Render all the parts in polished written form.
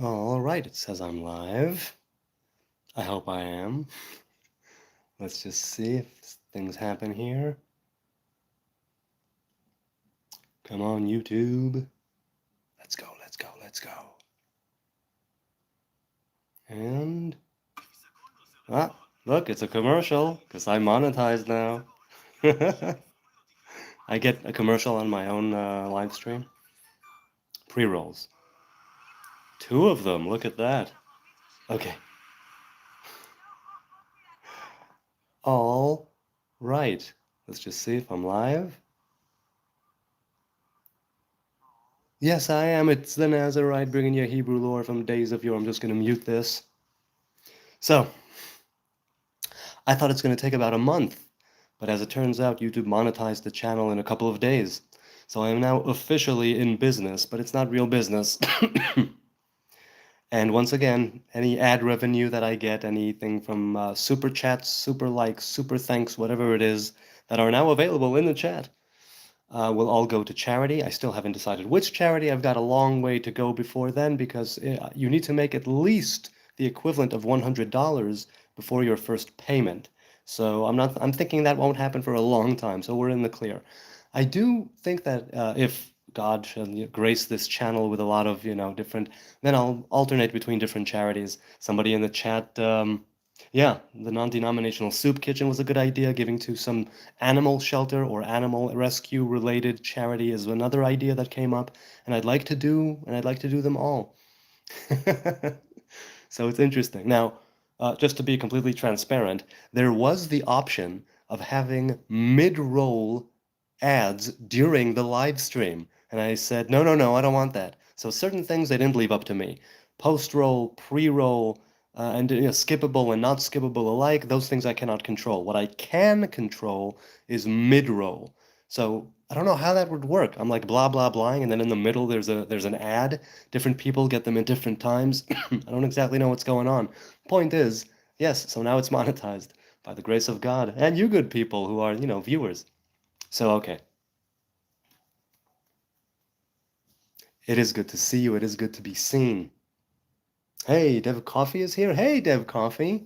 All right, it says I'm live. I hope I am. Let's just see if things happen here. Come on, YouTube. Let's go, let's go, let's go. And, look, it's a commercial, because I'm monetized now. I get a commercial on my own live stream. Pre-rolls. 2 of them, look at that. Okay. All right. Let's just see if I'm live. Yes, I am. It's the Nazarite bringing you Hebrew lore from days of yore. I'm just going to mute this. So, I thought it's going to take about a month, but as it turns out, YouTube monetized the channel in a couple of days. So I am now officially in business, but it's not real business. And once again, any ad revenue that I get, anything from super chats, super likes, super thanks, whatever it is, that are now available in the chat, will all go to charity. I still haven't decided which charity. I've got a long way to go before then because you need to make at least the equivalent of $100 before your first payment. So I'm thinking that won't happen for a long time, so we're in the clear. I do think that if God shall grace this channel with a lot of, different, then I'll alternate between different charities. Somebody in the chat, yeah, the non-denominational soup kitchen was a good idea. Giving to some animal shelter or animal rescue related charity is another idea that came up, and I'd like to do them all. So it's interesting. Now, just to be completely transparent, there was the option of having mid-roll ads during the live stream, and I said, no, no, no, I don't want that. So certain things they didn't leave up to me. Post-roll, pre-roll, and skippable and not skippable alike, those things I cannot control. What I can control is mid-roll. So I don't know how that would work. I'm like blah blah blahing, and then in the middle there's an ad. Different people get them at different times. I don't exactly know what's going on. Point is, yes, so now it's monetized by the grace of God and you good people who are, viewers. So okay. It is good to see you. It is good to be seen. Hey, Dev Coffee is here. Hey, Dev Coffee.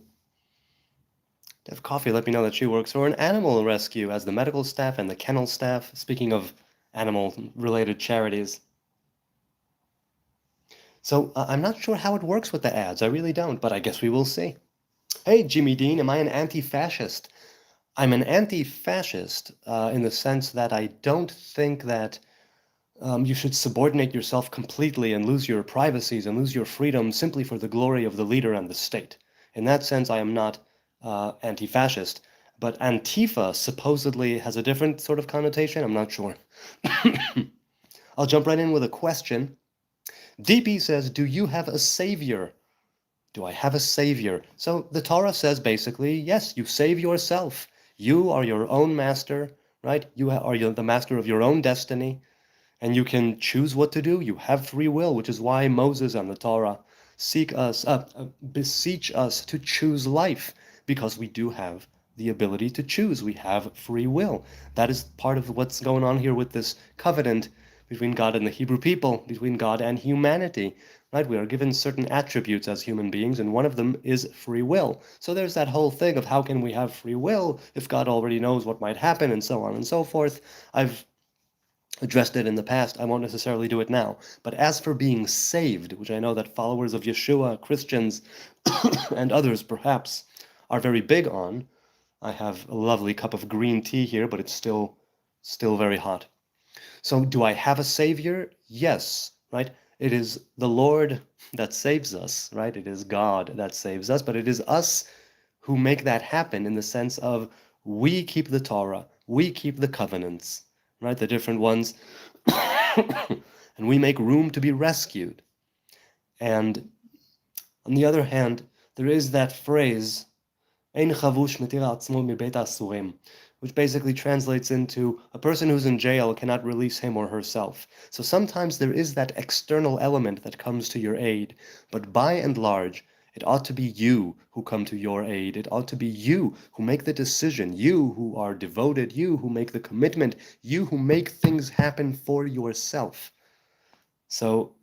Dev Coffee let me know that she works for an animal rescue as the medical staff and the kennel staff. Speaking of animal-related charities. So I'm not sure how it works with the ads. I really don't, but I guess we will see. Hey, Jimmy Dean, am I an anti-fascist? I'm an anti-fascist in the sense that I don't think that you should subordinate yourself completely and lose your privacies and lose your freedom simply for the glory of the leader and the state. In that sense, I am not anti-fascist. But Antifa supposedly has a different sort of connotation. I'm not sure. I'll jump right in with a question. DP says, do you have a savior? Do I have a savior? So the Torah says basically, yes, you save yourself. You are your own master, right? You are the master of your own destiny, and you can choose what to do. You have free will, which is why Moses and the Torah beseech us to choose life, because we do have the ability to choose. We have free will. That is part of what's going on here with this covenant between God and the Hebrew people, between God and humanity. Right? We are given certain attributes as human beings, and one of them is free will. So there's that whole thing of how can we have free will if God already knows what might happen, and so on and so forth. I've addressed it in the past. I won't necessarily do it now. But as for being saved, which I know that followers of Yeshua, Christians, and others perhaps are very big on, I have a lovely cup of green tea here, but it's still very hot. So do I have a savior? Yes, right? It is the Lord that saves us, right? It is God that saves us, but it is us who make that happen in the sense of we keep the Torah, we keep the covenants, right? The different ones, and we make room to be rescued. And on the other hand, there is that phrase, Ein chavush metir atzmo mibeit asurim, which basically translates into a person who's in jail cannot release him or herself. So sometimes there is that external element that comes to your aid, but by and large, it ought to be you who come to your aid. It ought to be you who make the decision, you who are devoted, you who make the commitment, you who make things happen for yourself. So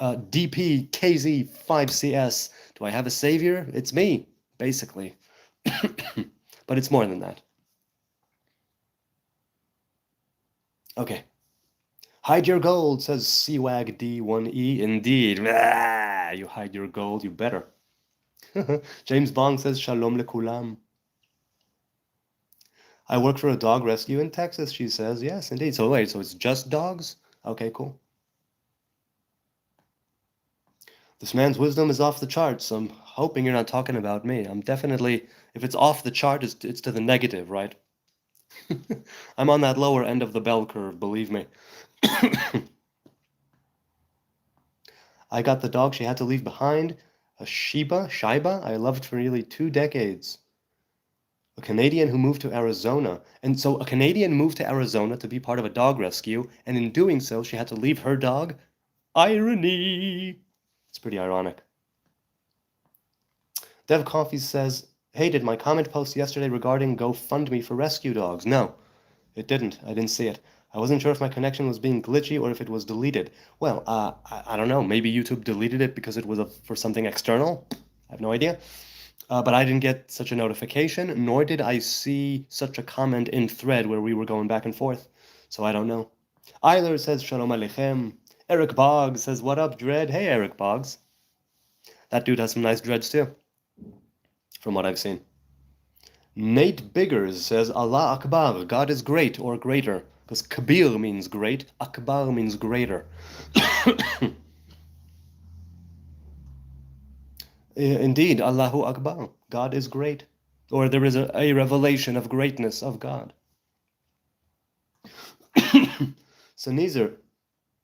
DPKZ5CS. Do I have a savior? It's me, basically. But it's more than that. Okay. Hide your gold, says CWAG D1E. Indeed. Ah, you hide your gold, you better. James Bong says Shalom lekulam. I work for a dog rescue in Texas, she says. Yes, indeed. So wait, so it's just dogs? Okay, cool. This man's wisdom is off the charts. I'm hoping you're not talking about me. I'm definitely, if it's off the chart, it's to the negative, right? I'm on that lower end of the bell curve, believe me. I got the dog she had to leave behind, a Shiba, I loved for nearly 2 decades. A Canadian who moved to Arizona. And so a Canadian moved to Arizona to be part of a dog rescue, and in doing so, she had to leave her dog. Irony! It's pretty ironic. Dev Coffee says, hey, did my comment post yesterday regarding GoFundMe for rescue dogs? No, it didn't. I didn't see it. I wasn't sure if my connection was being glitchy or if it was deleted. Well, I don't know. Maybe YouTube deleted it because it was for something external. I have no idea. But I didn't get such a notification, nor did I see such a comment in thread where we were going back and forth. So I don't know. Eiler says, Shalom Aleichem. Eric Boggs says, what up, Dread? Hey, Eric Boggs. That dude has some nice dreads too, from what I've seen. Nate Biggers says, Allah Akbar, God is great or greater. Because Kabir means great, Akbar means greater. Indeed, Allahu Akbar, God is great. Or there is a revelation of greatness of God. Sneezer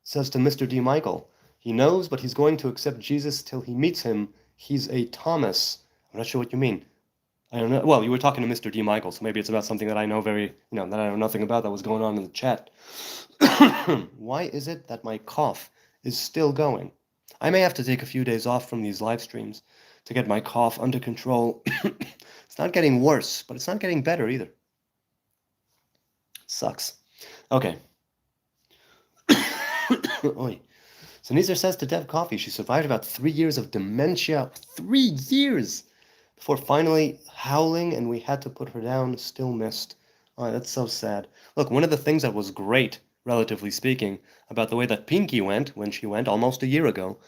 says to Mr. D. Michael, he knows, but he's going to accept Jesus till he meets him. He's a Thomas. I'm not sure what you mean. I don't know. Well, you were talking to Mr. D. Michael, so maybe it's about something that I know that I know nothing about that was going on in the chat. Why is it that my cough is still going? I may have to take a few days off from these live streams to get my cough under control. It's not getting worse, but it's not getting better either. Sucks. Okay. Oi. So Nizar says to Dev Coffee she survived about 3 years of dementia. 3 years! Before finally howling, and we had to put her down. Still missed. Oh, that's so sad. Look, one of the things that was great, relatively speaking, about the way that Pinky went when she went almost a year ago,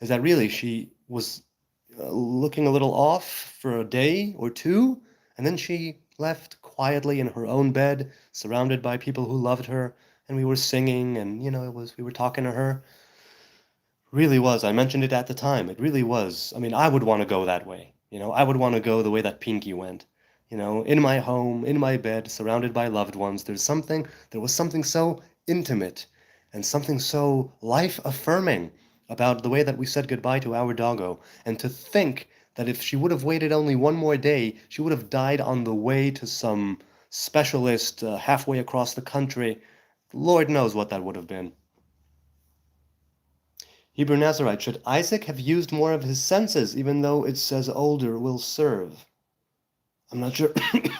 is that really she was looking a little off for a day or two, and then she left quietly in her own bed, surrounded by people who loved her, and we were singing, and we were talking to her. Really was. I mentioned it at the time. It really was. I mean, I would want to go that way. I would want to go the way that Pinky went. In my home, in my bed, surrounded by loved ones. There was something so intimate and something so life-affirming about the way that we said goodbye to our doggo. And to think that if she would have waited only one more day, she would have died on the way to some specialist halfway across the country. Lord knows what that would have been. Hebrew Nazarite, should Isaac have used more of his senses, even though it says older will serve? I'm not sure.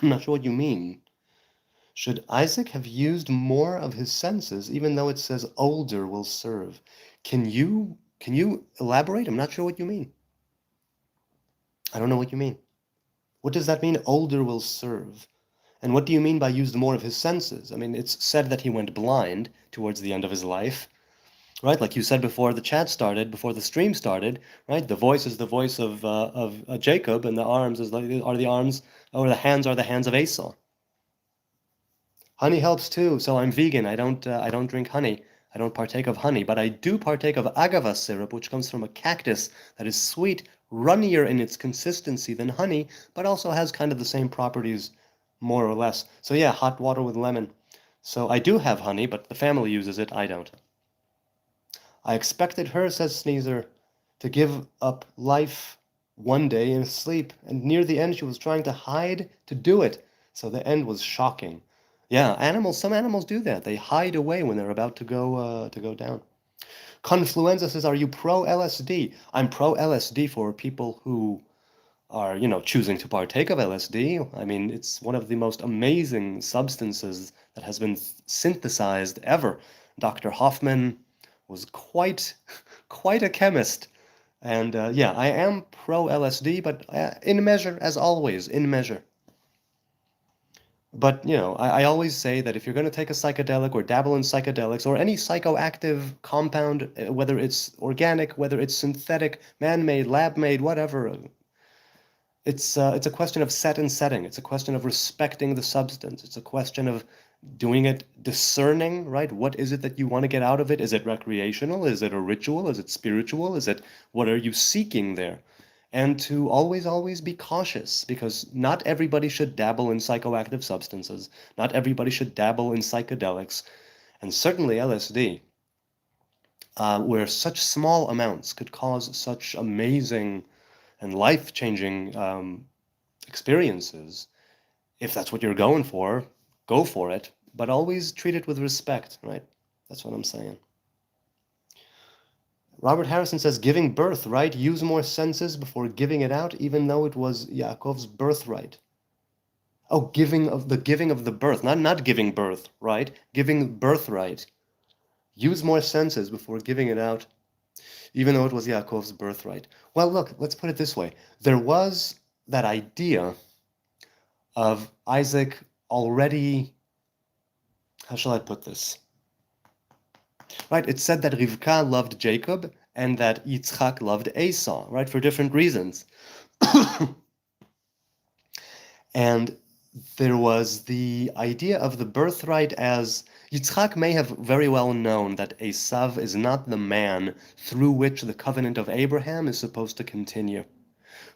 I'm not sure what you mean. Should Isaac have used more of his senses, even though it says older will serve? Can you elaborate? I'm not sure what you mean. I don't know what you mean. What does that mean, older will serve? And what do you mean by used more of his senses? I mean, it's said that he went blind towards the end of his life. Right, like you said before the chat started, before the stream started, right? The voice is the voice of Jacob, and the arms are the arms, or the hands are the hands of Esau. Honey helps too, so I'm vegan. I don't drink honey. I don't partake of honey, but I do partake of agave syrup, which comes from a cactus that is sweet, runnier in its consistency than honey, but also has kind of the same properties, more or less. So yeah, hot water with lemon. So I do have honey, but the family uses it. I don't. I expected her, says Sneezer, to give up life one day in sleep, and near the end she was trying to hide to do it. So the end was shocking. Yeah, some animals do that. They hide away when they're about to go down. Confluenza says, are you pro LSD? I'm pro LSD for people who are, choosing to partake of LSD. I mean, it's one of the most amazing substances that has been synthesized ever. Dr. Hoffman was quite quite a chemist. And yeah, I am pro LSD, but in measure, as always, in measure. But, I always say that if you're going to take a psychedelic or dabble in psychedelics or any psychoactive compound, whether it's organic, whether it's synthetic, man-made, lab-made, whatever, it's a question of set and setting. It's a question of respecting the substance. It's a question of doing it discerning, right? What is it that you want to get out of it? Is it recreational? Is it a ritual? Is it spiritual? What are you seeking there? And to always, always be cautious because not everybody should dabble in psychoactive substances. Not everybody should dabble in psychedelics, and certainly LSD, where such small amounts could cause such amazing and life-changing experiences. If that's what you're going for, go for it, but always treat it with respect, right? That's what I'm saying. Robert Harrison says, giving birth, right? Use more senses before giving it out, even though it was Yaakov's birthright. Oh, giving of the birth, not giving birth, right? Giving birthright. Use more senses before giving it out, even though it was Yaakov's birthright. Well, look, let's put it this way. There was that idea of Isaac already, how shall I put this? Right, it said that Rivka loved Jacob and that Yitzchak loved Esau, right, for different reasons. And there was the idea of the birthright as Yitzchak may have very well known that Esav is not the man through which the covenant of Abraham is supposed to continue.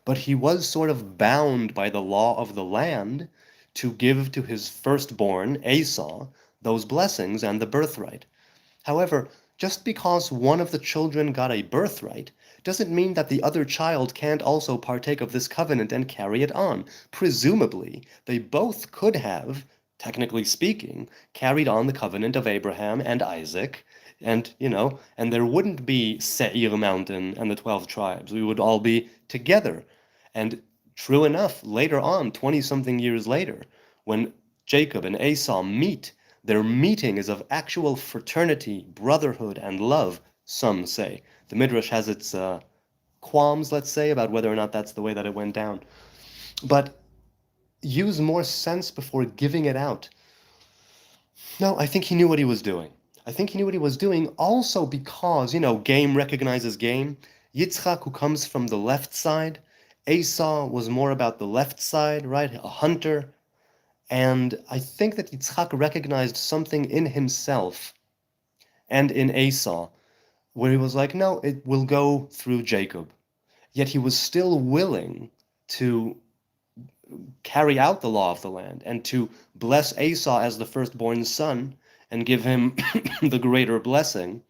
But he was sort of bound by the law of the land to give to his firstborn, Esau, those blessings and the birthright. However, just because one of the children got a birthright doesn't mean that the other child can't also partake of this covenant and carry it on. Presumably, they both could have, technically speaking, carried on the covenant of Abraham and Isaac, and, and there wouldn't be Seir Mountain and the 12 tribes. We would all be together. And true enough, later on, 20-something years later, when Jacob and Esau meet, their meeting is of actual fraternity, brotherhood, and love, some say. The Midrash has its qualms, let's say, about whether or not that's the way that it went down. But use more sense before giving it out. No, I think he knew what he was doing. I think he knew what he was doing also because, game recognizes game. Yitzchak, who comes from the left side, Esau was more about the left side, right? A hunter. And I think that Yitzchak recognized something in himself and in Esau, where he was like, no, it will go through Jacob. Yet he was still willing to carry out the law of the land and to bless Esau as the firstborn son and give him the greater blessing.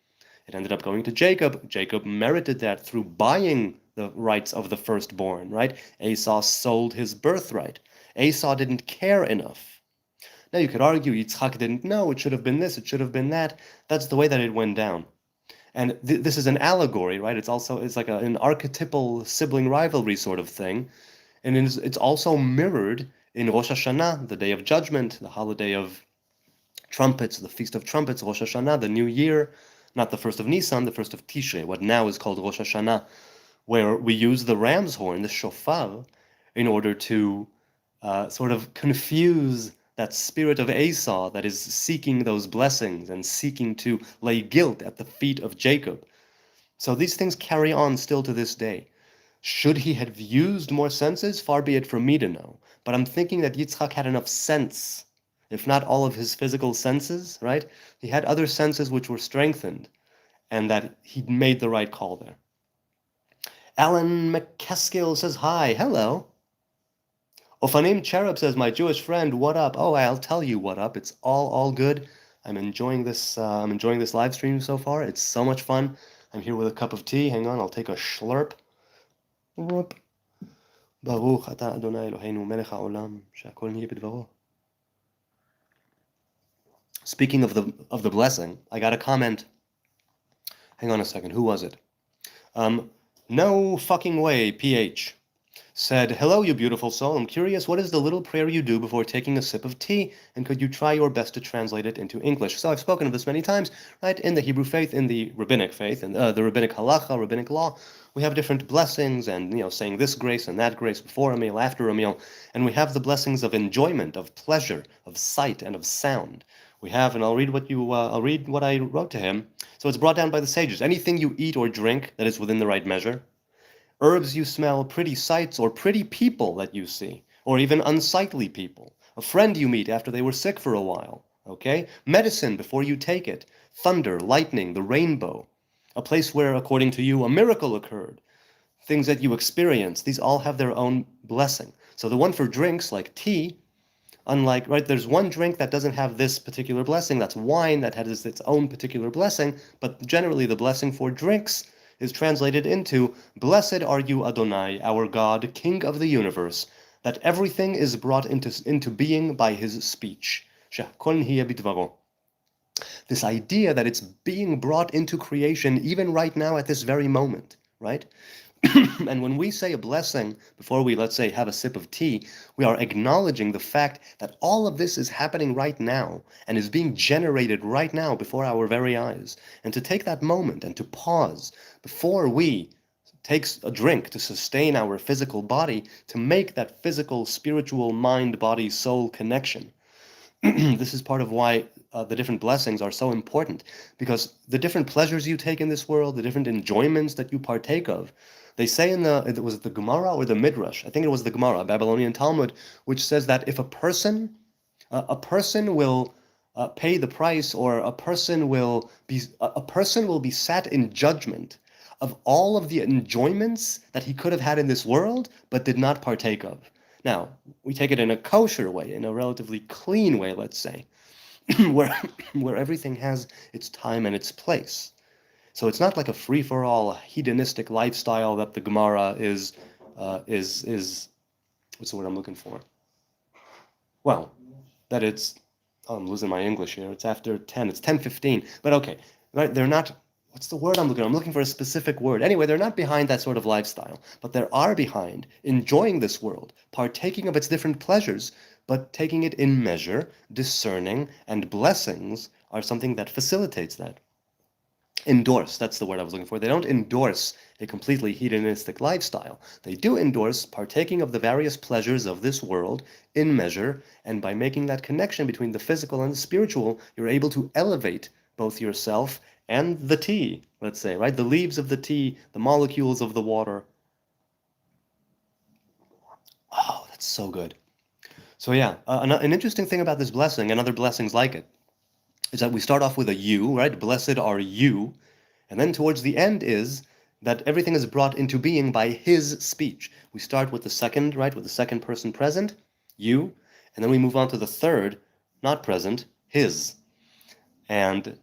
It ended up going to Jacob. Jacob merited that through buying the rights of the firstborn, right? Esau sold his birthright. Esau didn't care enough. Now you could argue Yitzchak didn't know, it should have been this, it should have been that. That's the way that it went down. And this is an allegory, right? It's like an archetypal sibling rivalry sort of thing. And it's also mirrored in Rosh Hashanah, the Day of Judgment, the holiday of trumpets, the Feast of Trumpets, Rosh Hashanah, the New Year, not the first of Nisan, the first of Tishrei, what now is called Rosh Hashanah, where we use the ram's horn, the shofar, in order to sort of confuse that spirit of Esau that is seeking those blessings and seeking to lay guilt at the feet of Jacob. So these things carry on still to this day. Should he have used more senses? Far be it from me to know. But I'm thinking that Yitzchak had enough sense, if not all of his physical senses, right? He had other senses which were strengthened, and that he made the right call there. Alan McCaskill says, hi, hello. Ofanim Cherub says, my Jewish friend, what up? Oh, I'll tell you what up. It's all good. I'm enjoying this live stream so far. It's so much fun. I'm here with a cup of tea. Hang on, I'll take a slurp. Baruch ata Adonai Eloheinu melech haolam she'akol nihyeh b'dvaro. Speaking of the blessing, I got a comment. Hang on a second. Who was it? No fucking way, PH said, "Hello, you beautiful soul. I'm curious, what is the little prayer you do before taking a sip of tea? And could you try your best to translate it into English?" So I've spoken of this many times, right? In the Hebrew faith, in the rabbinic faith, and the rabbinic halacha, rabbinic law, we have different blessings, and saying this grace and that grace before a meal, after a meal, and we have the blessings of enjoyment, of pleasure, of sight, and of sound. We have, and I'll read what I wrote to him. So it's brought down by the sages. Anything you eat or drink that is within the right measure, herbs you smell, pretty sights, or pretty people that you see, or even unsightly people, a friend you meet after they were sick for a while, okay? Medicine before you take it, thunder, lightning, the rainbow, a place where, according to you, a miracle occurred, things that you experience, these all have their own blessing. So the one for drinks, like tea, unlike, right, there's one drink that doesn't have this particular blessing, that's wine, that has its own particular blessing, but generally the blessing for drinks is translated into, "Blessed are you, Adonai, our God, King of the universe, that everything is brought into being by his speech." This idea that it's being brought into creation even right now at this very moment, right? And when we say a blessing before we, let's say, have a sip of tea, we are acknowledging the fact that all of this is happening right now and is being generated right now before our very eyes. And to take that moment and to pause before we take a drink to sustain our physical body, to make that physical, spiritual, mind, body, soul connection. This is part of why the different blessings are so important, because the different pleasures you take in this world, the different enjoyments that you partake of, they say was it the Gemara or the Midrash? I think it was the Gemara, Babylonian Talmud, which says that if a person will pay the price, or a person will be sat in judgment of all of the enjoyments that he could have had in this world but did not partake of. Now, we take it in a kosher way, in a relatively clean way, let's say, where everything has its time and its place. So it's not like a free-for-all hedonistic lifestyle that the Gemara is what's the word I'm looking for? Well, that it's, oh, I'm losing my English here. It's after 10. It's 10:15. But okay, right? They're not. What's the word I'm looking for? I'm looking for a specific word. Anyway, they're not behind that sort of lifestyle, but they are behind enjoying this world, partaking of its different pleasures, but taking it in measure, discerning, and blessings are something that facilitates that. Endorse, that's the word I was looking for. They don't endorse a completely hedonistic lifestyle. They do endorse partaking of the various pleasures of this world in measure, and by making that connection between the physical and the spiritual, you're able to elevate both yourself and the tea, let's say, right? The leaves of the tea, the molecules of the water. Oh, that's so good. So yeah, an interesting thing about this blessing, and other blessings like it, is that we start off with a you, right? Blessed are you. And then towards the end is that everything is brought into being by his speech. We start with the second, right? With the second person present, you. And then we move on to the third, not present, his. And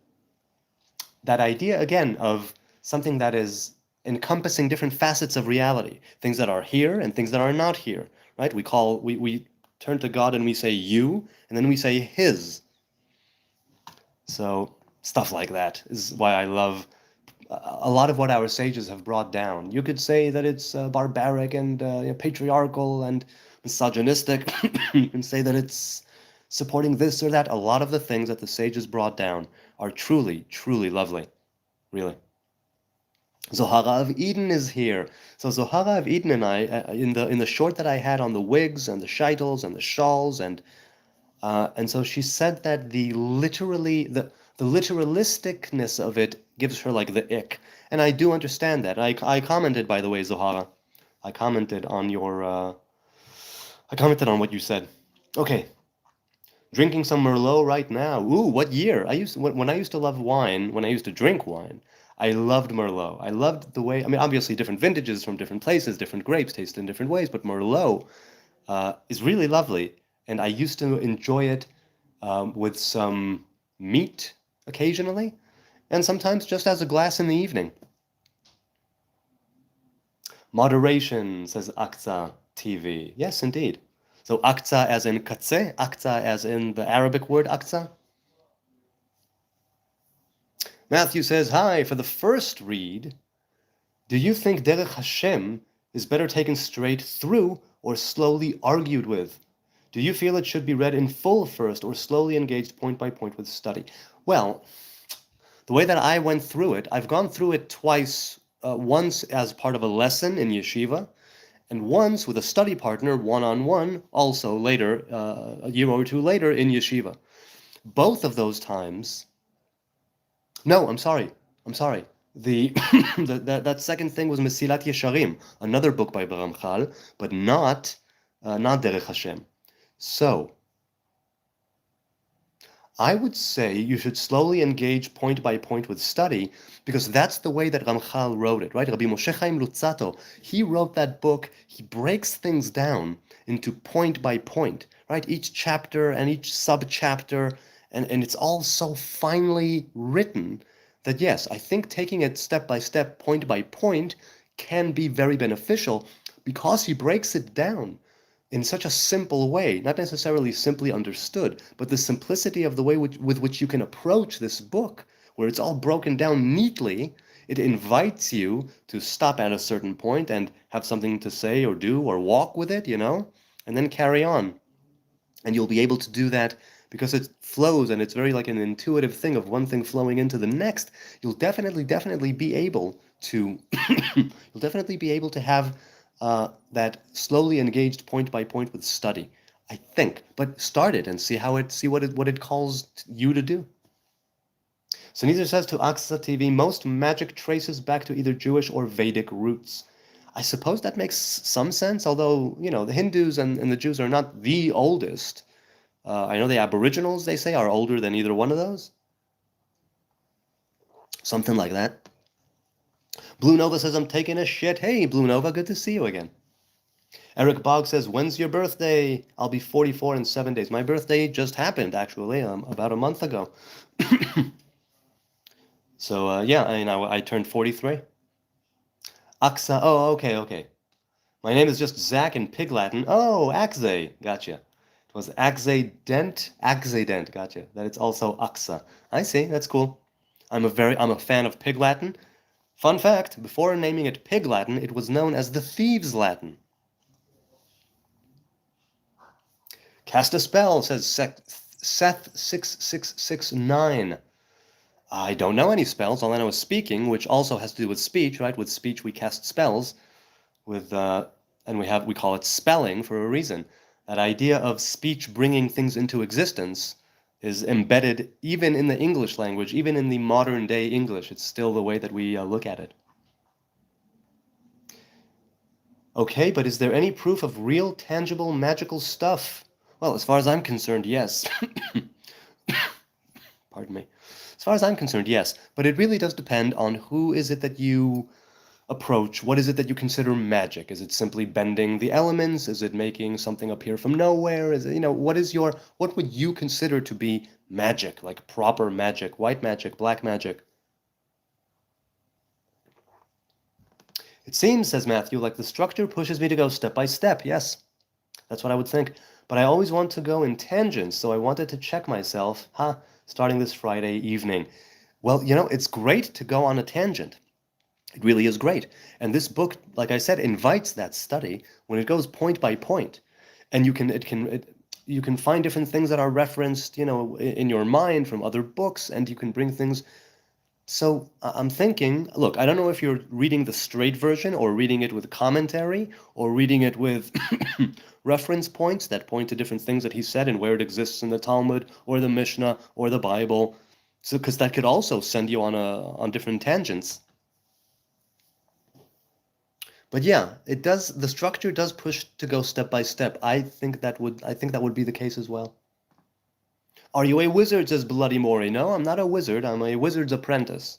that idea, again, of something that is encompassing different facets of reality, things that are here and things that are not here, right? We turn to God and we say you, and then we say his. So stuff like that is why I love a lot of what our sages have brought down. You could say that it's barbaric and patriarchal and misogynistic. You can say that it's supporting this or that. A lot of the things that the sages brought down are truly, truly lovely. Really. Zohara of Eden is here. So Zohara of Eden and I, in the short that I had on the wigs and the shaitels and the shawls, and so she said that the literalisticness of it gives her like the ick, and I do understand that. I commented, by the way, Zohara. I commented on what you said. Okay, drinking some Merlot right now. Ooh, what year? When I used to love wine, when I used to drink wine, I loved Merlot. I loved the way, I mean, obviously different vintages from different places, different grapes taste in different ways, but Merlot is really lovely, and I used to enjoy it with some meat occasionally, and sometimes just as a glass in the evening. Moderation, says Aqsa TV. Yes, indeed. So Aqsa as in katse, Aqsa as in the Arabic word Aqsa. Matthew says, hi, for the first read, do you think Derech Hashem is better taken straight through or slowly argued with? Do you feel it should be read in full first or slowly engaged point by point with study? Well, the way that I went through it, I've gone through it twice, once as part of a lesson in yeshiva, and once with a study partner, one-on-one, also later, a year or two later in yeshiva. Both of those times, no, I'm sorry. The, that second thing was Mesilat Yesharim, another book by Baramchal, but not Derech Hashem. So, I would say you should slowly engage point by point with study, because that's the way that Ramchal wrote it, right? Rabbi Moshe Chaim Luzzatto, he wrote that book, he breaks things down into point by point, right? Each chapter and each sub-chapter, and it's all so finely written that yes, I think taking it step by step, point by point, can be very beneficial because he breaks it down in such a simple way, not necessarily simply understood, but the simplicity of the way with which you can approach this book, where it's all broken down neatly, it invites you to stop at a certain point and have something to say or do or walk with it, and then carry on. And you'll be able to do that because it flows and it's very like an intuitive thing of one thing flowing into the next. You'll definitely be able to, you'll definitely be able to have that slowly engaged point by point with study, I think. But start it and see what it calls you to do. So Neither says to Aksa TV, most magic traces back to either Jewish or Vedic roots. I suppose that makes some sense, although, the Hindus and the Jews are not the oldest. I know the Aboriginals, they say, are older than either one of those. Something like that. Blue Nova says, I'm taking a shit. Hey, Blue Nova, good to see you again. Eric Bogg says, when's your birthday? I'll be 44 in 7 days. My birthday just happened, actually, about a month ago. So, yeah, I turned 43. Aksa, oh, okay. My name is just Zach in Pig Latin. Oh, Akze, gotcha. It was Akzedent, gotcha. That it's also Aksa. I see, that's cool. I'm a fan of Pig Latin. Fun fact, before naming it Pig Latin, it was known as the Thieves' Latin. Cast a spell, says Seth6669. I don't know any spells. All I know is speaking, which also has to do with speech, right? With speech, we cast spells. And we call it spelling for a reason. That idea of speech bringing things into existence is embedded even in the English language, even in the modern day English. It's still the way that we look at it. Okay, but is there any proof of real, tangible, magical stuff? Well, as far as I'm concerned, yes. Pardon me. As far as I'm concerned, yes. But it really does depend on who is it that you approach. What is it that you consider magic? Is it simply bending the elements? Is it making something appear from nowhere? Is it, what would you consider to be magic, like proper magic, white magic, black magic? It seems, says Matthew, like the structure pushes me to go step by step. Yes, that's what I would think. But I always want to go in tangents, so I wanted to check myself, starting this Friday evening. Well, it's great to go on a tangent. It really is great. And this book, like I said, invites that study when it goes point by point. And you can find different things that are referenced, in your mind from other books, and you can bring things. So I'm thinking, look, I don't know if you're reading the straight version or reading it with commentary or reading it with reference points that point to different things that he said and where it exists in the Talmud or the Mishnah or the Bible. So, because that could also send you on different tangents. But yeah, it does. The structure does push to go step by step. I think that would be the case as well. Are you a wizard, says Bloody Mori? No, I'm not a wizard. I'm a wizard's apprentice.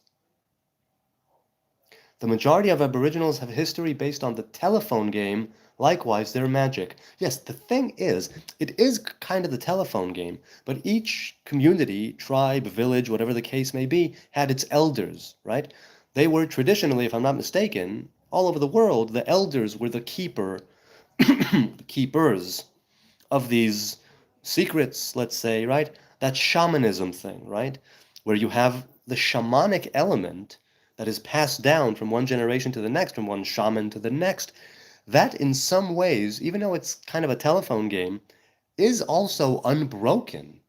The majority of Aboriginals have history based on the telephone game. Likewise, their magic. Yes, the thing is, it is kind of the telephone game, but each community, tribe, village, whatever the case may be, had its elders, right? They were traditionally, if I'm not mistaken, all over the world, the elders were the keepers of these secrets, let's say, right? That shamanism thing, right? Where you have the shamanic element that is passed down from one generation to the next, from one shaman to the next. that in some ways, even though it's kind of a telephone game, is also unbroken,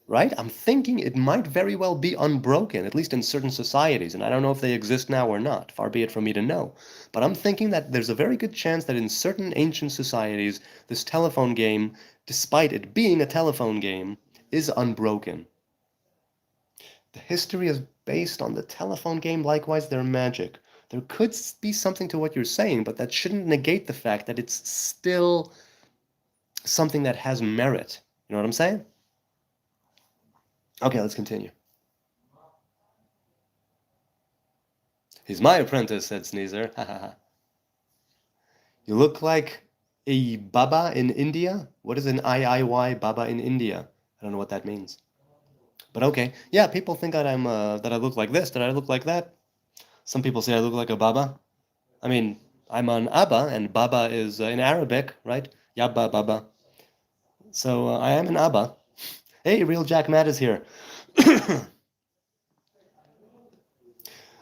right? I'm thinking it might very well be unbroken, at least in certain societies, and I don't know if they exist now or not, far be it from me to know. But I'm thinking that there's a very good chance that in certain ancient societies, this telephone game, despite it being a telephone game, is unbroken. The history is based on the telephone game, likewise their magic. There could be something to what you're saying, but that shouldn't negate the fact that it's still something that has merit. You know what I'm saying? Okay, let's continue. He's my apprentice, said Sneezer. You look like a Baba in India? What is an IIY Baba in India? I don't know what that means. But okay. Yeah, people think that that I look like this, that I look like that. Some people say I look like a Baba. I mean, I'm an Abba, and Baba is in Arabic, right? Yabba Baba. So I am an Abba. Hey, Real Jack Matt is here. The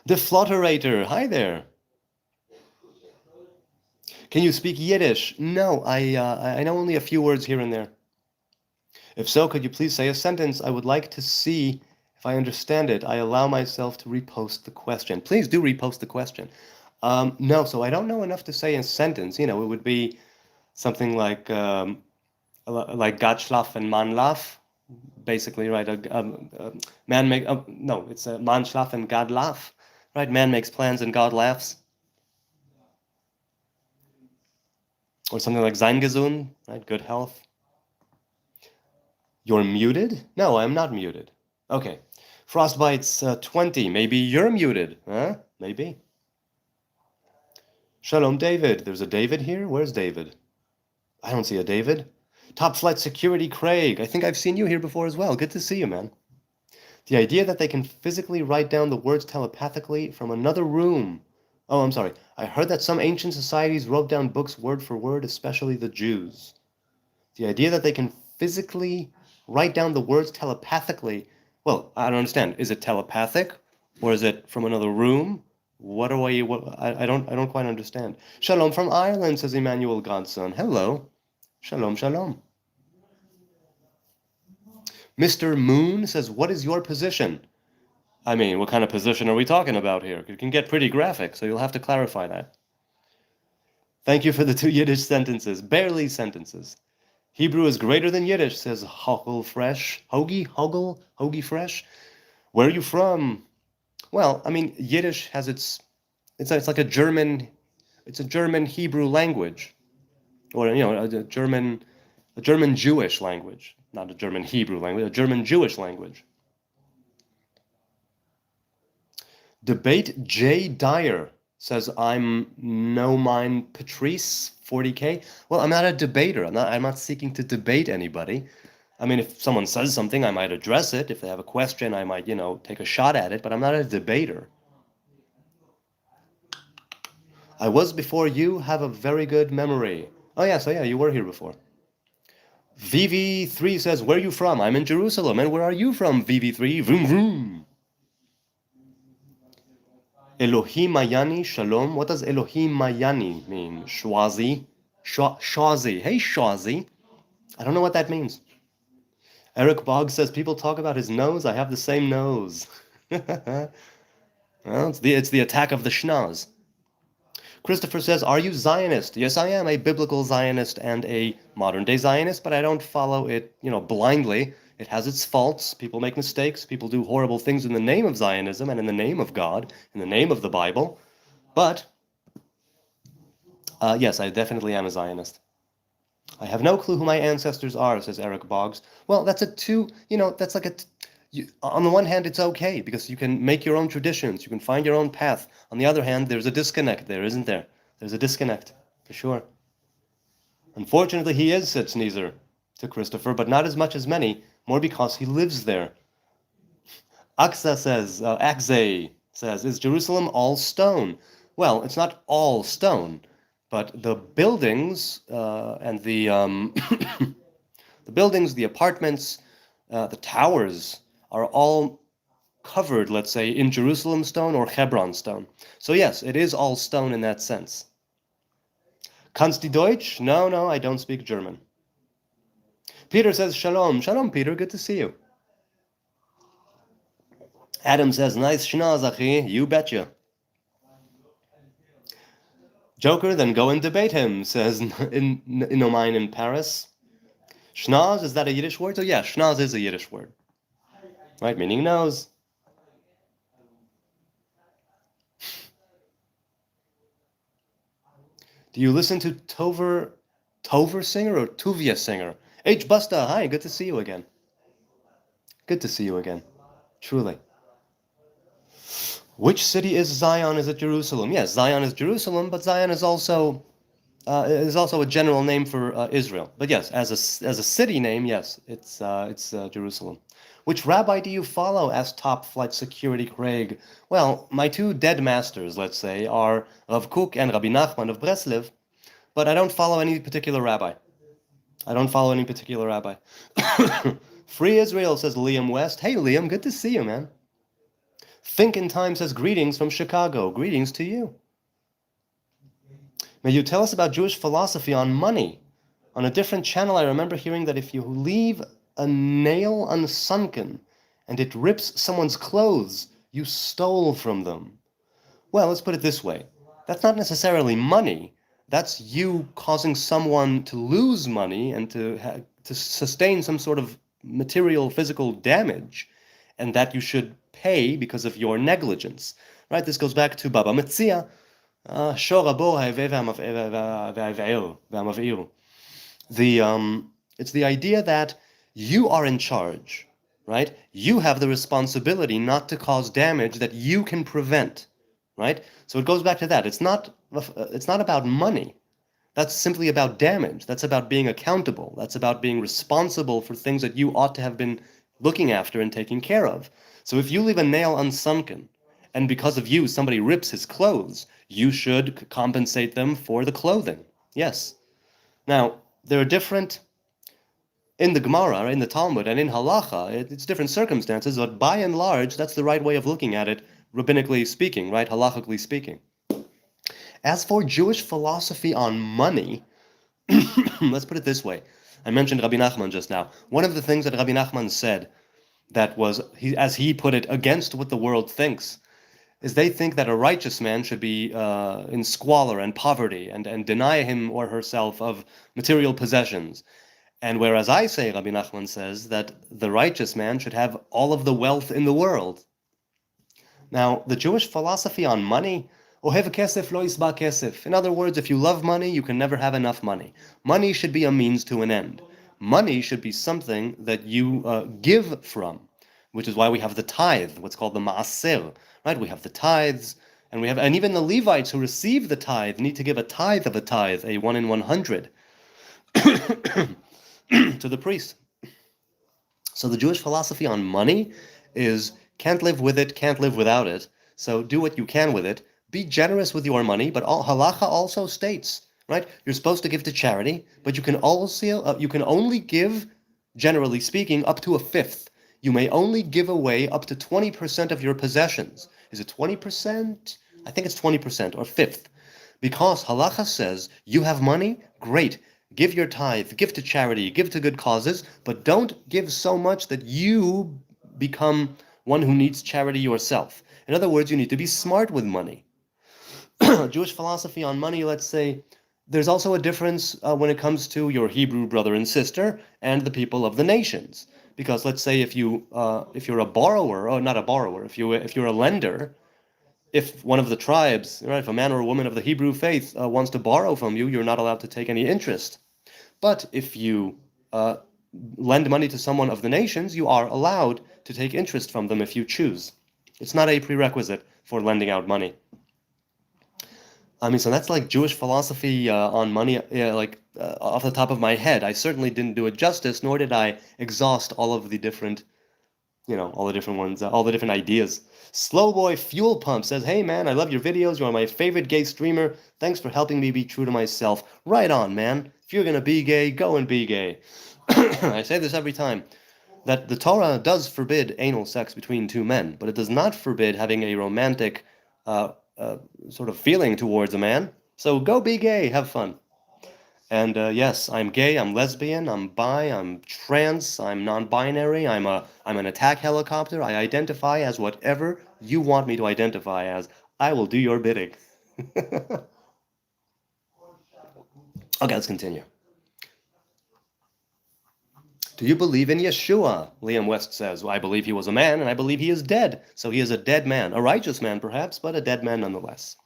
Flotterator. Hi there. Can you speak Yiddish? No, I know only a few words here and there. If so, could you please say a sentence? I would like to see if I understand it. I allow myself to repost the question. Please do repost the question. No, so I don't know enough to say a sentence. You know, it would be something like Gatschlaf and Manlaf, basically, right? Man make no, it's Manschlaf and God laugh, right? Man makes plans and God laughs, or something like Sein gesund, right? Good health. You're muted? No, I'm not muted. Okay. Frostbite's 20. Maybe you're muted, huh? Maybe. Shalom, David. There's a David here? Where's David? I don't see a David. Top Flight Security Craig. I think I've seen you here before as well. Good to see you, man. The idea that they can physically write down the words telepathically from another room. Oh, I'm sorry. I heard that some ancient societies wrote down books word for word, especially the Jews. The idea that they can physically write down the words telepathically. Well, I don't understand. Is it telepathic, or is it from another room? What are we? I don't quite understand. Shalom from Ireland, says Emmanuel Godson. Hello, shalom, shalom. Mr. Moon says, "What is your position?" I mean, what kind of position are we talking about here? It can get pretty graphic, so you'll have to clarify that. Thank you for the 2 Yiddish sentences, barely sentences. Hebrew is greater than Yiddish, says Hogel Fresh. Hoagie Fresh. Where are you from? Well, I mean, Yiddish has it's like a German Hebrew language, or a German Jewish language, not a German Hebrew language, a German Jewish language. Debate J Dyer says I'm no mine Patrice 40K. Well, I'm not a debater. I'm not seeking to debate anybody. I mean, if someone says something, I might address it. If they have a question, I might, take a shot at it, but I'm not a debater. I was before you, have a very good memory. Oh yeah, so yeah, you were here before. VV3 says, where are you from? I'm in Jerusalem. And where are you from, VV3? Vroom vroom. Elohim Mayani Shalom. What does Elohim Mayani mean? Shwazi? Shwazi. Hey, Shwazi. I don't know what that means. Eric Boggs says, people talk about his nose. I have the same nose. Well, it's the attack of the SCHNOZ. Christopher says, are you Zionist? Yes, I am a biblical Zionist and a modern-day Zionist, but I don't follow it, blindly. It has its faults. People make mistakes. People do horrible things in the name of Zionism and in the name of God, in the name of the Bible. But, yes, I definitely am a Zionist. I have no clue who my ancestors are, says Eric Boggs. Well, that's that's like on the one hand, it's okay, because you can make your own traditions. You can find your own path. On the other hand, there's a disconnect there, isn't there? There's a disconnect, for sure. Unfortunately, he is, said Sneezer to Christopher, but not as much as many, more because he lives there. Aksa says, Akze says, is Jerusalem all stone? Well, it's not all stone, but the buildings and the the buildings, the apartments, the towers are all covered, let's say, in Jerusalem stone or Hebron stone. So yes, it is all stone in that sense. Kannst du Deutsch? No, I don't speak German. Peter says, Shalom. Shalom, Peter. Good to see you. Adam says, nice schnoz, achi. You betcha. Joker, then go and debate him, says Inomine in Paris. Schnoz, is that a Yiddish word? So yeah, schnoz is a Yiddish word. Right, meaning nose. Do you listen to Tover Singer or Tuvia Singer? H. Busta, hi, good to see you again. Good to see you again. Truly. Which city is Zion? Is it Jerusalem? Yes, Zion is Jerusalem, but Zion is also a general name for Israel. But yes, as a city name, yes, it's Jerusalem. Which rabbi do you follow? Asked Top Flight Security Craig. Well, my two dead masters, let's say, are Rav Kook and Rabbi Nachman of Breslev, but I don't follow any particular rabbi. Free Israel, says Liam West. Hey, Liam, good to see you, man. Think in Time says greetings from Chicago. Greetings to you. May you tell us about Jewish philosophy on money. On a different channel, I remember hearing that if you leave a nail unsunken and it rips someone's clothes, you stole from them. Well, let's put it this way. That's not necessarily money. That's you causing someone to lose money and to sustain some sort of material, physical damage, and that you should pay because of your negligence. Right? This goes back to Baba Metzia. It's the idea that you are in charge, right? You have the responsibility not to cause damage that you can prevent, right? So it goes back to that. It's not about money. That's simply about damage. That's about being accountable. That's about being responsible for things that you ought to have been looking after and taking care of. So if you leave a nail unsunken, and because of you somebody rips his clothes, you should compensate them for the clothing. Yes. Now, there are different, in the Gemara, in the Talmud, and in Halacha, it's different circumstances, but by and large, that's the right way of looking at it, rabbinically speaking, right, halachically speaking. As for Jewish philosophy on money, let's put it this way. I mentioned Rabbi Nachman just now. One of the things that Rabbi Nachman said that was, as he put it, against what the world thinks, is they think that a righteous man should be in squalor and poverty and deny him or herself of material possessions. And whereas I say, Rabbi Nachman says, that the righteous man should have all of the wealth in the world. Now, the Jewish philosophy on money, ohev kesef lo yisba kesef. In other words, if you love money, you can never have enough money. Money should be a means to an end. Money should be something that you give from, which is why we have the tithe, what's called the maaser, right? We have the tithes, and even the Levites who receive the tithe need to give a tithe of a tithe, a 1 in 100, to the priest. So the Jewish philosophy on money is can't live with it, can't live without it. So do what you can with it. Be generous with your money, but halacha also states, right? You're supposed to give to charity, but you can only give, generally speaking, up to a fifth. You may only give away up to 20% of your possessions. Is it 20%? I think it's 20% or fifth. Because halacha says you have money, great. Give your tithe, give to charity, give to good causes, but don't give so much that you become one who needs charity yourself. In other words, you need to be smart with money. Jewish philosophy on money, let's say, there's also a difference when it comes to your Hebrew brother and sister and the people of the nations. Because let's say if you're a borrower, or not a borrower, if you're a lender, if one of the tribes, right, if a man or a woman of the Hebrew faith wants to borrow from you, you're not allowed to take any interest. But if you lend money to someone of the nations, you are allowed to take interest from them if you choose. It's not a prerequisite for lending out money. I mean, so that's like Jewish philosophy on money, off the top of my head. I certainly didn't do it justice, nor did I exhaust all of the different, all the different ones, all the different ideas. Slowboy Fuel Pump says, hey man, I love your videos. You are my favorite gay streamer. Thanks for helping me be true to myself. Right on, man. If you're going to be gay, go and be gay. I say this every time, that the Torah does forbid anal sex between two men, but it does not forbid having a romantic sort of feeling towards a man. So go be gay, have fun. And yes, I'm gay, I'm lesbian, I'm bi, I'm trans, I'm non-binary, I'm an attack helicopter. I identify as whatever you want me to identify as. I will do your bidding. Okay, let's continue. Do you believe in Yeshua? Liam West says, well, I believe he was a man, and I believe he is dead. So he is a dead man. A righteous man, perhaps, but a dead man nonetheless.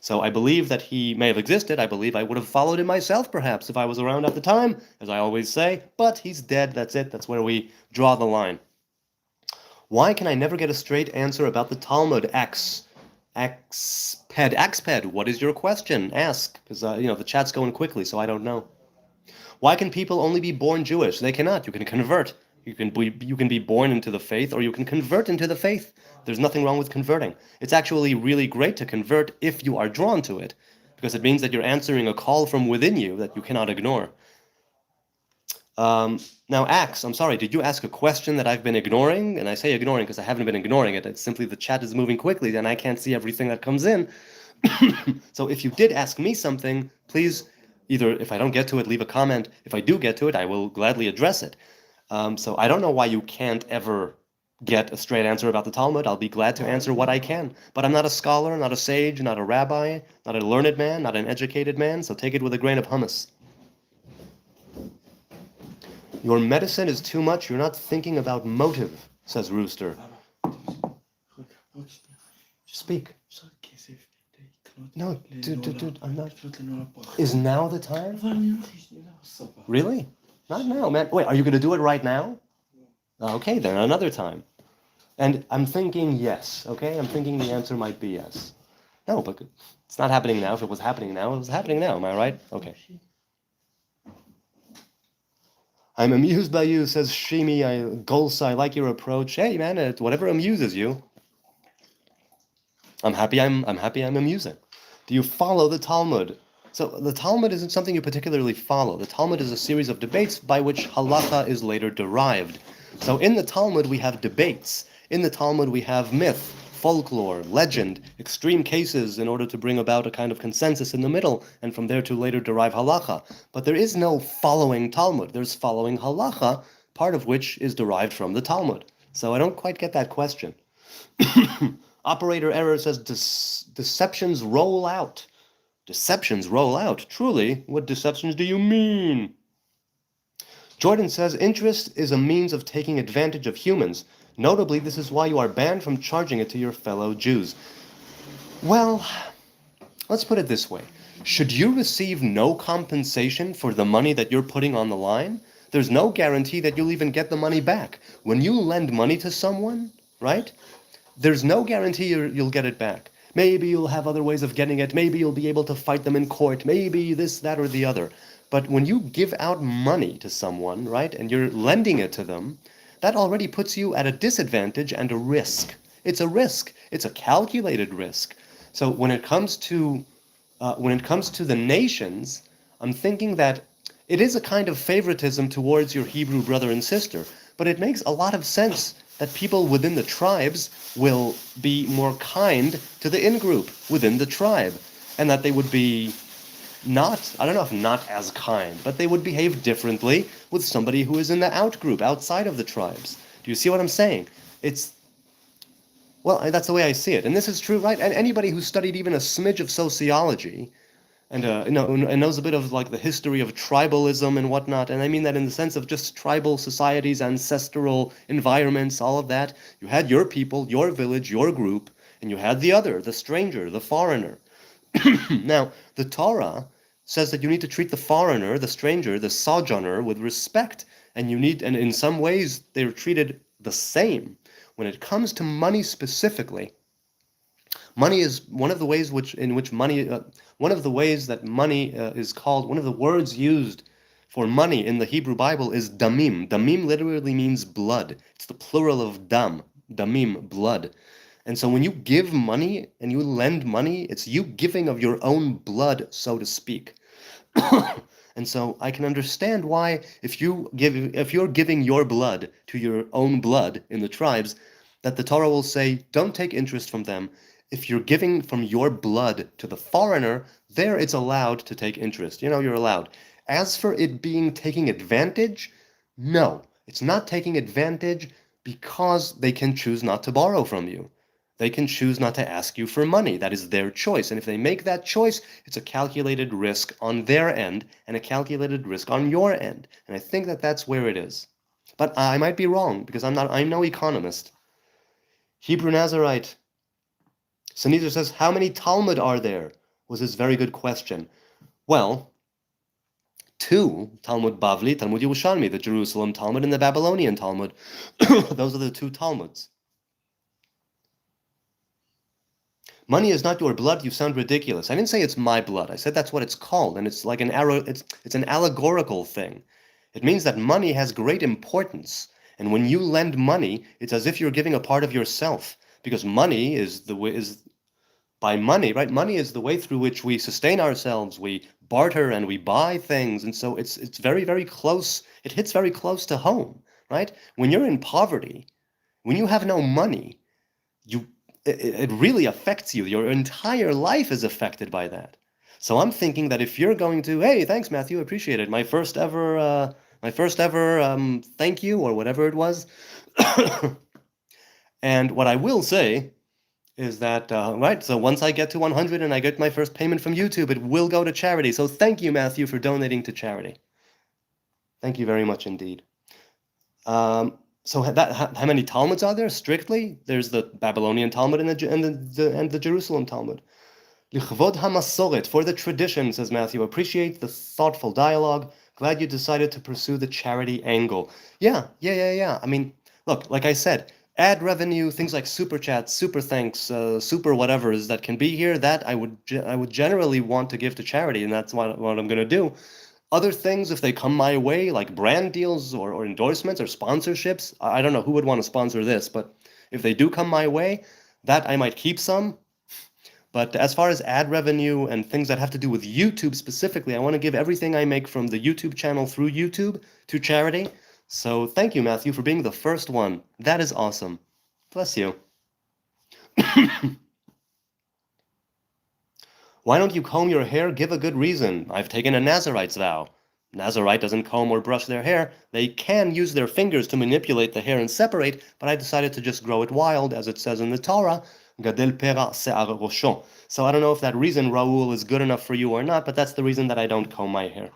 So I believe that he may have existed. I believe I would have followed him myself, perhaps, if I was around at the time, as I always say. But he's dead. That's it. That's where we draw the line. Why can I never get a straight answer about the Talmud? Axped, what is your question? Ask, because the chat's going quickly, so I don't know. Why can people only be born Jewish? They cannot. You can convert. You can be born into the faith, or you can convert into the faith. There's nothing wrong with converting. It's actually really great to convert if you are drawn to it, because it means that you're answering a call from within you that you cannot ignore. Now, Axe, I'm sorry, did you ask a question that I've been ignoring? And I say ignoring because I haven't been ignoring it. It's simply the chat is moving quickly and I can't see everything that comes in. So if you did ask me something, please, either if I don't get to it, leave a comment. If I do get to it, I will gladly address it. So I don't know why you can't ever get a straight answer about the Talmud. I'll be glad to answer what I can. But I'm not a scholar, not a sage, not a rabbi, not a learned man, not an educated man, so take it with a grain of hummus. Your medicine is too much. You're not thinking about motive, says Rooster. Speak. No, dude, I'm not. Is now the time? Really? Not now, man. Wait, are you going to do it right now? Okay, then another time. And I'm thinking yes, okay? I'm thinking the answer might be yes. No, but it's not happening now. If it was happening now, it was happening now. Am I right? Okay. I'm amused by you, says Shimi. Golsa, I like your approach. Hey, man, whatever amuses you. I'm happy I'm amusing. Do you follow the Talmud? So the Talmud isn't something you particularly follow. The Talmud is a series of debates by which halacha is later derived. So in the Talmud we have debates. In the Talmud we have myth, folklore, legend, extreme cases in order to bring about a kind of consensus in the middle, and from there to later derive halacha. But there is no following Talmud. There's following halacha, part of which is derived from the Talmud. So I don't quite get that question. Operator error says deceptions roll out. Deceptions roll out? Truly? What deceptions do you mean? Jordan says interest is a means of taking advantage of humans. Notably, this is why you are banned from charging it to your fellow Jews. Well, let's put it this way. Should you receive no compensation for the money that you're putting on the line, there's no guarantee that you'll even get the money back. When you lend money to someone, right, there's no guarantee you'll get it back. Maybe you'll have other ways of getting it. Maybe you'll be able to fight them in court. Maybe this, that, or the other. But when you give out money to someone, right, and you're lending it to them, that already puts you at a disadvantage and a risk. It's a risk. It's a calculated risk. So when it comes to the nations, I'm thinking that it is a kind of favoritism towards your Hebrew brother and sister, but it makes a lot of sense that people within the tribes will be more kind to the in-group within the tribe, and that they would be not, I don't know if not as kind, but they would behave differently with somebody who is in the out-group, outside of the tribes. Do you see what I'm saying? Well, that's the way I see it. And this is true, right? And anybody who studied even a smidge of sociology and and knows a bit of like the history of tribalism and whatnot, and I mean that in the sense of just tribal societies, ancestral environments, all of that. You had your people, your village, your group, and you had the other, the stranger, the foreigner. Now, the Torah says that you need to treat the foreigner, the stranger, the sojourner with respect, and in some ways they're treated the same. When it comes to money specifically, money is one of the ways one of the ways that money is called, one of the words used for money in the Hebrew Bible is damim. Damim literally means blood. It's the plural of dam, damim, blood. And so when you give money and you lend money, it's you giving of your own blood, so to speak. And so I can understand why if you're giving your blood to your own blood in the tribes, that the Torah will say, don't take interest from them. If you're giving from your blood to the foreigner, there it's allowed to take interest. You're allowed. As for it being taking advantage, no, it's not taking advantage because they can choose not to borrow from you. They can choose not to ask you for money. That is their choice. And if they make that choice, it's a calculated risk on their end and a calculated risk on your end. And I think that that's where it is. But I might be wrong because I'm no economist. Hebrew Nazarite. Sanitzer says, how many Talmud are there? Was his very good question. Well, 2, Talmud Bavli, Talmud Yerushalmi, the Jerusalem Talmud and the Babylonian Talmud. Those are the 2 Talmuds. Money is not your blood, you sound ridiculous. I didn't say it's my blood. I said that's what it's called, and it's like it's an allegorical thing. It means that money has great importance, and when you lend money, it's as if you're giving a part of yourself, because money is the way by money, right? Money is the way through which we sustain ourselves, we barter and we buy things, and so it's very, very close. It hits very close to home, right? When you're in poverty, when you have no money, it really affects you. Your entire life is affected by that. So I'm thinking that if you're going to, hey, thanks, Matthew, appreciate it. My first ever thank you or whatever it was. And what I will say is that, right, so once I get to 100 and I get my first payment from YouTube, it will go to charity. So thank you, Matthew, for donating to charity. Thank you very much indeed. So how many Talmuds are there strictly? There's the Babylonian Talmud and the Jerusalem Talmud. Lichvod hamasoret, for the tradition, says Matthew. Appreciate the thoughtful dialogue. Glad you decided to pursue the charity angle. Yeah. I mean, look, like I said, ad revenue, things like super chats, super thanks, super whatevers that can be here, that I would generally want to give to charity, and that's what I'm going to do. Other things, if they come my way, like brand deals or endorsements or sponsorships, I don't know who would want to sponsor this, but if they do come my way, that I might keep some. But as far as ad revenue and things that have to do with YouTube specifically, I want to give everything I make from the YouTube channel through YouTube to charity. So thank you, Matthew, for being the first one. That is awesome. Bless you. Why don't you comb your hair? Give a good reason. I've taken a Nazarite's vow. Nazarite doesn't comb or brush their hair. They can use their fingers to manipulate the hair and separate, but I decided to just grow it wild, as it says in the Torah. Gadel pera se'ar rosho. So I don't know if that reason, Raul, is good enough for you or not, but that's the reason that I don't comb my hair.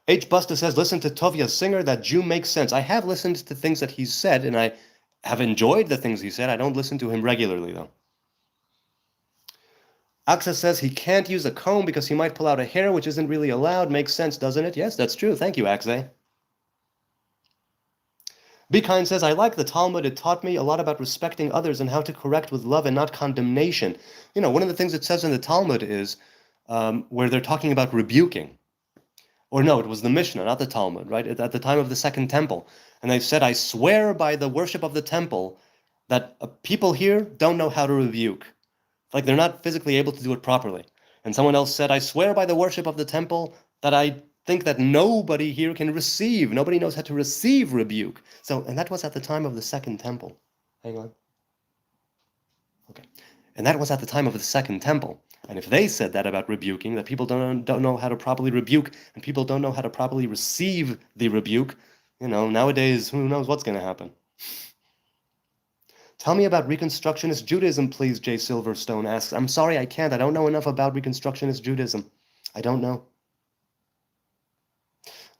H. Busta says, listen to Tovia Singer, that Jew makes sense. I have listened to things that he's said, and I have enjoyed the things he said. I don't listen to him regularly, though. Aksa says he can't use a comb because he might pull out a hair, which isn't really allowed. Makes sense, doesn't it? Yes, that's true. Thank you, Akse. Be Kind says, I like the Talmud. It taught me a lot about respecting others and how to correct with love and not condemnation. You know, one of the things it says in the Talmud is where they're talking about rebuking. Or no, it was the Mishnah, not the Talmud, right? At the time of the Second Temple. And they said, I swear by the worship of the temple that people here don't know how to rebuke. Like they're not physically able to do it properly. And someone else said, I swear by the worship of the temple that I think that nobody here can receive. Nobody knows how to receive rebuke. So, and that was at the time of the Second Temple. Hang on. Okay. And that was at the time of the Second Temple. And if they said that about rebuking, that people don't know how to properly rebuke, and people don't know how to properly receive the rebuke, you know, nowadays, who knows what's going to happen. Tell me about Reconstructionist Judaism, please, Jay Silverstone asks. I'm sorry, I can't. I don't know enough about Reconstructionist Judaism. I don't know.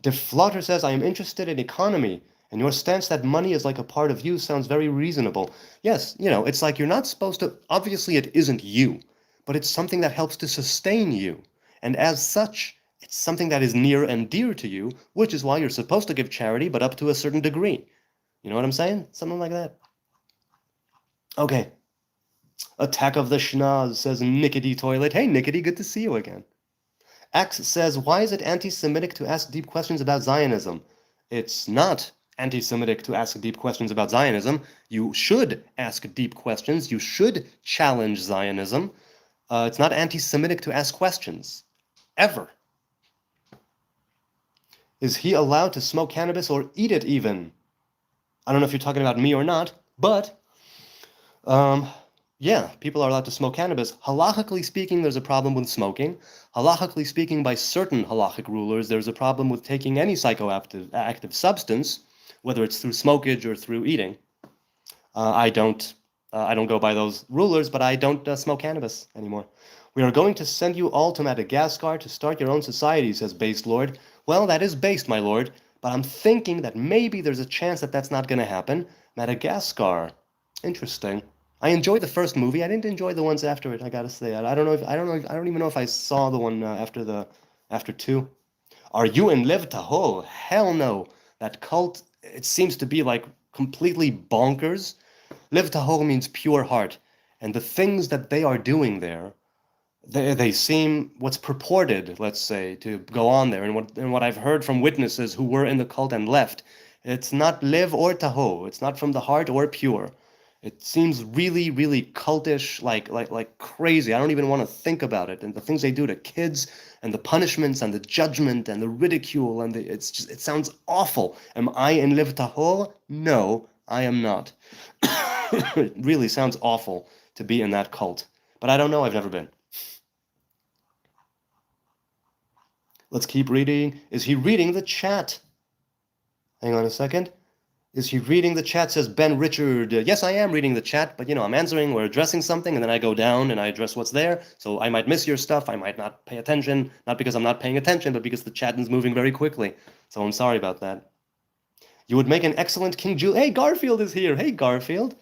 De Flotter says, I am interested in economy, and your stance that money is like a part of you sounds very reasonable. Yes, you know, it's like you're not supposed to, obviously it isn't you, but it's something that helps to sustain you. And as such, it's something that is near and dear to you, which is why you're supposed to give charity, but up to a certain degree. You know what I'm saying? Something like that. Okay. Attack of the SCHNOZ, says Nickety Toilet. Hey, Nickety, good to see you again. Axe says, why is it anti-Semitic to ask deep questions about Zionism? It's not anti-Semitic to ask deep questions about Zionism. You should ask deep questions. You should challenge Zionism. It's not anti-Semitic to ask questions. Ever. Is he allowed to smoke cannabis or eat it even? I don't know if you're talking about me or not, but Yeah, people are allowed to smoke cannabis. Halachically speaking, there's a problem with smoking. Halachically speaking, by certain halachic rulers, there's a problem with taking any psychoactive active substance, whether it's through smokage or through eating. I don't. I don't go by those rulers, but I don't smoke cannabis anymore. We are going to send you all to Madagascar to start your own society, says Based Lord. Well, that is based, my lord, but I'm thinking that maybe there's a chance that that's not going to happen. Madagascar. Interesting. I enjoyed the first movie. I didn't enjoy the ones after it. I gotta say. I don't know if I don't know. I don't even know if I saw the one after two. Are you in Liv Tahoe? Hell no. That cult. It seems to be like completely bonkers. Liv Tahoe means pure heart, and the things that they are doing there, they seem what's purported, let's say, to go on there, and what I've heard from witnesses who were in the cult and left. It's not Liv or Tahoe. It's not from the heart or pure. It seems really, really cultish, like crazy. I don't even want to think about it. And the things they do to kids, and the punishments, and the judgment, and the ridicule, and it's just it sounds awful. Am I in Liv Tahor? No, I am not. It really sounds awful to be in that cult. But I don't know. I've never been. Let's keep reading. Is he reading the chat? Hang on a second. Is he reading the chat? Says Ben Richard. Yes, I am reading the chat, but I'm answering or addressing something, and then I go down and I address what's there. So I might miss your stuff. I might not pay attention, not because I'm not paying attention, but because the chat is moving very quickly. So I'm sorry about that. You would make an excellent King Julius. Hey, Garfield is here. Hey, Garfield.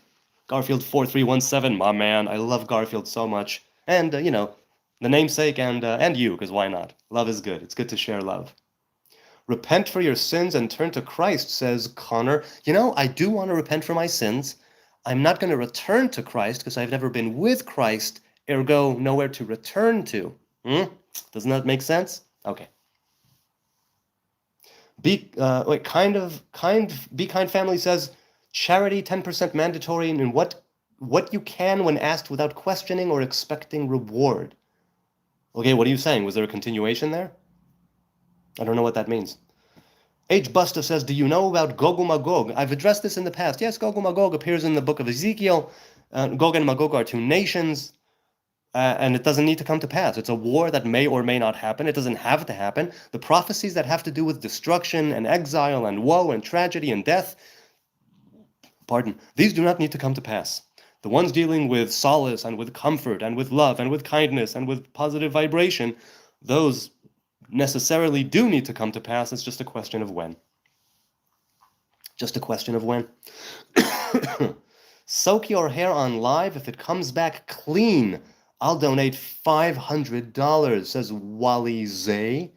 Garfield 4317, my man. I love Garfield so much. And, the namesake and you, because why not? Love is good. It's good to share love. Repent for your sins and turn to Christ, says Connor. I do want to repent for my sins. I'm not going to return to Christ because I've never been with Christ, ergo nowhere to return to. Doesn't that make sense? Okay. Be Kind Family says, charity 10% mandatory in what you can when asked without questioning or expecting reward. Okay, what are you saying? Was there a continuation there? I don't know what that means. H. Busta says, do you know about Gog and Magog? I've addressed this in the past. Yes, Gog and Magog appears in the book of Ezekiel. Gog and Magog are two nations, and it doesn't need to come to pass. It's a war that may or may not happen. It doesn't have to happen. The prophecies that have to do with destruction and exile and woe and tragedy and death, these do not need to come to pass. The ones dealing with solace and with comfort and with love and with kindness and with positive vibration, those necessarily do need to come to pass. It's just a question of when. Just a question of when. Soak your hair on live. If it comes back clean, I'll donate $500, says Wally Zay.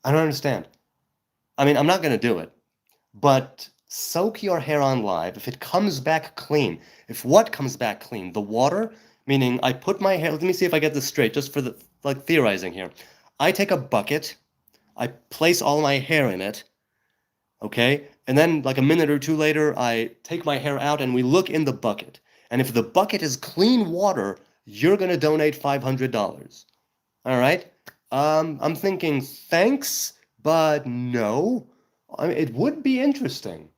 I don't understand. I mean, I'm not going to do it. But soak your hair on live. If it comes back clean, if what comes back clean? The water? Meaning I put my hair, let me see if I get this straight, just for the, theorizing here. I take a bucket, I place all my hair in it, okay? And then a minute or two later, I take my hair out and we look in the bucket. And if the bucket is clean water, you're going to donate $500. All right? I'm thinking thanks, but no. I mean, it would be interesting.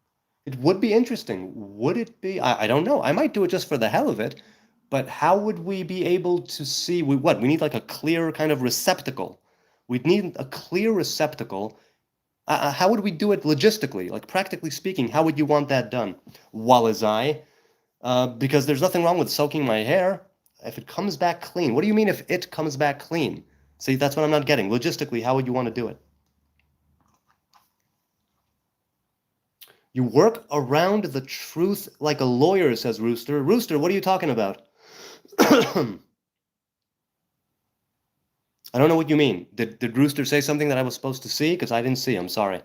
It would be interesting. Would it be? I don't know. I might do it just for the hell of it. But how would we be able to see? We need a clear kind of receptacle. We'd need a clear receptacle. How would we do it logistically? Practically speaking, how would you want that done? Walazai. Because there's nothing wrong with soaking my hair. If it comes back clean. What do you mean if it comes back clean? See, that's what I'm not getting. Logistically, how would you want to do it? You work around the truth like a lawyer, says Rooster. Rooster, what are you talking about? I don't know what you mean. Did Rooster say something that I was supposed to see? Because I didn't see. I'm sorry.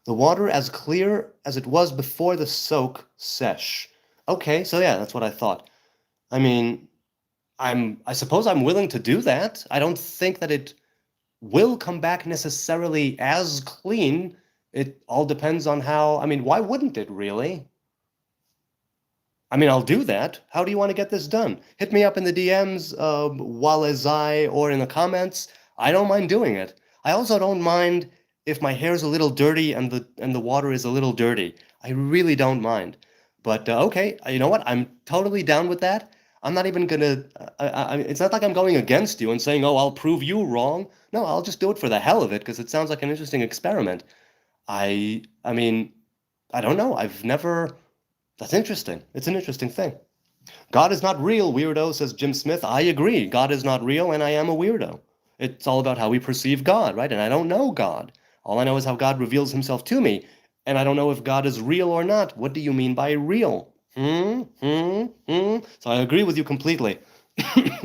The water as clear as it was before the soak sesh. Okay, so yeah, that's what I thought. I mean, I suppose I'm willing to do that. I don't think that it will come back necessarily as clean. It all depends on how, I mean, why wouldn't it really? I mean, I'll do that. How do you want to get this done? Hit me up in the DMs, Walazai, or in the comments. I don't mind doing it. I also don't mind if my hair's a little dirty and the water is a little dirty. I really don't mind. But okay, you know what? I'm totally down with that. I'm not even gonna. It's not like I'm going against you and saying, "Oh, I'll prove you wrong." No, I'll just do it for the hell of it because it sounds like an interesting experiment. I mean, I don't know. I've never. That's interesting. It's an interesting thing. God is not real, weirdo, says Jim Smith. I agree. God is not real, and I am a weirdo. It's all about how we perceive God, right? And I don't know God. All I know is how God reveals himself to me. And I don't know if God is real or not. What do you mean by real? So I agree with you completely.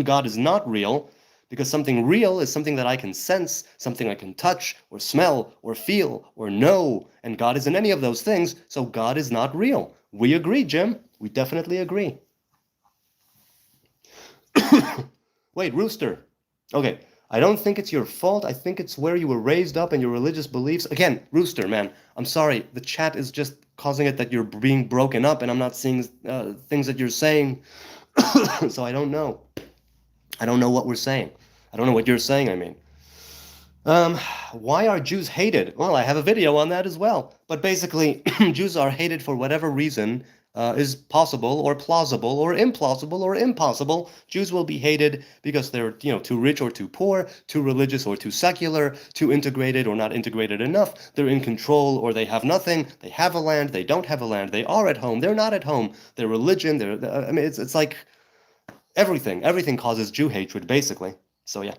God is not real because something real is something that I can sense, something I can touch, or smell, or feel, or know. And God isn't any of those things, so God is not real. We agree, Jim. We definitely agree. Wait, Rooster. Okay, I don't think it's your fault. I think it's where you were raised up and your religious beliefs. Again, Rooster, man, I'm sorry. The chat is just causing it that you're being broken up and I'm not seeing things that you're saying. So I don't know. I don't know what we're saying. I don't know what you're saying, I mean. Why are Jews hated? Well, I have a video on that as well. But basically, Jews are hated for whatever reason is possible or plausible or implausible or impossible. Jews will be hated because they're, too rich or too poor, too religious or too secular, too integrated or not integrated enough. They're in control or they have nothing. They have a land, they don't have a land. They are at home, they're not at home. Their religion, I mean, it's like everything causes Jew hatred, basically. So yeah.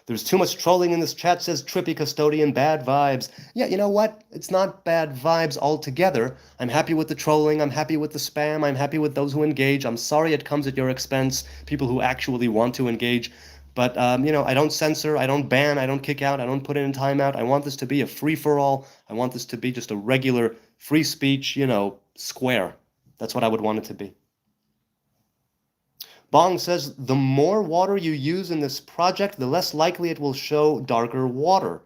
There's too much trolling in this chat, says Trippy Custodian, bad vibes. Yeah, you know what? It's not bad vibes altogether. I'm happy with the trolling, I'm happy with the spam, I'm happy with those who engage. I'm sorry it comes at your expense, people who actually want to engage. But, I don't censor, I don't ban, I don't kick out, I don't put in timeout. I want this to be a free-for-all. I want this to be just a regular free speech, square. That's what I would want it to be. Bong says, the more water you use in this project, the less likely it will show darker water.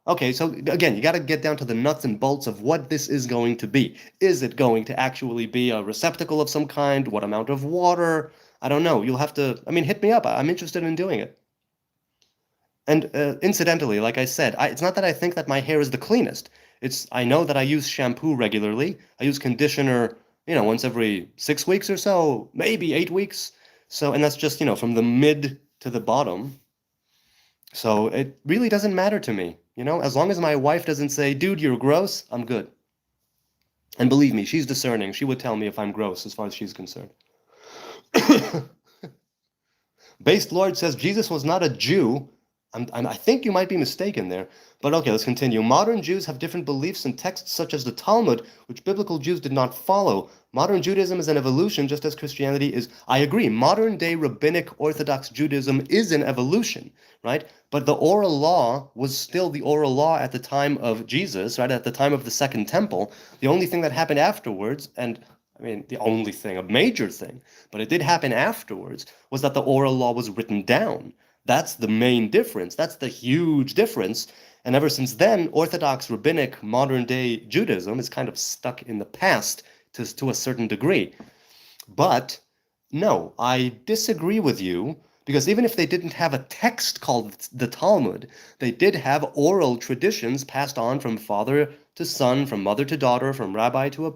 Okay, so again, you got to get down to the nuts and bolts of what this is going to be. Is it going to actually be a receptacle of some kind? What amount of water? I don't know. You'll have to, hit me up. I'm interested in doing it. And incidentally, like I said, it's not that I think that my hair is the cleanest. I know that I use shampoo regularly. I use conditioner, once every 6 weeks or so, maybe 8 weeks. So, and that's just, from the mid to the bottom. So it really doesn't matter to me, as long as my wife doesn't say, dude, you're gross, I'm good. And believe me, she's discerning. She would tell me if I'm gross as far as she's concerned. Based Lord says Jesus was not a Jew. I think you might be mistaken there. But okay, let's continue. Modern Jews have different beliefs and texts such as the Talmud, which biblical Jews did not follow. Modern Judaism is an evolution, just as Christianity is. I agree. Modern day rabbinic Orthodox Judaism is an evolution, right? But the oral law was still the oral law at the time of Jesus, right? At the time of the Second Temple. The only thing that happened afterwards, and the only thing, a major thing, but it did happen afterwards, was that the oral law was written down. That's the main difference. That's the huge difference. And ever since then, Orthodox, rabbinic, modern-day Judaism is kind of stuck in the past to a certain degree. But no, I disagree with you, because even if they didn't have a text called the Talmud, they did have oral traditions passed on from father to son, from mother to daughter, from rabbi to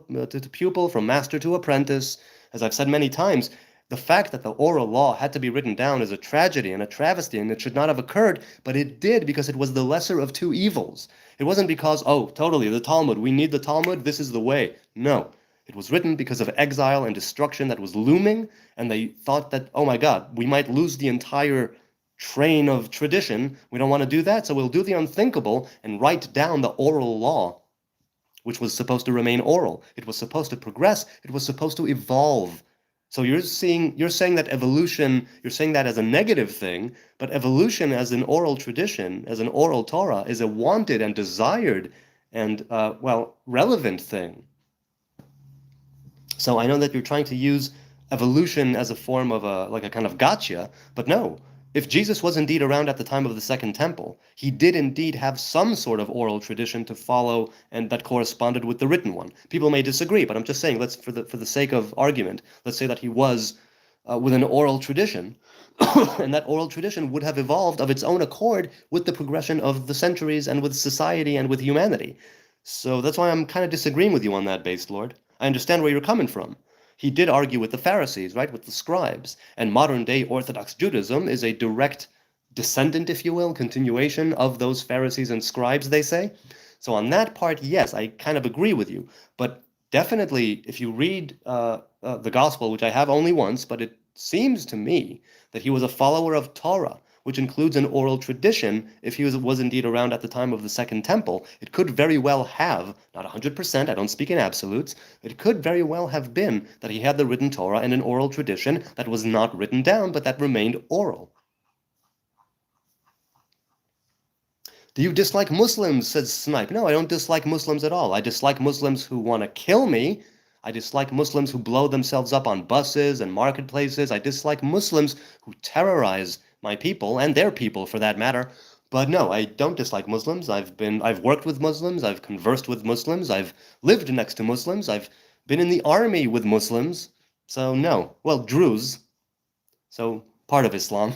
pupil, from master to apprentice. As I've said many times, the fact that the oral law had to be written down is a tragedy and a travesty, and it should not have occurred, but it did because it was the lesser of two evils. It wasn't because, oh, totally, the Talmud, we need the Talmud, this is the way. No. It was written because of exile and destruction that was looming, and they thought that, oh my God, we might lose the entire train of tradition. We don't want to do that, so we'll do the unthinkable and write down the oral law, which was supposed to remain oral. It was supposed to progress. It was supposed to evolve. So you're saying that evolution, you're saying that as a negative thing, but evolution as an oral tradition, as an oral Torah, is a wanted and desired and, relevant thing. So I know that you're trying to use evolution as a form of a kind of gotcha, but no. If Jesus was indeed around at the time of the Second Temple, he did indeed have some sort of oral tradition to follow and that corresponded with the written one. People may disagree, but I'm just saying, let's for the sake of argument, let's say that he was with an oral tradition, and that oral tradition would have evolved of its own accord with the progression of the centuries and with society and with humanity. So that's why I'm kind of disagreeing with you on that, Based Lord. I understand where you're coming from. He did argue with the Pharisees, right, with the scribes. And modern-day Orthodox Judaism is a direct descendant, if you will, continuation of those Pharisees and scribes, they say. So on that part, yes, I kind of agree with you. But definitely, if you read the Gospel, which I have only once, but it seems to me that he was a follower of Torah, which includes an oral tradition. If he was indeed around at the time of the Second Temple, it could very well have, not 100%, I don't speak in absolutes, it could very well have been that he had the written Torah and an oral tradition that was not written down, but that remained oral. Do you dislike Muslims? Says Snipe. No, I don't dislike Muslims at all. I dislike Muslims who want to kill me. I dislike Muslims who blow themselves up on buses and marketplaces. I dislike Muslims who terrorize my people, and their people for that matter. But no, I don't dislike Muslims. I've worked with Muslims, I've conversed with Muslims, I've lived next to Muslims, I've been in the army with Muslims. So no. Well, Druze. So part of Islam.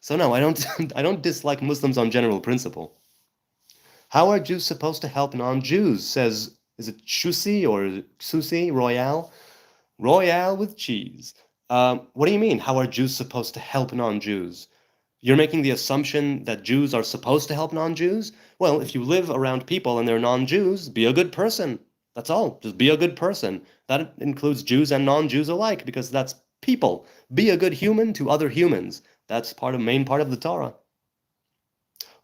So no, I don't dislike Muslims on general principle. How are Jews supposed to help non-Jews? Says, is it Shusi or Susi Royale? Royale with cheese. What do you mean? How are Jews supposed to help non-Jews? You're making the assumption that Jews are supposed to help non-Jews? Well, if you live around people and they're non-Jews, be a good person. That's all. Just be a good person. That includes Jews and non-Jews alike, because that's people. Be a good human to other humans. That's main part of the Torah.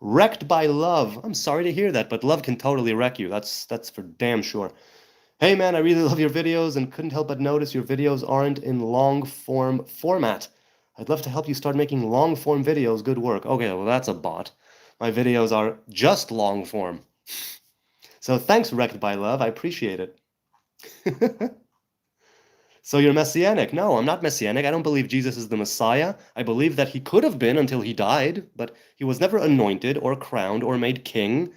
Wrecked by love. I'm sorry to hear that, but love can totally wreck you. That's for damn sure. Hey man, I really love your videos and couldn't help but notice your videos aren't in long-form format. I'd love to help you start making long-form videos. Good work. Okay, well that's a bot. My videos are just long-form. So thanks, Wrecked by Love. I appreciate it. So you're Messianic. No, I'm not Messianic. I don't believe Jesus is the Messiah. I believe that he could have been until he died, but he was never anointed or crowned or made king,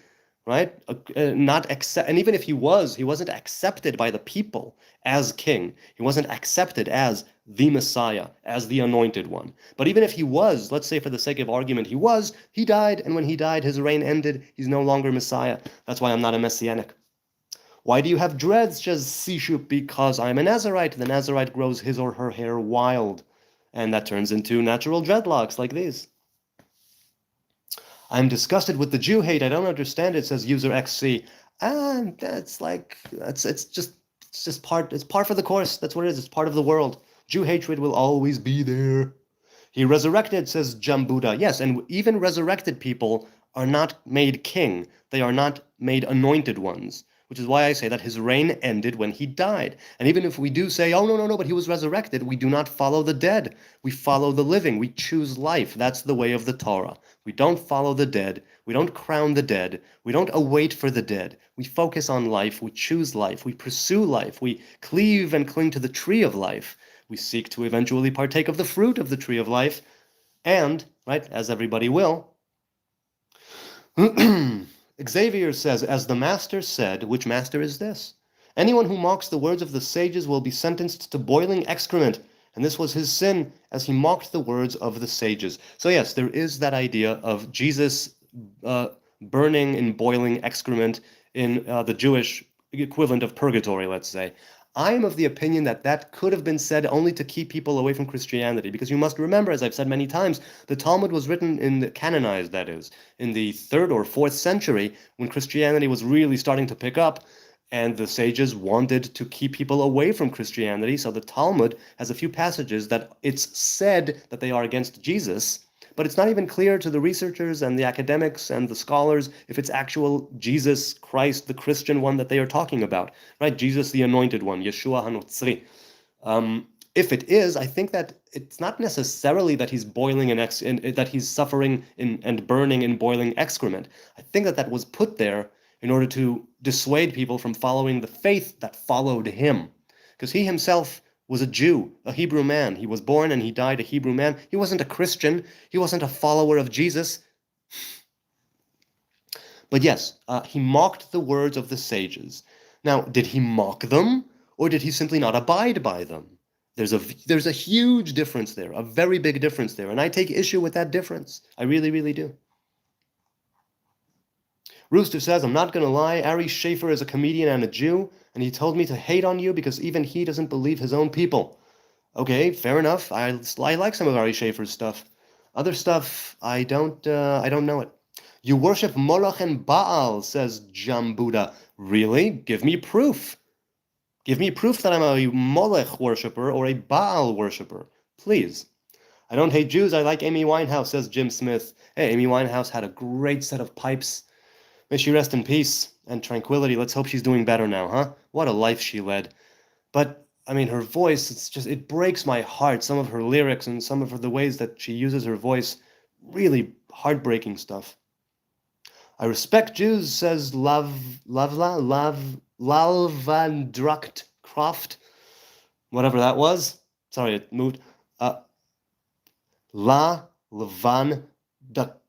right? And even if he wasn't accepted by the people as king. He wasn't accepted as the Messiah, as the anointed one. But even if he was, let's say for the sake of argument, he died, and when he died, his reign ended. He's no longer Messiah. That's why I'm not a Messianic. Why do you have dreads? Just Sishup, because I'm a Nazarite. The Nazarite grows his or her hair wild, and that turns into natural dreadlocks like these. I'm disgusted with the Jew hate. I don't understand it, says user XC. It's just par for the course. That's what it is. It's part of the world. Jew hatred will always be there. He resurrected, says Jambuda. Yes, and even resurrected people are not made king. They are not made anointed ones, which is why I say that his reign ended when he died. And even if we do say, oh, no, but he was resurrected, we do not follow the dead. We follow the living. We choose life. That's the way of the Torah. We don't follow the dead. We don't crown the dead. We don't await for the dead. We focus on life. We choose life. We pursue life. We cleave and cling to the tree of life. We seek to eventually partake of the fruit of the tree of life. And, right, as everybody will, Xavier says, as the master said, which master is this? Anyone who mocks the words of the sages will be sentenced to boiling excrement, and this was his sin, as he mocked the words of the sages. So yes, there is that idea of Jesus burning in boiling excrement in the Jewish equivalent of purgatory, let's say. I am of the opinion that that could have been said only to keep people away from Christianity, because you must remember, as I've said many times, the Talmud was written canonized, that is, in the 3rd or 4th century, when Christianity was really starting to pick up, and the sages wanted to keep people away from Christianity, so the Talmud has a few passages that it's said that they are against Jesus, but it's not even clear to the researchers and the academics and the scholars if it's actual Jesus Christ, the Christian one that they are talking about, right? Jesus, the anointed one, Yeshua HaNotzri. If it is, I think that it's not necessarily that he's boiling that he's suffering and burning in boiling excrement. I think that was put there in order to dissuade people from following the faith that followed him, because he himself was a Jew, a Hebrew man. He was born and he died a Hebrew man. He wasn't a Christian. He wasn't a follower of Jesus. But yes, he mocked the words of the sages. Now, did he mock them, or did he simply not abide by them? There's a huge difference there, a very big difference there, and I take issue with that difference. I really, really do. Rooster says, I'm not going to lie, Ari Schaefer is a comedian and a Jew, and he told me to hate on you because even he doesn't believe his own people. Okay, fair enough. I like some of Ari Schaefer's stuff. Other stuff, I don't know it. You worship Moloch and Baal, says Jambuda. Really? Give me proof. Give me proof that I'm a Molech worshiper or a Baal worshiper. Please. I don't hate Jews, I like Amy Winehouse, says Jim Smith. Hey, Amy Winehouse had a great set of pipes. May she rest in peace and tranquility. Let's hope she's doing better now, huh? What a life she led. But, I mean, her voice, it breaks my heart. Some of her lyrics and some of the ways that she uses her voice, really heartbreaking stuff. I respect Jews, says Lalvandrukt Croft. Whatever that was. Sorry, it moved. La Levan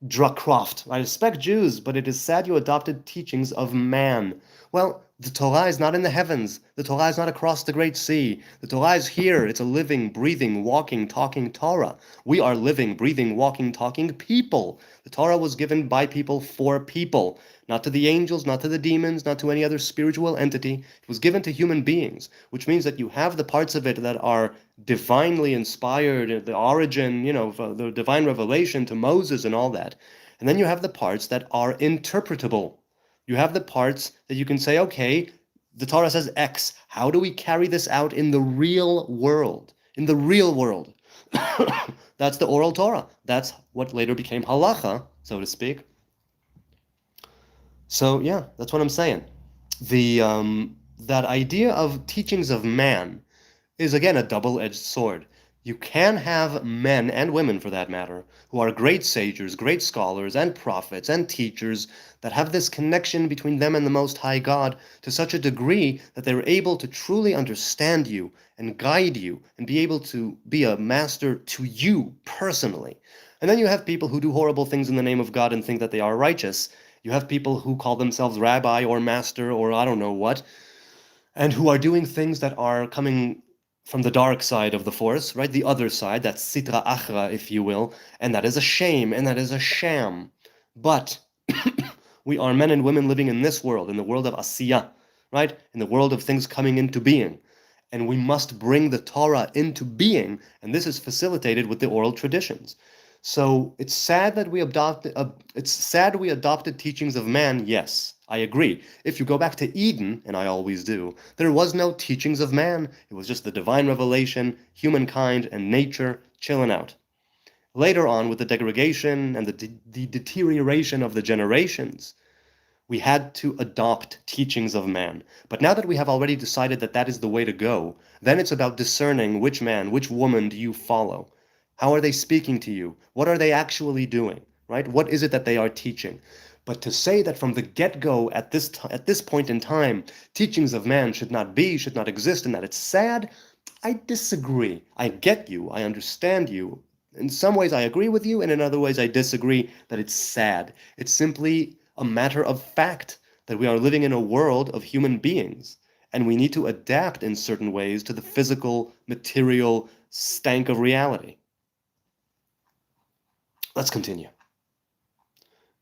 Drakroft. I respect Jews, but it is sad you adopted teachings of man. Well, the Torah is not in the heavens. The Torah is not across the great sea. The Torah is here. It's a living, breathing, walking, talking Torah. We are living, breathing, walking, talking people. The Torah was given by people for people, not to the angels, not to the demons, not to any other spiritual entity. It was given to human beings, which means that you have the parts of it that are divinely inspired, the origin, the divine revelation to Moses and all that. And then you have the parts that are interpretable. You have the parts that you can say, okay, the Torah says X. How do we carry this out in the real world? In the real world. That's the oral Torah. That's what later became halacha, so to speak. So yeah, that's what I'm saying. That idea of teachings of man is again a double-edged sword. You can have men and women, for that matter, who are great sages, great scholars, and prophets, and teachers that have this connection between them and the Most High God to such a degree that they're able to truly understand you and guide you and be able to be a master to you personally. And then you have people who do horrible things in the name of God and think that they are righteous. You have people who call themselves rabbi or master or I don't know what, and who are doing things that are coming from the dark side of the force, right? The other side, that's sitra achra, if you will, and that is a shame, and that is a sham. But we are men and women living in this world, in the world of asiyah, right? In the world of things coming into being. And we must bring the Torah into being, and this is facilitated with the oral traditions. So it's sad that we adopted teachings of man, yes. I agree. If you go back to Eden, and I always do, there was no teachings of man. It was just the divine revelation, humankind, and nature chilling out. Later on, with the degradation and the deterioration of the generations, we had to adopt teachings of man. But now that we have already decided that that is the way to go, then it's about discerning which man, which woman do you follow. How are they speaking to you? What are they actually doing, right? What is it that they are teaching? But to say that from the get-go at this point in time, teachings of man should not exist, and that it's sad, I disagree. I get you. I understand you. In some ways I agree with you, and in other ways I disagree that it's sad. It's simply a matter of fact that we are living in a world of human beings, and we need to adapt in certain ways to the physical, material stank of reality. Let's continue.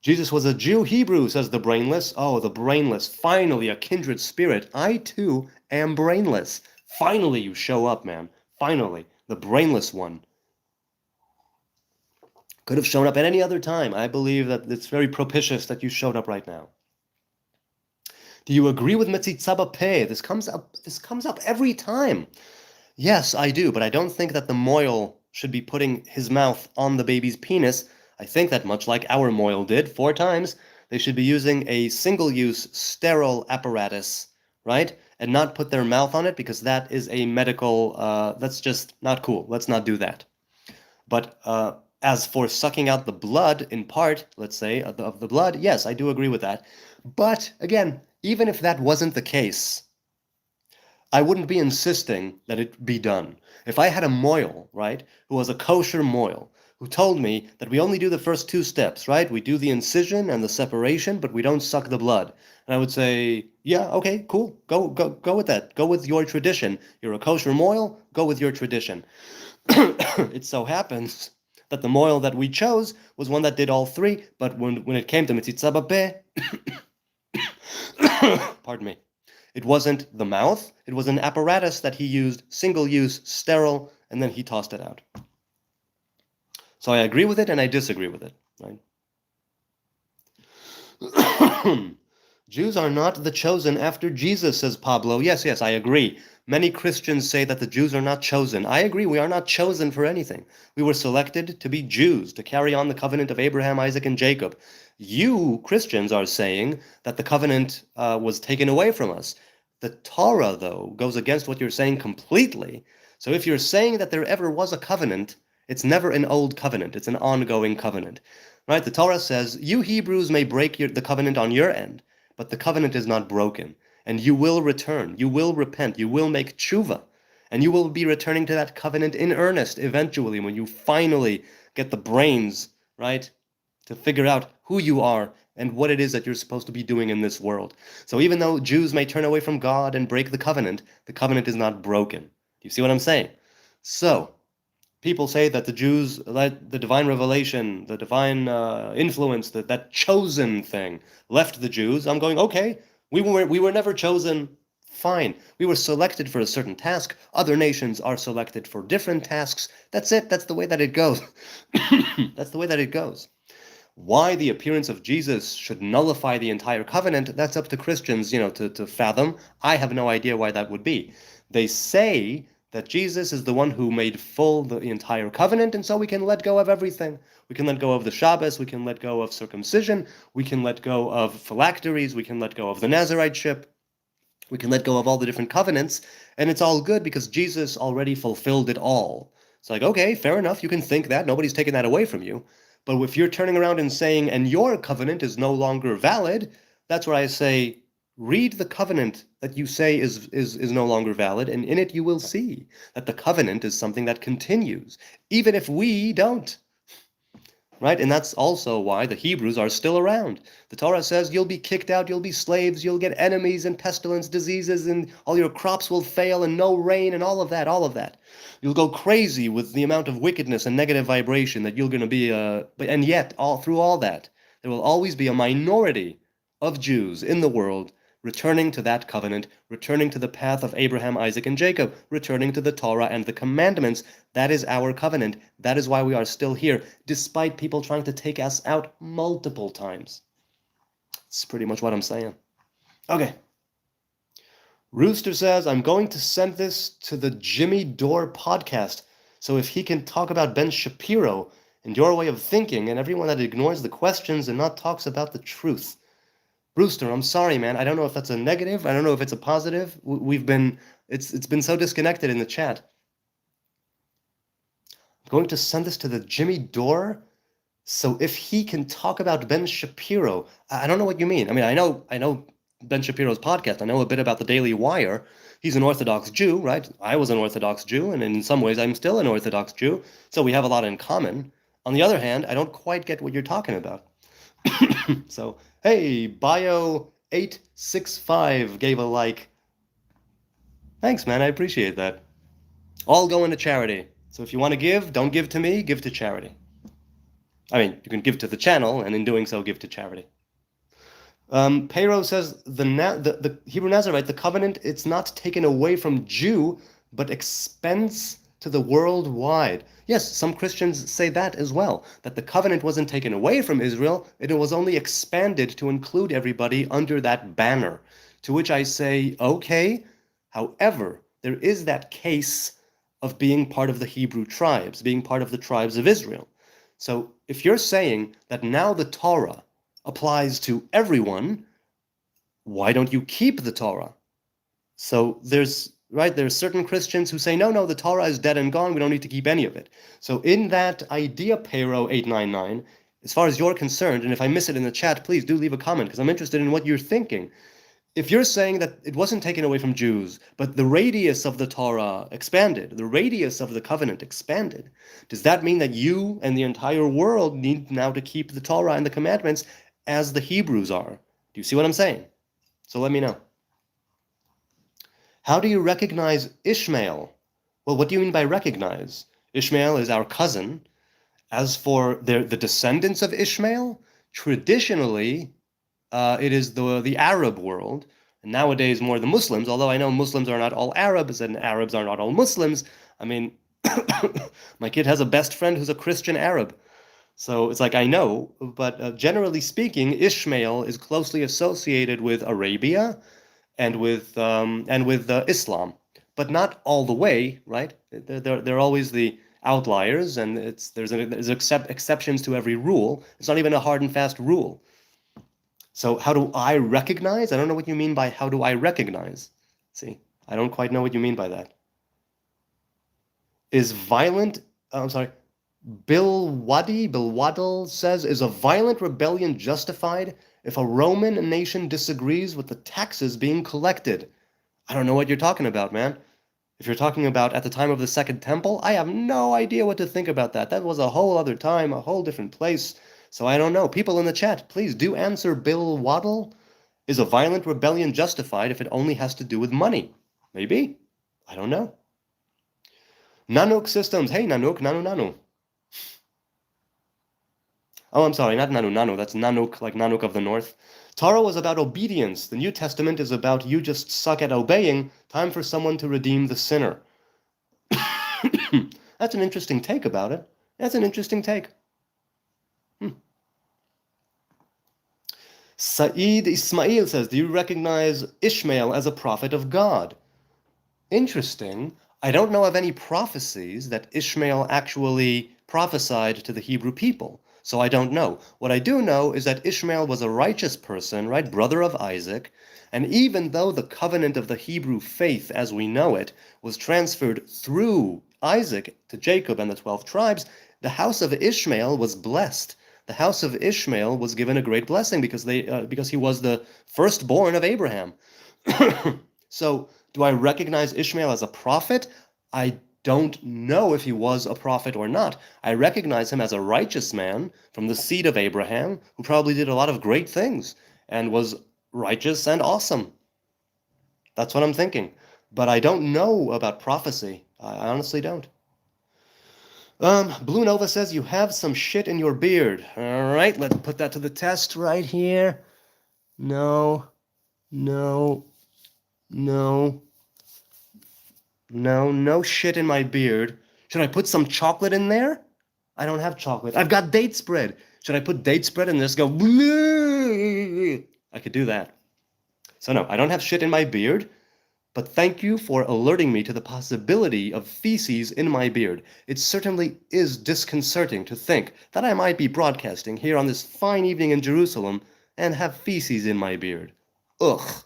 Jesus was a Jew Hebrew, says the brainless. Oh, the brainless. Finally, a kindred spirit. I, too, am brainless. Finally, you show up, man. Finally, the brainless one. Could have shown up at any other time. I believe that it's very propitious that you showed up right now. Do you agree with Metzitzah Peh? This comes up every time. Yes, I do, but I don't think that the moil should be putting his mouth on the baby's penis. I think that much like our moil did 4 times, they should be using a single-use sterile apparatus, right? And not put their mouth on it, because that is a medical, that's just not cool. Let's not do that. But as for sucking out the blood in part, let's say, of the blood, yes, I do agree with that. But again, even if that wasn't the case, I wouldn't be insisting that it be done. If I had a moil, right, who was a kosher moil, who told me that we only do the first 2 steps, right? We do the incision and the separation, but we don't suck the blood. And I would say, yeah, okay, cool. Go with that. Go with your tradition. You're a kosher moil, go with your tradition. It so happens that the moil that we chose was one that did all 3, but when it came to Metzitzah Peh, Pardon me. It wasn't the mouth, it was an apparatus that he used, single use, sterile, and then he tossed it out. So I agree with it and I disagree with it, right? Jews are not the chosen after Jesus, says Pablo. Yes, I agree. Many Christians say that the Jews are not chosen. I agree, we are not chosen for anything. We were selected to be Jews, to carry on the covenant of Abraham, Isaac, and Jacob. You, Christians, are saying that the covenant was taken away from us. The Torah, though, goes against what you're saying completely. So if you're saying that there ever was a covenant, it's never an old covenant, it's an ongoing covenant. Right? The Torah says, you Hebrews may break the covenant on your end, but the covenant is not broken. And you will return, you will repent, you will make tshuva, and you will be returning to that covenant in earnest eventually when you finally get the brains, right, to figure out who you are and what it is that you're supposed to be doing in this world. So even though Jews may turn away from God and break the covenant is not broken. Do you see what I'm saying? So, people say that the Jews, that the divine revelation, the divine influence, that chosen thing left the Jews. I'm going, okay, we were never chosen. Fine. We were selected for a certain task. Other nations are selected for different tasks. That's it. That's the way that it goes. That's the way that it goes. Why the appearance of Jesus should nullify the entire covenant, that's up to Christians, to fathom. I have no idea why that would be. They say that Jesus is the one who made full the entire covenant, and so we can let go of everything. We can let go of the Shabbos, we can let go of circumcision, we can let go of phylacteries, we can let go of the Nazariteship, we can let go of all the different covenants, and it's all good because Jesus already fulfilled it all. It's like, okay, fair enough, you can think that, nobody's taking that away from you. But if you're turning around and saying, and your covenant is no longer valid, that's where I say, read the covenant that you say is no longer valid, and in it you will see that the covenant is something that continues, even if we don't. Right? And that's also why the Hebrews are still around. The Torah says you'll be kicked out, you'll be slaves, you'll get enemies and pestilence, diseases, and all your crops will fail and no rain and all of that. You'll go crazy with the amount of wickedness and negative vibration that you're going to be, and yet, through all that, there will always be a minority of Jews in the world returning to that covenant, returning to the path of Abraham, Isaac, and Jacob, returning to the Torah and the commandments. That is our covenant. That is why we are still here, despite people trying to take us out multiple times. That's pretty much what I'm saying. Okay. Rooster says, I'm going to send this to the Jimmy Dore podcast, so if he can talk about Ben Shapiro and your way of thinking and everyone that ignores the questions and not talks about the truth. Brewster, I'm sorry, man. I don't know if that's a negative. I don't know if it's a positive. It's been so disconnected in the chat. I'm going to send this to the Jimmy Dore, so if he can talk about Ben Shapiro. I don't know what you mean. I mean, I know Ben Shapiro's podcast. I know a bit about the Daily Wire. He's an Orthodox Jew, right? I was an Orthodox Jew, and in some ways I'm still an Orthodox Jew, so we have a lot in common. On the other hand, I don't quite get what you're talking about. So, hey, Bio865 gave a like. Thanks, man. I appreciate that. All going to charity. So if you want to give, don't give to me, give to charity. I mean, you can give to the channel, and in doing so, give to charity. Pero says, the Hebrew Nazarite, the covenant, it's not taken away from Jew, but expense to the worldwide. Yes, some Christians say that as well, that the covenant wasn't taken away from Israel, it was only expanded to include everybody under that banner. To which I say, okay, however, there is that case of being part of the Hebrew tribes, being part of the tribes of Israel. So if you're saying that now the Torah applies to everyone, why don't you keep the Torah? So there's certain Christians who say, no, the Torah is dead and gone, we don't need to keep any of it. So in that idea, Pero 899, as far as you're concerned, and if I miss it in the chat, please do leave a comment, because I'm interested in what you're thinking. If you're saying that it wasn't taken away from Jews, but the radius of the Torah expanded, the radius of the covenant expanded, does that mean that you and the entire world need now to keep the Torah and the commandments as the Hebrews are? Do you see what I'm saying? So let me know. How do you recognize Ishmael? Well, what do you mean by recognize? Ishmael is our cousin. As for the descendants of Ishmael, traditionally, it is the Arab world, and nowadays more the Muslims, although I know Muslims are not all Arabs and Arabs are not all Muslims. I mean, my kid has a best friend who's a Christian Arab. So it's like I know, but generally speaking, Ishmael is closely associated with Arabia and with Islam, but not all the way, right? They're always the outliers, and there's exceptions to every rule. It's not even a hard and fast rule. So how do I recognize? I don't know what you mean by how do I recognize. See, I don't quite know what you mean by that. Is violent? I'm sorry. Bill Waddle says, is a violent rebellion justified if a Roman nation disagrees with the taxes being collected? I don't know what you're talking about, man. If you're talking about at the time of the Second Temple, I have no idea what to think about that. That was a whole other time, a whole different place. So I don't know. People in the chat, please do answer Bill Waddle. Is a violent rebellion justified if it only has to do with money? Maybe. I don't know. Nanook Systems. Hey, Nanook, Nanu. Oh, I'm sorry, not Nanu. That's Nanook, like Nanook of the North. Torah was about obedience. The New Testament is about you just suck at obeying. Time for someone to redeem the sinner. That's an interesting take about it. That's an interesting take. Saeed Ismail says, do you recognize Ishmael as a prophet of God? Interesting. I don't know of any prophecies that Ishmael actually prophesied to the Hebrew people. So I don't know. What I do know is that Ishmael was a righteous person, right? Brother of Isaac. And even though the covenant of the Hebrew faith as we know it was transferred through Isaac to Jacob and the 12 tribes, the house of Ishmael was blessed. The house of Ishmael was given a great blessing because he was the firstborn of Abraham. So do I recognize Ishmael as a prophet? I don't know if he was a prophet or not. I recognize him as a righteous man from the seed of Abraham who probably did a lot of great things and was righteous and awesome. That's what I'm thinking. But I don't know about prophecy. I honestly don't. Blue Nova says you have some shit in your beard. All right, let's put that to the test right here. No. No shit in my beard. Should I put some chocolate in there? I don't have chocolate. I've got date spread. Should I put date spread and just go? I could do that. So no, I don't have shit in my beard. But thank you for alerting me to the possibility of feces in my beard. It certainly is disconcerting to think that I might be broadcasting here on this fine evening in Jerusalem and have feces in my beard. Ugh.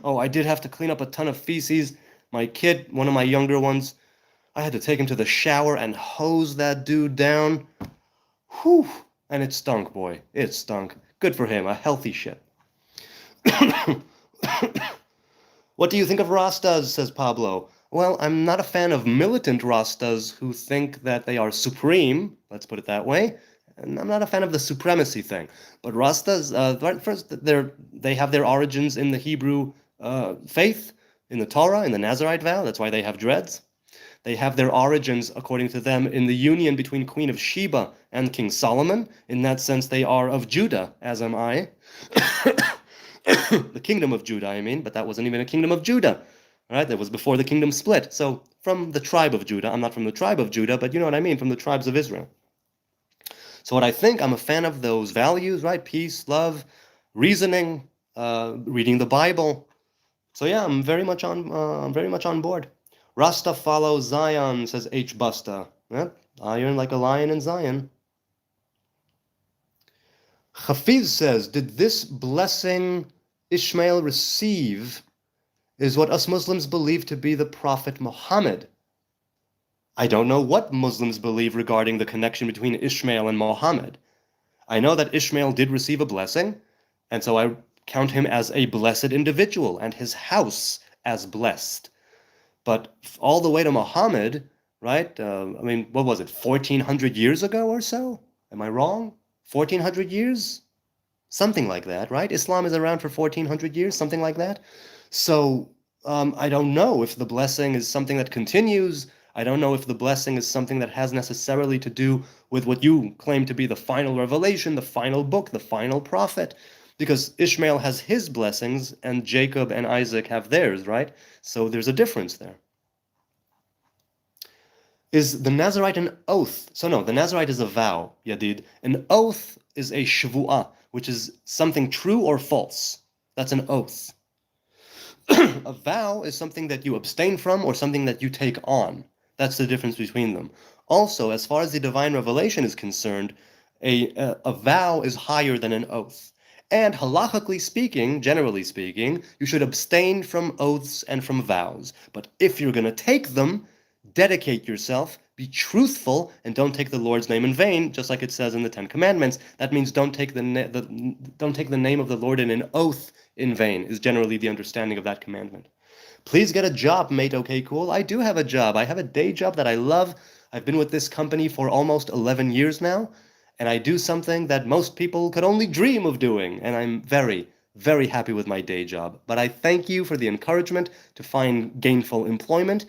Oh, I did have to clean up a ton of feces. My kid, one of my younger ones, I had to take him to the shower and hose that dude down. Whew. And it stunk, boy. It stunk. Good for him. A healthy shit. What do you think of Rastas, says Pablo. Well, I'm not a fan of militant Rastas who think that they are supreme, let's put it that way. And I'm not a fan of the supremacy thing. But Rastas, first, they have their origins in the Hebrew faith, in the Torah, in the Nazarite vow. That's why they have dreads. They have their origins, according to them, in the union between Queen of Sheba and King Solomon. In that sense, they are of Judah, as am I. The kingdom of Judah, I mean, but that wasn't even a kingdom of Judah. All right, that was before the kingdom split. So from the tribe of Judah, I'm not from the tribe of Judah, but you know what I mean, from the tribes of Israel. So what I think, I'm a fan of those values, right? Peace, love, reasoning, reading the Bible. So yeah, I'm very much on board. Rasta follows Zion, says H. Busta. Yep, iron like a lion in Zion. Hafiz says, did this blessing Ishmael receive is what us Muslims believe to be the Prophet Muhammad? I don't know what Muslims believe regarding the connection between Ishmael and Muhammad. I know that Ishmael did receive a blessing, and so I count him as a blessed individual and his house as blessed. But all the way to Muhammad, right? I mean, what was it, 1400 years ago or so? Am I wrong? 1400 years? Something like that, right? Islam is around for 1400 years, something like that. So I don't know if the blessing is something that continues. I don't know if the blessing is something that has necessarily to do with what you claim to be the final revelation, the final book, the final prophet, because Ishmael has his blessings and Jacob and Isaac have theirs, right? So there's a difference there. Is the Nazarite an oath? So no, the Nazarite is a vow, Yadid. An oath is a shvu'ah, which is something true or false. That's an oath. A vow is something that you abstain from or something that you take on. That's the difference between them. Also, as far as the divine revelation is concerned, a vow is higher than an oath. And halachically speaking, generally speaking, you should abstain from oaths and from vows. But if you're going to take them, dedicate yourself, be truthful, and don't take the Lord's name in vain, just like it says in the Ten Commandments. That means don't take the name of the Lord in an oath in vain, is generally the understanding of that commandment. Please get a job, mate. Okay, cool. I do have a job. I have a day job that I love. I've been with this company for almost 11 years now, and I do something that most people could only dream of doing, and I'm very, very happy with my day job. But I thank you for the encouragement to find gainful employment.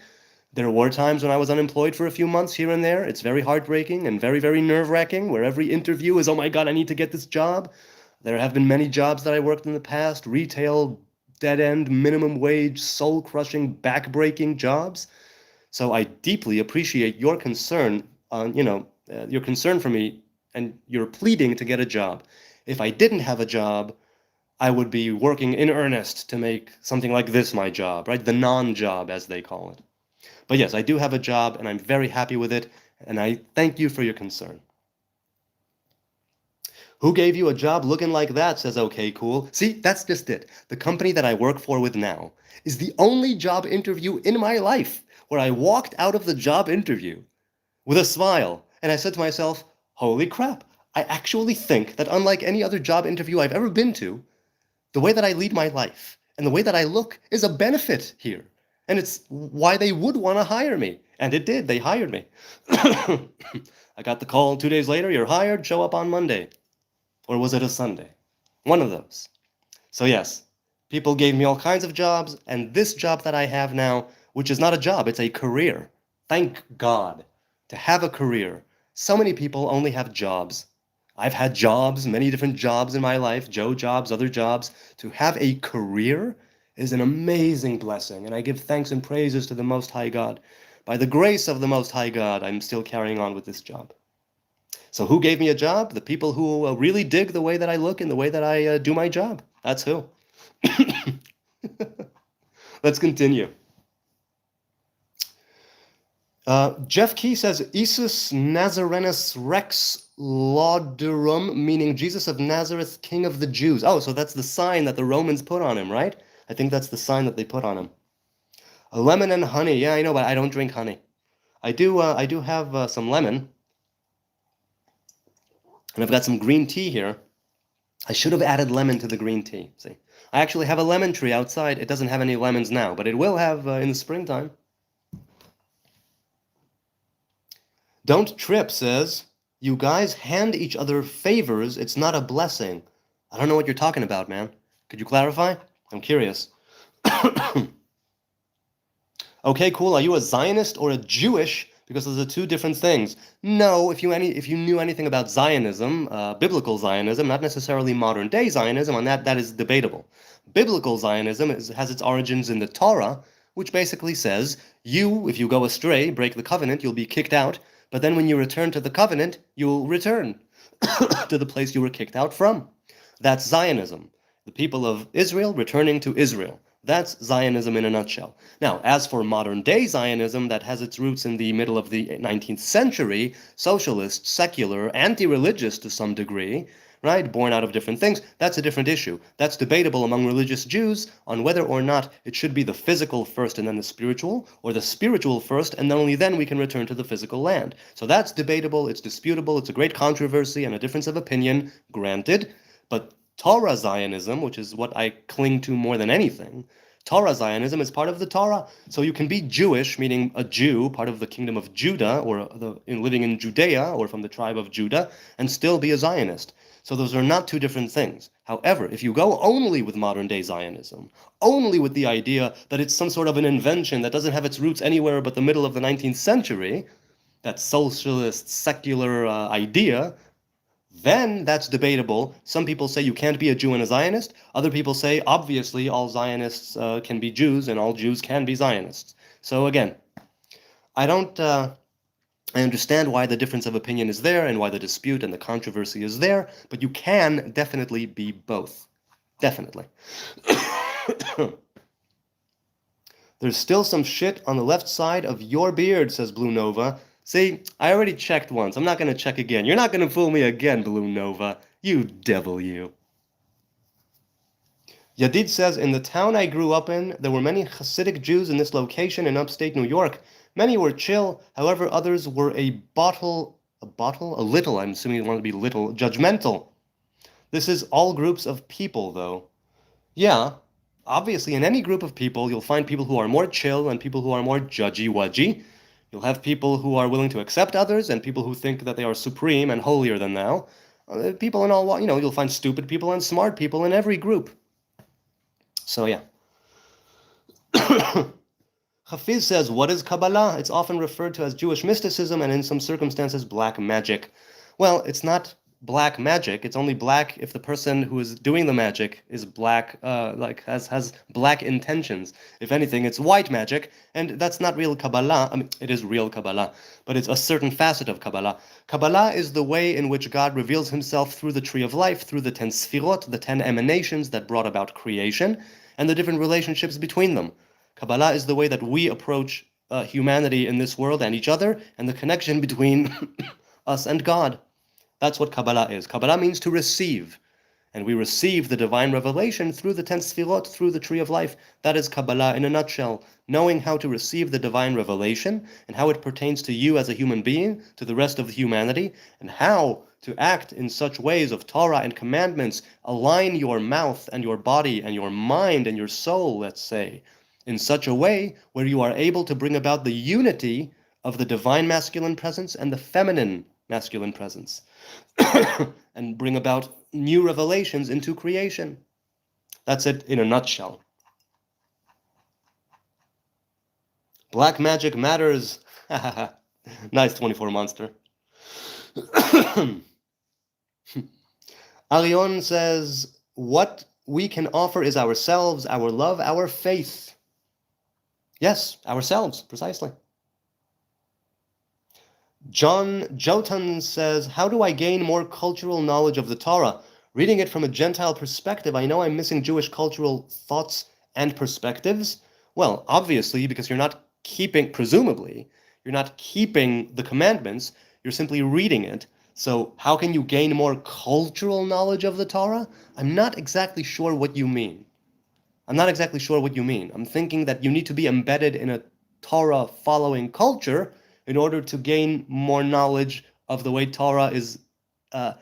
There were times when I was unemployed for a few months here and there. It's very heartbreaking and very, very nerve-wracking, where every interview is, oh my God, I need to get this job. There have been many jobs that I worked in the past, retail, dead-end, minimum wage, soul-crushing, back-breaking jobs. So I deeply appreciate your concern your concern for me and your pleading to get a job. If I didn't have a job, I would be working in earnest to make something like this my job, right? The non-job, as they call it. But yes, I do have a job, and I'm very happy with it, and I thank you for your concern. Who gave you a job looking like that, says okay, cool. See, that's just it. The company that I work for with now is the only job interview in my life where I walked out of the job interview with a smile, and I said to myself, holy crap, I actually think that unlike any other job interview I've ever been to, the way that I lead my life and the way that I look is a benefit here. And it's why they would want to hire me. And it did. They hired me. I got the call 2 days later, you're hired, show up on Monday. Or was it a Sunday? One of those. So yes, people gave me all kinds of jobs, and this job that I have now, which is not a job, it's a career. Thank God. To have a career. So many people only have jobs. I've had jobs, many different jobs in my life, Joe jobs, other jobs. To have a career is an amazing blessing, and I give thanks and praises to the Most High God. By the grace of the Most High God, I'm still carrying on with this job. So who gave me a job? The people who really dig the way that I look and the way that I do my job. That's who. Let's continue. Jeff Key says, Isus Nazarenus Rex Laudarum, meaning Jesus of Nazareth, King of the Jews. Oh, so that's the sign that the Romans put on him, right? I think that's the sign that they put on him. A lemon and honey. Yeah, I know, but I don't drink honey. I do have some lemon. And I've got some green tea here. I should have added lemon to the green tea. See, I actually have a lemon tree outside. It doesn't have any lemons now, but it will have in the springtime. Don't Trip says, you guys hand each other favors. It's not a blessing. I don't know what you're talking about, man. Could you clarify? I'm curious. Okay, cool. Are you a Zionist or a Jewish? Because those are two different things. No, if you knew anything about Zionism, biblical Zionism, not necessarily modern day Zionism, and that is debatable. Biblical Zionism has its origins in the Torah, which basically says, if you go astray, break the covenant, you'll be kicked out, but then when you return to the covenant, you'll return to the place you were kicked out from. That's Zionism. The people of Israel returning to Israel. That's Zionism in a nutshell. Now, as for modern-day Zionism that has its roots in the middle of the 19th century, socialist, secular, anti-religious to some degree, right, born out of different things, that's a different issue. That's debatable among religious Jews on whether or not it should be the physical first and then the spiritual, or the spiritual first and then only then we can return to the physical land. So that's debatable, it's disputable, it's a great controversy and a difference of opinion, granted, but Torah Zionism, which is what I cling to more than anything, Torah Zionism is part of the Torah. So you can be Jewish, meaning a Jew, part of the kingdom of Judah, or living in Judea, or from the tribe of Judah, and still be a Zionist. So those are not two different things. However, if you go only with modern-day Zionism, only with the idea that it's some sort of an invention that doesn't have its roots anywhere but the middle of the 19th century, that socialist, secular idea, then that's debatable. Some people say you can't be a Jew and a Zionist. Other people say, obviously, all Zionists can be Jews and all Jews can be Zionists. So again, I don't... I understand why the difference of opinion is there and why the dispute and the controversy is there, but you can definitely be both. Definitely. There's still some shit on the left side of your beard, says Blue Nova. See, I already checked once. I'm not going to check again. You're not going to fool me again, Blue Nova. You devil, you. Yadid says, in the town I grew up in, there were many Hasidic Jews in this location in upstate New York. Many were chill, however, others were a little, I'm assuming you want to be little, judgmental. This is all groups of people, though. Yeah, obviously, in any group of people, you'll find people who are more chill and people who are more judgy-wudgy. You'll have people who are willing to accept others and people who think that they are supreme and holier than thou. People in all, you'll find stupid people and smart people in every group. So, yeah. Hafiz says, what is Kabbalah? It's often referred to as Jewish mysticism and in some circumstances black magic. Well, it's not black magic. It's only black if the person who is doing the magic is black, has black intentions. If anything, it's white magic, and that's not real Kabbalah. I mean, it is real Kabbalah, but it's a certain facet of Kabbalah. Kabbalah is the way in which God reveals himself through the tree of life, through the 10 sfirot, the 10 emanations that brought about creation, and the different relationships between them. Kabbalah is the way that we approach humanity in this world and each other, and the connection between us and God. That's what Kabbalah is. Kabbalah means to receive. And we receive the divine revelation through the 10 sfirot, through the tree of life. That is Kabbalah in a nutshell. Knowing how to receive the divine revelation and how it pertains to you as a human being, to the rest of humanity, and how to act in such ways of Torah and commandments, align your mouth and your body and your mind and your soul, let's say, in such a way where you are able to bring about the unity of the divine masculine presence and the feminine masculine presence, and bring about new revelations into creation. That's it in a nutshell. Black magic matters. Nice 24 monster. Arion says, what we can offer is ourselves, our love, our faith. Yes, ourselves, precisely. John Jotan says, how do I gain more cultural knowledge of the Torah? Reading it from a Gentile perspective, I know I'm missing Jewish cultural thoughts and perspectives. Well, obviously, because you're not keeping, presumably, you're not keeping the commandments, you're simply reading it. So how can you gain more cultural knowledge of the Torah? I'm not exactly sure what you mean. I'm thinking that you need to be embedded in a Torah-following culture in order to gain more knowledge of the way Torah is, what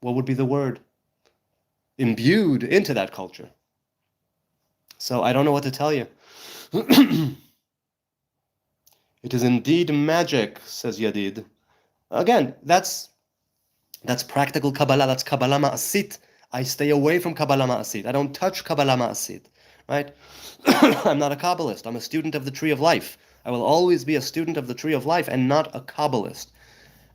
would be the word? Imbued into that culture. So I don't know what to tell you. It is indeed magic, says Yadid. Again, that's practical Kabbalah, that's Kabbalah Ma'asit. I stay away from Kabbalah Ma'asit. I don't touch Kabbalah Ma'asit, right? I'm not a Kabbalist. I'm a student of the Tree of Life. I will always be a student of the Tree of Life and not a Kabbalist.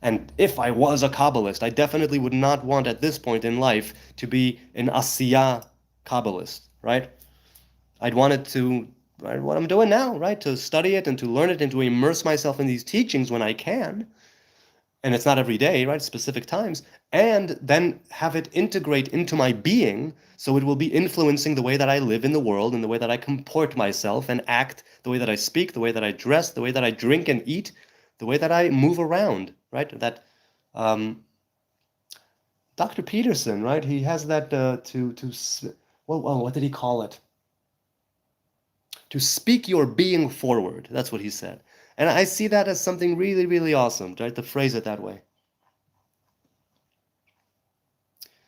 And if I was a Kabbalist, I definitely would not want at this point in life to be an Asiyah Kabbalist, right? I'd want it to, what I'm doing now, right? To study it and to learn it and to immerse myself in these teachings when I can. And it's not every day, right? Specific times. And then have it integrate into my being so it will be influencing the way that I live in the world and the way that I comport myself and act, the way that I speak, the way that I dress, the way that I drink and eat, the way that I move around, right? That Dr. Peterson, right? He has that what did he call it? To speak your being forward. That's what he said. And I see that as something really, really awesome, right? To phrase it that way.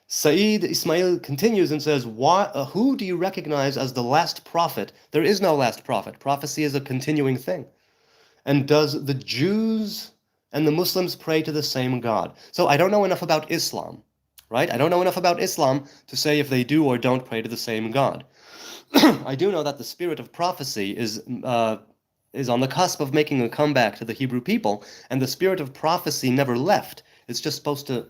Saeed Ismail continues and says, who do you recognize as the last prophet? There is no last prophet. Prophecy is a continuing thing. And does the Jews and the Muslims pray to the same God? So I don't know enough about Islam. right? I don't know enough about Islam to say if they do or don't pray to the same God. I do know that the spirit of prophecy is on the cusp of making a comeback to the Hebrew people, and the spirit of prophecy never left. It's just supposed to,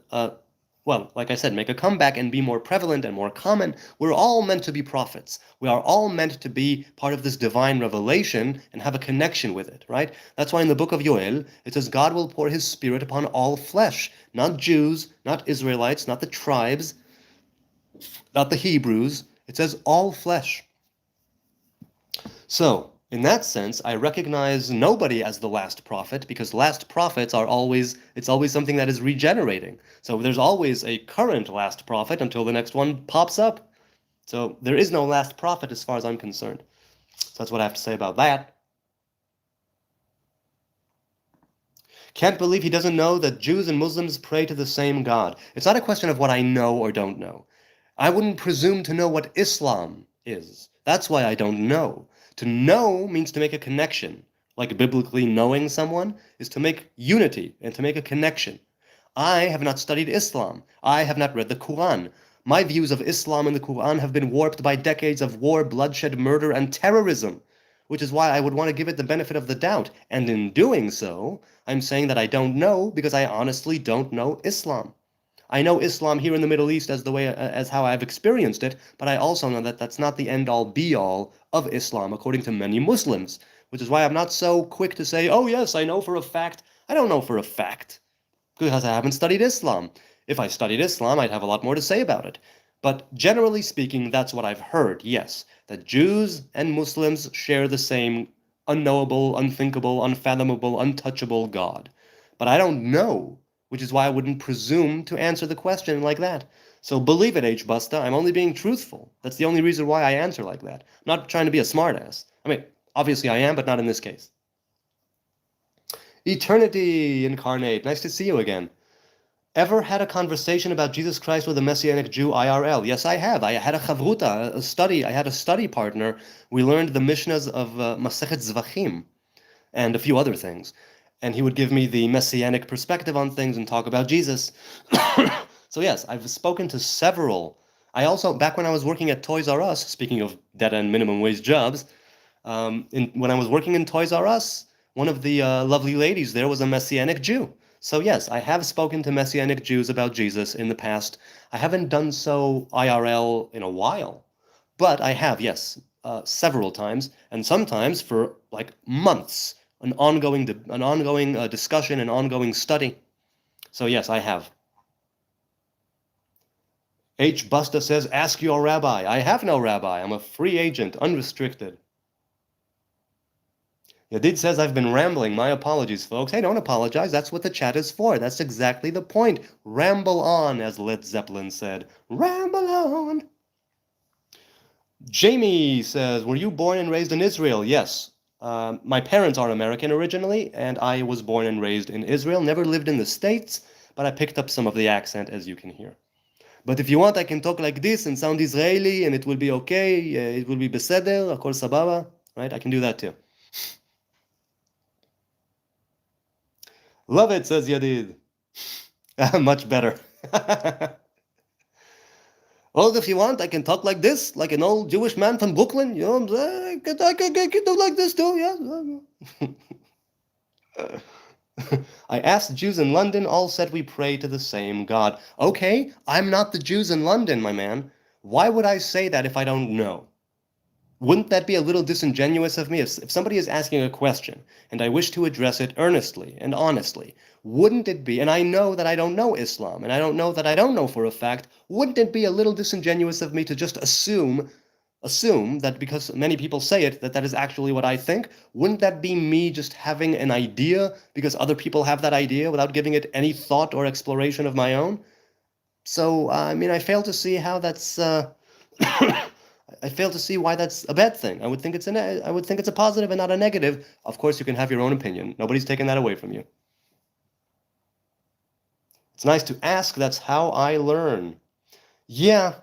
well, like I said, make a comeback and be more prevalent and more common. We're all meant to be prophets. We are all meant to be part of this divine revelation and have a connection with it, right? That's why in the book of Yoel, it says God will pour his spirit upon all flesh, not Jews, not Israelites, not the tribes, not the Hebrews. It says all flesh. So, in that sense, I recognize nobody as the last prophet because last prophets are always, it's always something that is regenerating. So there's always a current last prophet until the next one pops up. So there is no last prophet as far as I'm concerned. So that's what I have to say about that. Can't believe he doesn't know that Jews and Muslims pray to the same God. It's not a question of what I know or don't know. I wouldn't presume to know what Islam is. That's why I don't know. To know means to make a connection. Like biblically knowing someone is to make unity and to make a connection. I have not studied Islam. I have not read the Quran. My views of Islam and the Quran have been warped by decades of war, bloodshed, murder, and terrorism, which is why I would want to give it the benefit of the doubt. And in doing so, I'm saying that I don't know because I honestly don't know Islam. I know Islam here in the Middle East as the way as how I've experienced it, but I also know that that's not the end-all be-all of Islam according to many Muslims, which is why I'm not so quick to say, oh yes, I know for a fact. I don't know for a fact because I haven't studied Islam. If I studied Islam, I'd have a lot more to say about it. But generally speaking, that's what I've heard, yes, that Jews and Muslims share the same unknowable, unthinkable, unfathomable, untouchable God. But I don't know, which is why I wouldn't presume to answer the question like that. So believe it, H. Busta, I'm only being truthful. That's the only reason why I answer like that. I'm not trying to be a smartass. I mean, obviously I am, but not in this case. Eternity Incarnate, nice to see you again. Ever had a conversation about Jesus Christ with a Messianic Jew IRL? Yes, I have. I had a chavruta, a study. I had a study partner. We learned the Mishnahs of Masechet Zvachim and a few other things. And he would give me the Messianic perspective on things and talk about Jesus. So yes, I've spoken to several. I also, back when I was working at Toys R Us, speaking of dead-end minimum wage jobs, when I was working in Toys R Us, one of the lovely ladies there was a Messianic Jew. So yes, I have spoken to Messianic Jews about Jesus in the past. I haven't done so IRL in a while, but I have, yes, several times, and sometimes for like months, an ongoing discussion, an ongoing study. So yes, I have. H. Busta says, ask your rabbi. I have no rabbi. I'm a free agent, unrestricted. Yadid says I've been rambling. My apologies, folks. Hey, don't apologize. That's what the chat is for. That's exactly the point. Ramble on, as Led Zeppelin said. Ramble on. Jamie says, were you born and raised in Israel? Yes. My parents are American originally, and I was born and raised in Israel. Never lived in the States, but I picked up some of the accent, as you can hear. But if you want, I can talk like this and sound Israeli, and it will be okay. It will be beseder, akol sababa. Right? I can do that too. Love it, says Yadid. Much better. Well, if you want, I can talk like this, like an old Jewish man from Brooklyn. You know what I'm saying? I can do like this too, yeah. I asked Jews in London, all said we pray to the same God. Okay, I'm not the Jews in London, my man. Why would I say that if I don't know? Wouldn't that be a little disingenuous of me? If somebody is asking a question and I wish to address it earnestly and honestly, wouldn't it be, and I know that I don't know Islam, and I don't know that I don't know for a fact, wouldn't it be a little disingenuous of me to just assume that because many people say it, that is actually what I think? Wouldn't that be me just having an idea because other people have that idea without giving it any thought or exploration of my own? So, I mean, I fail to see how that's... I fail to see why that's a bad thing. I would think it's a positive and not a negative. Of course, you can have your own opinion. Nobody's taking that away from you. It's nice to ask. That's how I learn. Yeah,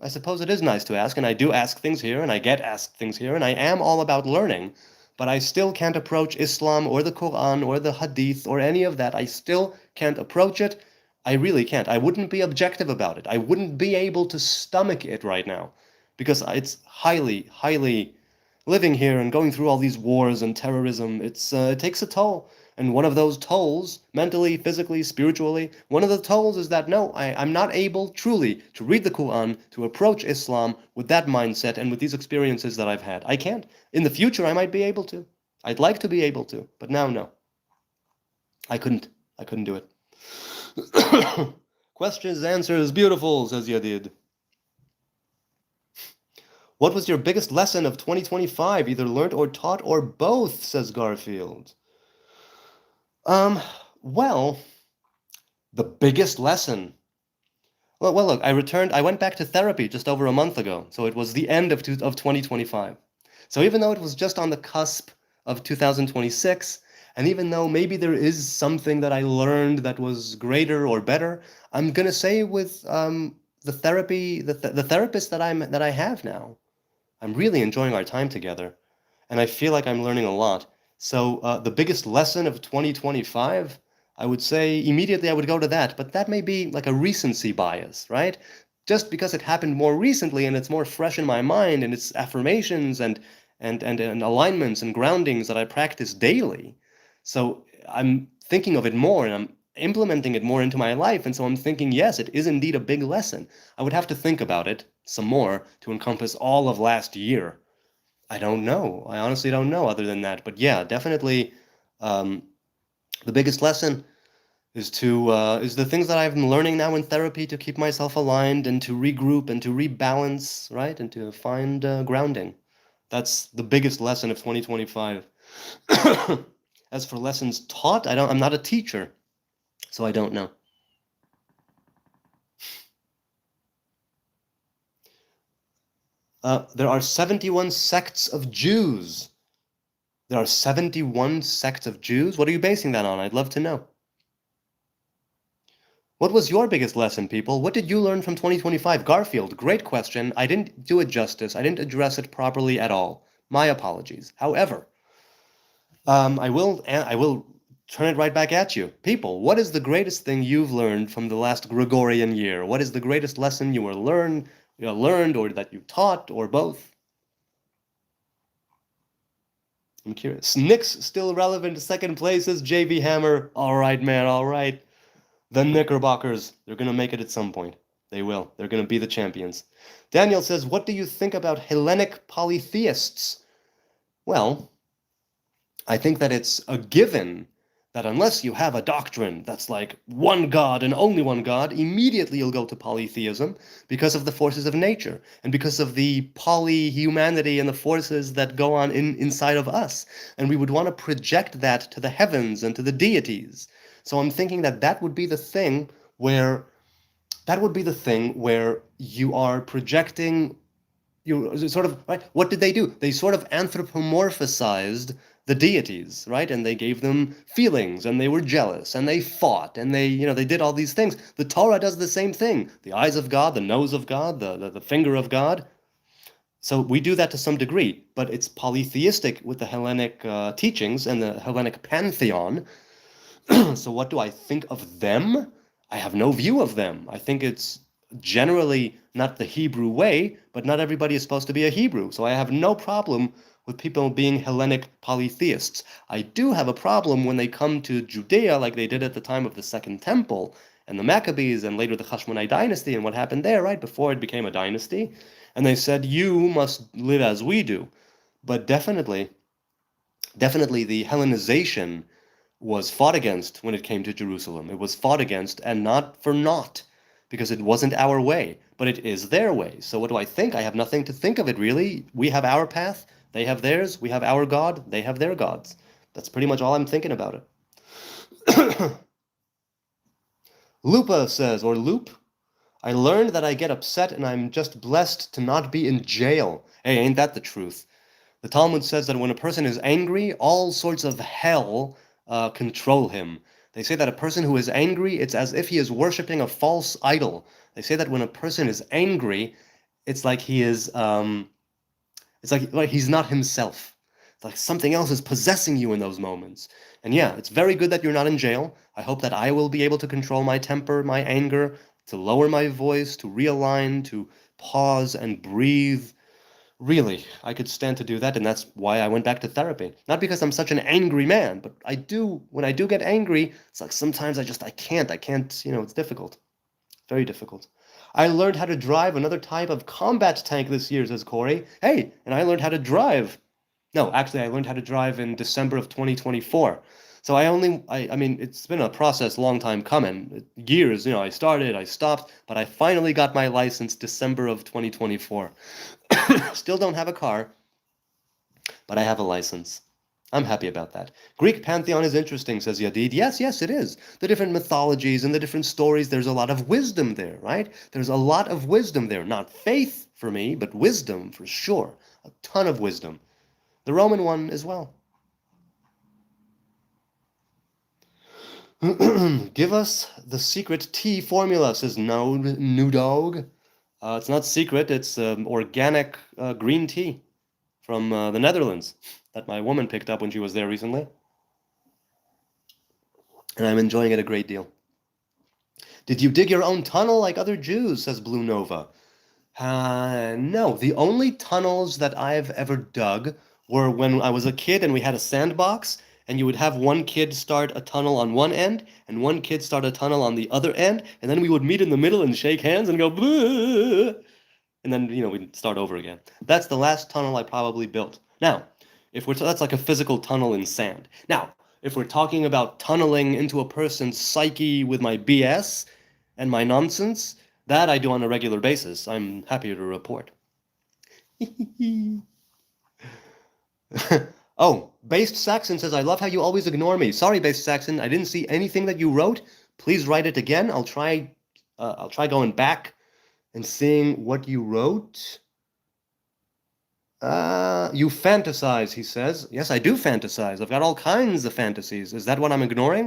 I suppose it is nice to ask, and I do ask things here, and I get asked things here, and I am all about learning, but I still can't approach Islam or the Quran or the Hadith or any of that. I still can't approach it I really can't. I wouldn't be objective about it. I wouldn't be able to stomach it right now because it's highly living here and going through all these wars and terrorism. It takes a toll. And one of those tolls, mentally, physically, spiritually, one of the tolls is that no, I'm not able truly to read the Quran, to approach Islam with that mindset and with these experiences that I've had. I can't. In the future, I might be able to. I'd like to be able to, but now, no. I couldn't. I couldn't do it. Questions, answers, beautiful, says Yadid. What was your biggest lesson of 2025, either learned or taught or both, says Garfield. Well, the biggest lesson. Well, look, I went back to therapy just over a month ago, so it was the end of 2025. So even though it was just on the cusp of 2026, and even though maybe there is something that I learned that was greater or better, I'm gonna say with the therapy, the therapist that I have now, I'm really enjoying our time together, and I feel like I'm learning a lot. So the biggest lesson of 2025, I would say immediately I would go to that, but that may be like a recency bias, right? Just because it happened more recently and it's more fresh in my mind and it's affirmations and alignments and groundings that I practice daily. So I'm thinking of it more and I'm implementing it more into my life. And so I'm thinking, yes, it is indeed a big lesson. I would have to think about it some more to encompass all of last year. I don't know. I honestly don't know other than that. But yeah, definitely the biggest lesson is the things that I've been learning now in therapy to keep myself aligned and to regroup and to rebalance, right? And to find grounding. That's the biggest lesson of 2025. As for lessons taught, I'm not a teacher, so I don't know. There are 71 sects of Jews. There are 71 sects of Jews? What are you basing that on? I'd love to know. What was your biggest lesson, people? What did you learn from 2025? Garfield, great question. I didn't do it justice. I didn't address it properly at all. My apologies. However, I will turn it right back at you. People, what is the greatest thing you've learned from the last Gregorian year? What is the greatest lesson you learned or that you taught or both? I'm curious. Nick's still relevant. Second place is JV Hammer. All right, man. All right. The Knickerbockers. They're going to make it at some point. They will. They're going to be the champions. Daniel says, what do you think about Hellenic polytheists? Well, I think that it's a given that unless you have a doctrine that's like one God and only one God, immediately you'll go to polytheism because of the forces of nature and because of the polyhumanity and the forces that go on inside of us. And we would want to project that to the heavens and to the deities. So I'm thinking that that would be the thing where you are projecting you sort of right. What did they do? They sort of anthropomorphized the deities, right? And they gave them feelings, and they were jealous, and they fought, and they did all these things. The Torah does the same thing. The eyes of God, the nose of God, the finger of God. So we do that to some degree, but it's polytheistic with the Hellenic teachings and the Hellenic pantheon. So what do I think of them? I have no view of them. I think it's generally not the Hebrew way, but not everybody is supposed to be a Hebrew. So I have no problem with people being Hellenic polytheists. I do have a problem when they come to Judea, like they did at the time of the Second Temple and the Maccabees and later the Hashmonite dynasty and what happened there, right, before it became a dynasty. And they said, you must live as we do. But definitely the Hellenization was fought against when it came to Jerusalem. It was fought against, and not for naught, because it wasn't our way, but it is their way. So what do I think? I have nothing to think of it, really. We have our path, they have theirs. We have our God, they have their gods. That's pretty much all I'm thinking about it. Lupa says, or Loop, I learned that I get upset and I'm just blessed to not be in jail. Hey, ain't that the truth? The Talmud says that when a person is angry, all sorts of hell control him. They say that a person who is angry, it's as if he is worshiping a false idol. They say that when a person is angry, it's like he is, it's like he's not himself. It's like something else is possessing you in those moments. And yeah, it's very good that you're not in jail. I hope that I will be able to control my temper, my anger, to lower my voice, to realign, to pause and breathe. Really, I could stand to do that, and that's why I went back to therapy. Not because I'm such an angry man, but when I do get angry, it's like sometimes I can't, it's difficult. Very difficult. I learned how to drive another type of combat tank this year, says Corey. Hey, and I learned how to drive. No, actually, I learned how to drive in December of 2024. So I mean, it's been a process, long time coming. Years, I started, I stopped, but I finally got my license December of 2024. Still don't have a car, but I have a license. I'm happy about that. Greek pantheon is interesting, says Yadid. Yes, yes, it is. The different mythologies and the different stories, there's a lot of wisdom there, right? There's a lot of wisdom there. Not faith for me, but wisdom for sure. A ton of wisdom. The Roman one as well. Give us the secret tea formula, says New Dog. It's not secret, it's organic green tea from the Netherlands that my woman picked up when she was there recently. And I'm enjoying it a great deal. Did you dig your own tunnel like other Jews, says Blue Nova. No, the only tunnels that I've ever dug were when I was a kid and we had a sandbox, and you would have one kid start a tunnel on one end and one kid start a tunnel on the other end, and then we would meet in the middle and shake hands and go, "Bleh," and then we'd start over again. That's the last tunnel I probably built. Now, that's like a physical tunnel in sand. Now, if we're talking about tunneling into a person's psyche with my BS and my nonsense, that I do on a regular basis. I'm happy to report. Oh, Based Saxon says, I love how you always ignore me. Sorry, Based Saxon, I didn't see anything that you wrote. Please write it again. I'll try going back and seeing what you wrote. You fantasize, he says. Yes, I do fantasize. I've got all kinds of fantasies. Is that what I'm ignoring?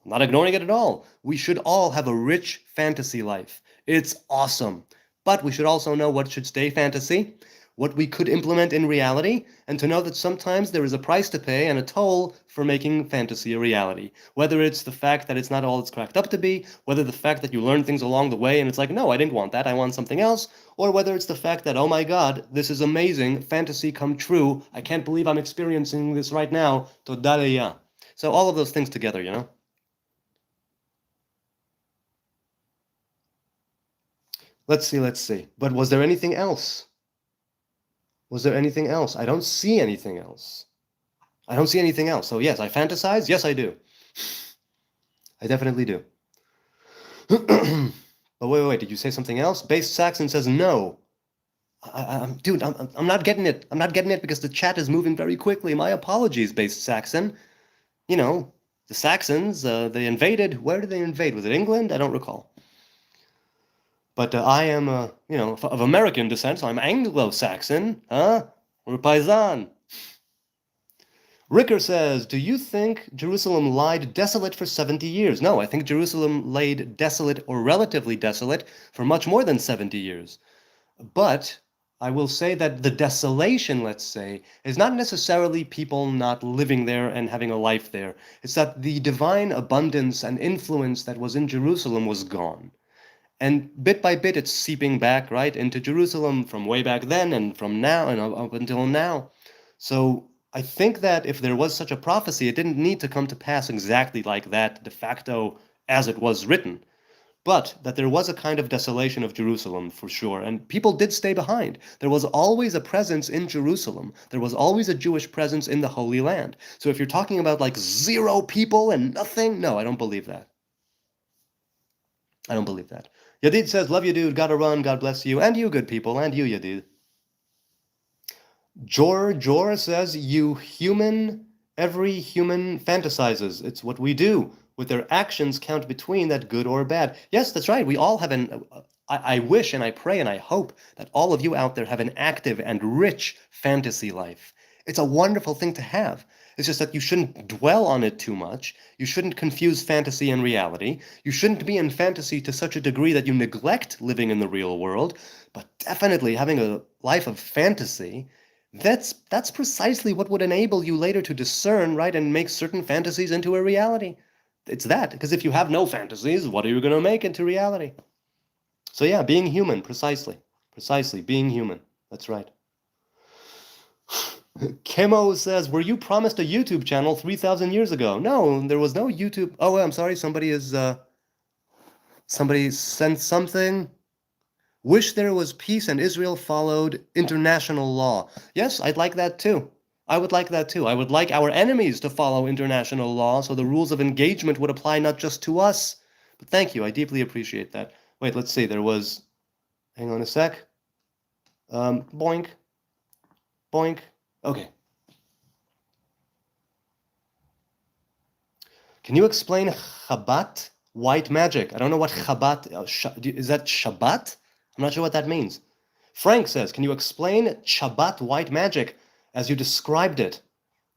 I'm not ignoring it at all. We should all have a rich fantasy life. It's awesome. But we should also know what should stay fantasy, what we could implement in reality, and to know that sometimes there is a price to pay and a toll for making fantasy a reality. Whether it's the fact that it's not all it's cracked up to be, whether the fact that you learn things along the way and it's like, no, I didn't want that, I want something else, or whether it's the fact that, oh my god, this is amazing, fantasy come true, I can't believe I'm experiencing this right now, todaleya. So all of those things together. Let's see. But was there anything else? Was there anything else? I don't see anything else. I don't see anything else. So yes, I fantasize. Yes, I do. I definitely do. But wait. Did you say something else? Based Saxon says no. Dude, I'm not getting it. I'm not getting it because the chat is moving very quickly. My apologies, Based Saxon. The Saxons, they invaded. Where did they invade? Was it England? I don't recall. But I am, of American descent, so I'm Anglo-Saxon, huh? We're paisan. Ricker says, do you think Jerusalem lied desolate for 70 years? No, I think Jerusalem laid desolate or relatively desolate for much more than 70 years. But I will say that the desolation, let's say, is not necessarily people not living there and having a life there. It's that the divine abundance and influence that was in Jerusalem was gone. And bit by bit, it's seeping back, right, into Jerusalem from way back then and from now and up until now. So I think that if there was such a prophecy, it didn't need to come to pass exactly like that, de facto, as it was written. But that there was a kind of desolation of Jerusalem, for sure, and people did stay behind. There was always a presence in Jerusalem. There was always a Jewish presence in the Holy Land. So if you're talking about like 0 people and nothing, no, I don't believe that. I don't believe that. Yadid says, love you, dude. Gotta run. God bless you. And you, good people. And you, Yadid. Jor says, every human fantasizes. It's what we do. With their actions count between that good or bad. Yes, that's right. We all have I wish and I pray and I hope that all of you out there have an active and rich fantasy life. It's a wonderful thing to have. It's just that you shouldn't dwell on it too much. You shouldn't confuse fantasy and reality. You shouldn't be in fantasy to such a degree that you neglect living in the real world. But definitely having a life of fantasy That's precisely what would enable you later to discern, right, and make certain fantasies into a reality. It's that, because if you have no fantasies, what are you going to make into reality? So yeah, being human, precisely, being human. That's right. Kemo says, were you promised a YouTube channel 3,000 years ago? No, there was no YouTube. Oh, I'm sorry, somebody sent something. Wish there was peace and Israel followed international law. Yes, I'd like that too. I would like that too. I would like our enemies to follow international law so the rules of engagement would apply not just to us. But thank you, I deeply appreciate that. Wait, let's see, there was, hang on a sec. Boink, boink. Okay. Can you explain Chabad white magic? I don't know what Chabad is. That Shabbat? I'm not sure what that means. Frank says, can you explain Shabbat white magic as you described it?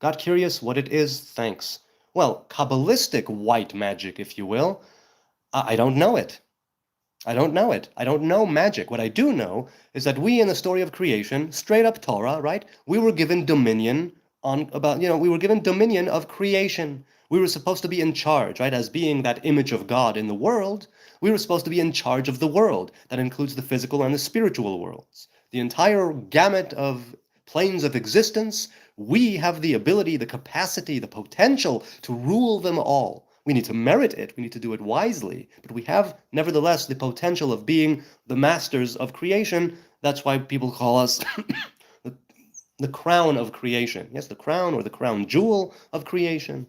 Got curious what it is. Thanks. Well, Kabbalistic white magic, if you will. I don't know it. I don't know it. I don't know magic. What I do know is that we in the story of creation, straight up Torah, right? We were given dominion we were given dominion of creation. We were supposed to be in charge, right? As being that image of God in the world, we were supposed to be in charge of the world. That includes the physical and the spiritual worlds. The entire gamut of planes of existence, we have the ability, the capacity, the potential to rule them all. We need to merit it. We need to do it wisely. But we have, nevertheless, the potential of being the masters of creation. That's why people call us the crown of creation. Yes, the crown or the crown jewel of creation.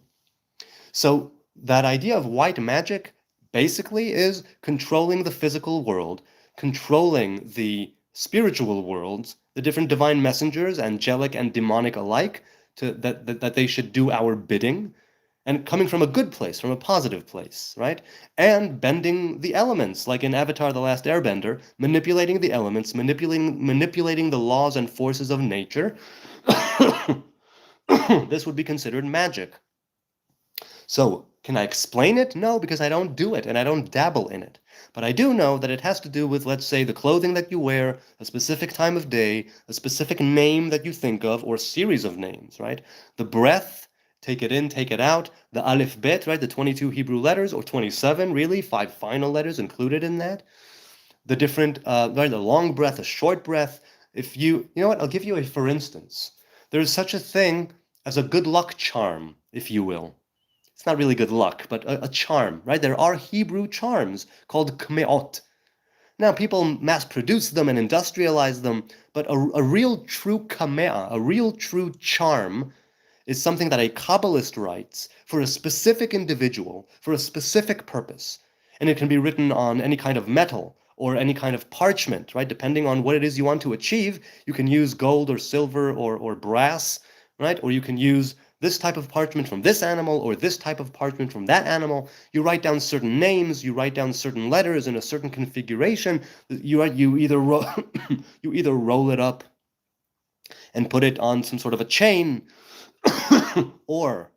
So that idea of white magic basically is controlling the physical world, controlling the spiritual worlds, the different divine messengers, angelic and demonic alike, that they should do our bidding, and coming from a good place, from a positive place, right? And bending the elements, like in Avatar: The Last Airbender, manipulating the elements, manipulating the laws and forces of nature. This would be considered magic. So, can I explain it? No, because I don't do it and I don't dabble in it. But I do know that it has to do with, let's say, the clothing that you wear, a specific time of day, a specific name that you think of, or series of names, right? The breath, take it in, take it out, the Aleph Bet, right? The 22 Hebrew letters, or 27, really, 5 final letters included in that. The different, right, the long breath, a short breath. If you know what, I'll give you a for instance. There is such a thing as a good luck charm, if you will. It's not really good luck, but a charm, right? There are Hebrew charms called kmeot. Now, people mass produce them and industrialize them, but a real true kamea, a real true charm, is something that a Kabbalist writes for a specific individual, for a specific purpose. And it can be written on any kind of metal or any kind of parchment, right? Depending on what it is you want to achieve, you can use gold or silver or brass, right? Or you can use this type of parchment from this animal or this type of parchment from that animal. You write down certain names, you write down certain letters in a certain configuration. You either roll it up and put it on some sort of a chain, or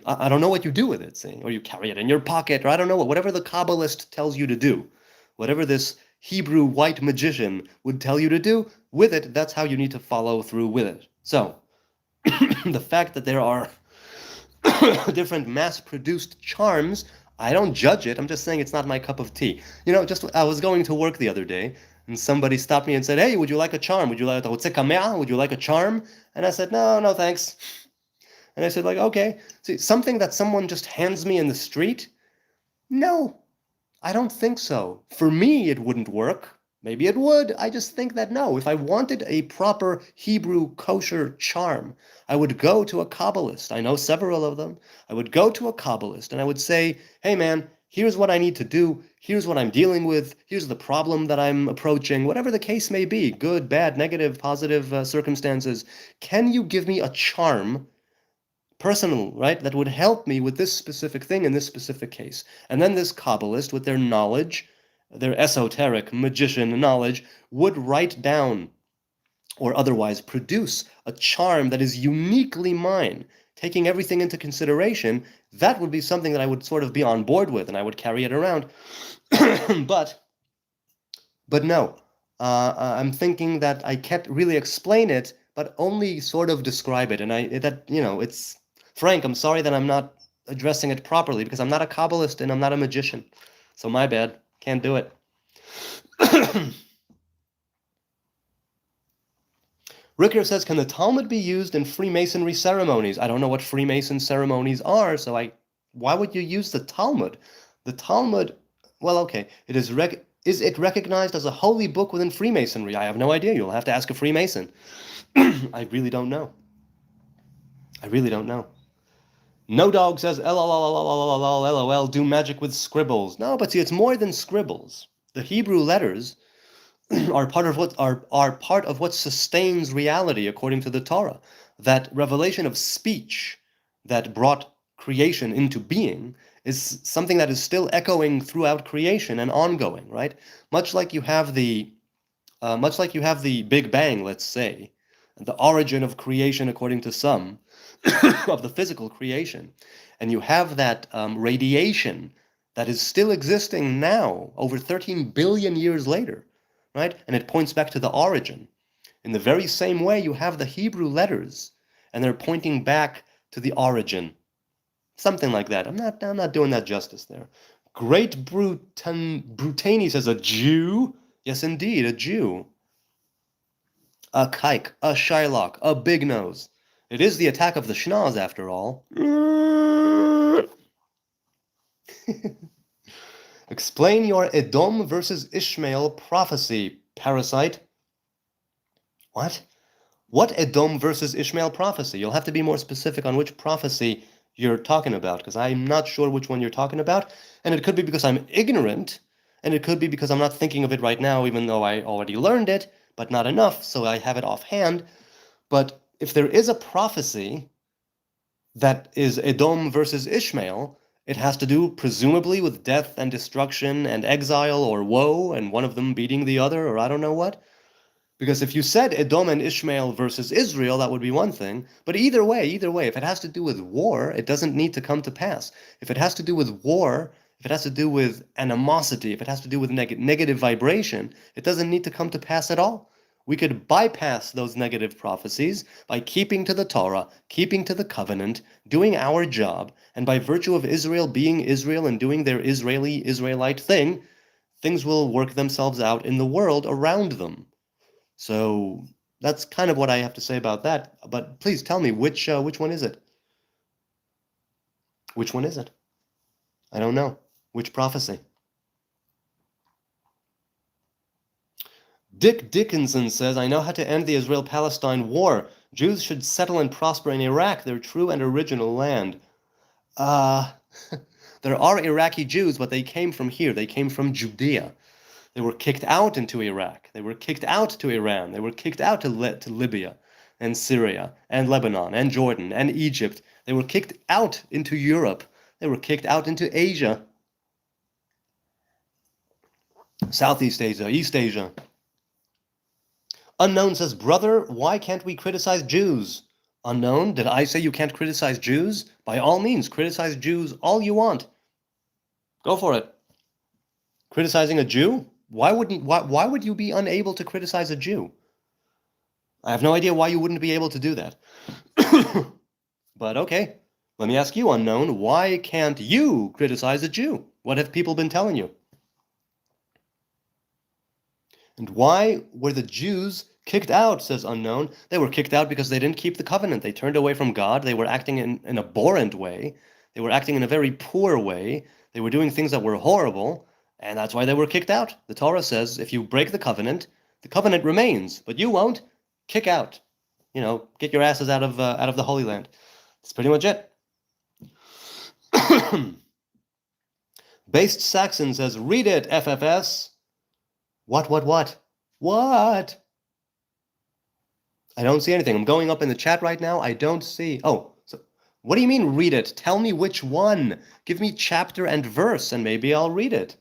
I don't know what you do with it, or you carry it in your pocket, or I don't know, whatever the Kabbalist tells you to do, whatever this Hebrew white magician would tell you to do with it, that's how you need to follow through with it. So, the fact that there are different mass-produced charms, I don't judge it. I'm just saying it's not my cup of tea. I was going to work the other day, and somebody stopped me and said, "Hey, would you like a charm? Would you like a charm?" And I said, "No, thanks." And I said, okay. See, something that someone just hands me in the street? No, I don't think so. For me, it wouldn't work. Maybe it would. I just think that no. If I wanted a proper Hebrew kosher charm, I would go to a Kabbalist. I know several of them. I would go to a Kabbalist and I would say, "Hey man, here's what I need to do. Here's what I'm dealing with. Here's the problem that I'm approaching," whatever the case may be, good, bad, negative, positive circumstances. Can you give me a charm, personal, right, that would help me with this specific thing in this specific case? And then this Kabbalist, with their knowledge, their esoteric magician knowledge, would write down or otherwise produce a charm that is uniquely mine, taking everything into consideration. That would be something that I would sort of be on board with, and I would carry it around. but no, I'm thinking that I can't really explain it but only sort of describe it. And it's Frank, I'm sorry that I'm not addressing it properly because I'm not a Kabbalist and I'm not a magician. So my bad. Can't do it. Ricker says, can the Talmud be used in Freemasonry ceremonies? I don't know what Freemason ceremonies are, so why would you use the Talmud? The Talmud, well, okay, is it recognized as a holy book within Freemasonry? I have no idea. You'll have to ask a Freemason. I really don't know. I really don't know. No Dog says, LOL, do magic with scribbles. No, but see, it's more than scribbles. The Hebrew letters are part of what sustains reality according to the Torah. That revelation of speech that brought creation into being is something that is still echoing throughout creation and ongoing, right? Much like you have the Big Bang, let's say, the origin of creation according to some of the physical creation, and you have that radiation that is still existing now over 13 billion years later, right? And it points back to the origin. In the very same way, you have the Hebrew letters, and they're pointing back to the origin. Something like that. I'm not doing that justice there. Great Brutani says, a Jew? Yes, indeed, a Jew. A kike, a Shylock, a big nose. It is the attack of the SCHNOZ, after all. Explain your Edom versus Ishmael prophecy, parasite. What? What Edom versus Ishmael prophecy? You'll have to be more specific on which prophecy you're talking about, because I'm not sure which one you're talking about, and it could be because I'm ignorant, and it could be because I'm not thinking of it right now, even though I already learned it, but not enough, so I have it offhand. But if there is a prophecy that is Edom versus Ishmael, it has to do presumably with death and destruction and exile or woe, and one of them beating the other, or I don't know what. Because if you said Edom and Ishmael versus Israel, that would be one thing. But either way, if it has to do with war, it doesn't need to come to pass. If it has to do with war, if it has to do with animosity, if it has to do with negative vibration, it doesn't need to come to pass at all. We could bypass those negative prophecies by keeping to the Torah, keeping to the covenant, doing our job, and by virtue of Israel being Israel and doing their Israelite thing, things will work themselves out in the world around them. So that's kind of what I have to say about that. But please tell me, which one is it? Which one is it? I don't know. Which prophecy? Dick Dickinson says, I know how to end the Israel-Palestine war. Jews should settle and prosper in Iraq, their true and original land. There are Iraqi Jews, but they came from here. They came from Judea. They were kicked out into Iraq. They were kicked out to Iran. They were kicked out to Libya and Syria and Lebanon and Jordan and Egypt. They were kicked out into Europe. They were kicked out into Asia, Southeast Asia, East Asia. Unknown says, brother, why can't we criticize Jews? Unknown, did I say you can't criticize Jews? By all means, criticize Jews all you want. Go for it. Criticizing a Jew? Why would you be unable to criticize a Jew? I have no idea why you wouldn't be able to do that. But okay, let me ask you, Unknown, why can't you criticize a Jew? What have people been telling you? And why were the Jews kicked out, says Unknown? They were kicked out because they didn't keep the covenant. They turned away from God. They were acting in an abhorrent way. They were acting in a very poor way. They were doing things that were horrible. And that's why they were kicked out. The Torah says, if you break the covenant remains, but you won't. Kick out. Get your asses out of the Holy Land. That's pretty much it. Based Saxon says, read it, FFS. What? I don't see anything. I'm going up in the chat right now. I don't see. Oh, so what do you mean read it? Tell me which one. Give me chapter and verse, and maybe I'll read it.